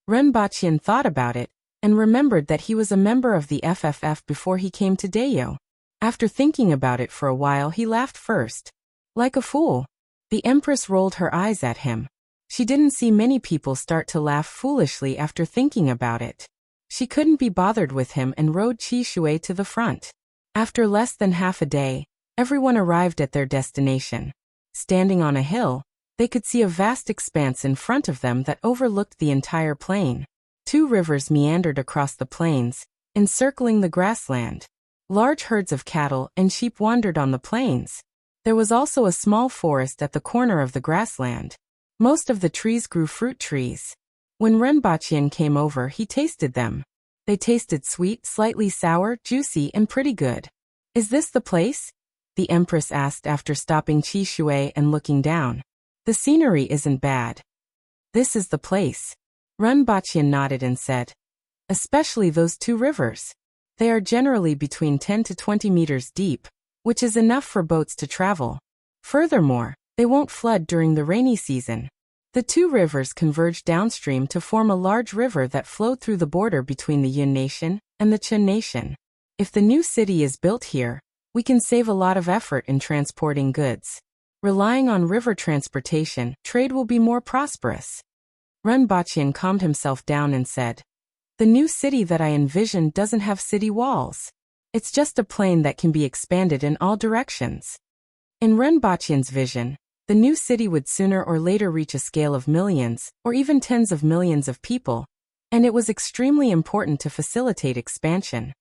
S1: Rinpochian thought about it, and remembered that he was a member of the FFF before he came to Dayou. After thinking about it for a while, he laughed first. Like a fool. The Empress rolled her eyes at him. She didn't see many people start to laugh foolishly after thinking about it. She couldn't be bothered with him and rode Qi Shui to the front. After less than half a day, everyone arrived at their destination. Standing on a hill, they could see a vast expanse in front of them that overlooked the entire plain. 2 rivers meandered across the plains, encircling the grassland. Large herds of cattle and sheep wandered on the plains. There was also a small forest at the corner of the grassland. Most of the trees grew fruit trees. When Renbaqian came over, he tasted them. They tasted sweet, slightly sour, juicy, and pretty good. "Is this the place?" the Empress asked after stopping Qi Shui and looking down. "The scenery isn't bad." "This is the place." Renbaqian nodded and said. "Especially those 2 rivers. They are generally between 10 to 20 meters deep, which is enough for boats to travel. Furthermore, they won't flood during the rainy season." The 2 rivers converged downstream to form a large river that flowed through the border between the Yun Nation and the Chen Nation. "If the new city is built here, we can save a lot of effort in transporting goods. Relying on river transportation, trade will be more prosperous." Renbaqian calmed himself down and said, "The new city that I envisioned doesn't have city walls. It's just a plain that can be expanded in all directions." In Renbaqian's vision, the new city would sooner or later reach a scale of millions, or even tens of millions of people, and it was extremely important to facilitate expansion.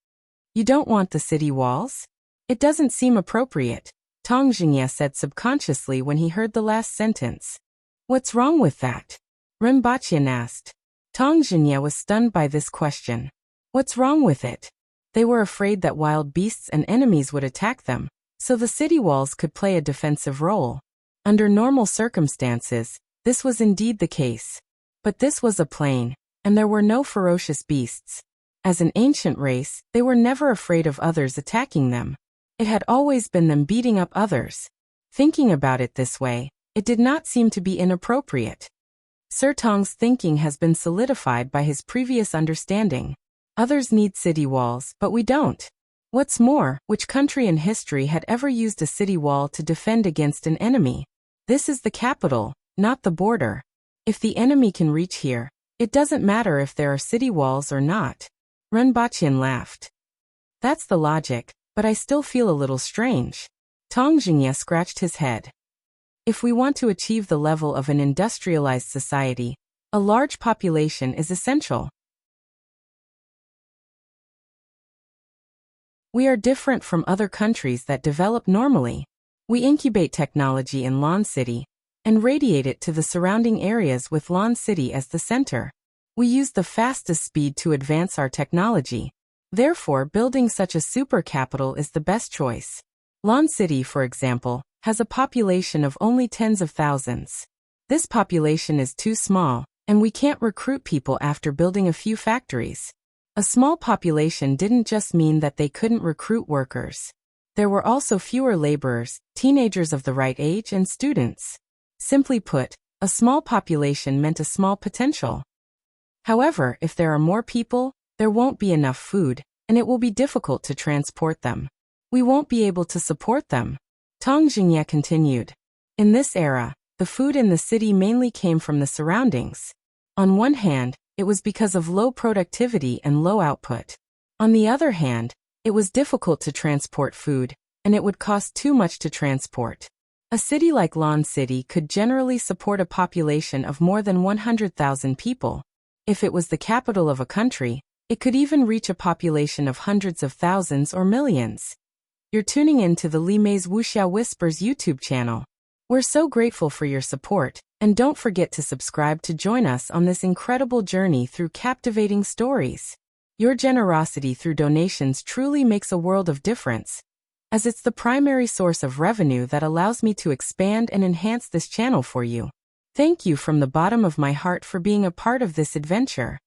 S1: "You don't want the city walls? It doesn't seem appropriate," Tang Jingye said subconsciously when he heard the last sentence. "What's wrong with that?" Renbaqian asked. Tang Jingye was stunned by this question. What's wrong with it? They were afraid that wild beasts and enemies would attack them, so the city walls could play a defensive role. Under normal circumstances, this was indeed the case. But this was a plain, and there were no ferocious beasts. As an ancient race, they were never afraid of others attacking them. It had always been them beating up others. Thinking about it this way, it did not seem to be inappropriate. Sir Tong's thinking has been solidified by his previous understanding. Others need city walls, but we don't. What's more, which country in history had ever used a city wall to defend against an enemy? This is the capital, not the border. If the enemy can reach here, it doesn't matter if there are city walls or not. Renbaqian laughed. That's the logic, but I still feel a little strange. Tong Jingye scratched his head. If we want to achieve the level of an industrialized society, a large population is essential. We are different from other countries that develop normally. We incubate technology in Lan City and radiate it to the surrounding areas with Lan City as the center. We use the fastest speed to advance our technology. Therefore, building such a super capital is the best choice. Lan City, for example, has a population of only tens of thousands. This population is too small, and we can't recruit people after building a few factories. A small population didn't just mean that they couldn't recruit workers. There were also fewer laborers, teenagers of the right age, and students. Simply put, a small population meant a small potential. However, if there are more people, there won't be enough food, and it will be difficult to transport them. We won't be able to support them. Tong Jingye continued. In this era, the food in the city mainly came from the surroundings. On one hand, it was because of low productivity and low output. On the other hand, it was difficult to transport food, and it would cost too much to transport. A city like Lan City could generally support a population of more than 100,000 people. If it was the capital of a country, it could even reach a population of hundreds of thousands or millions. You're tuning in to the Li Mei's Wuxia Whispers YouTube channel. We're so grateful for your support, and don't forget to subscribe to join us on this incredible journey through captivating stories. Your generosity through donations truly makes a world of difference, as it's the primary source of revenue that allows me to expand and enhance this channel for you. Thank you from the bottom of my heart for being a part of this adventure.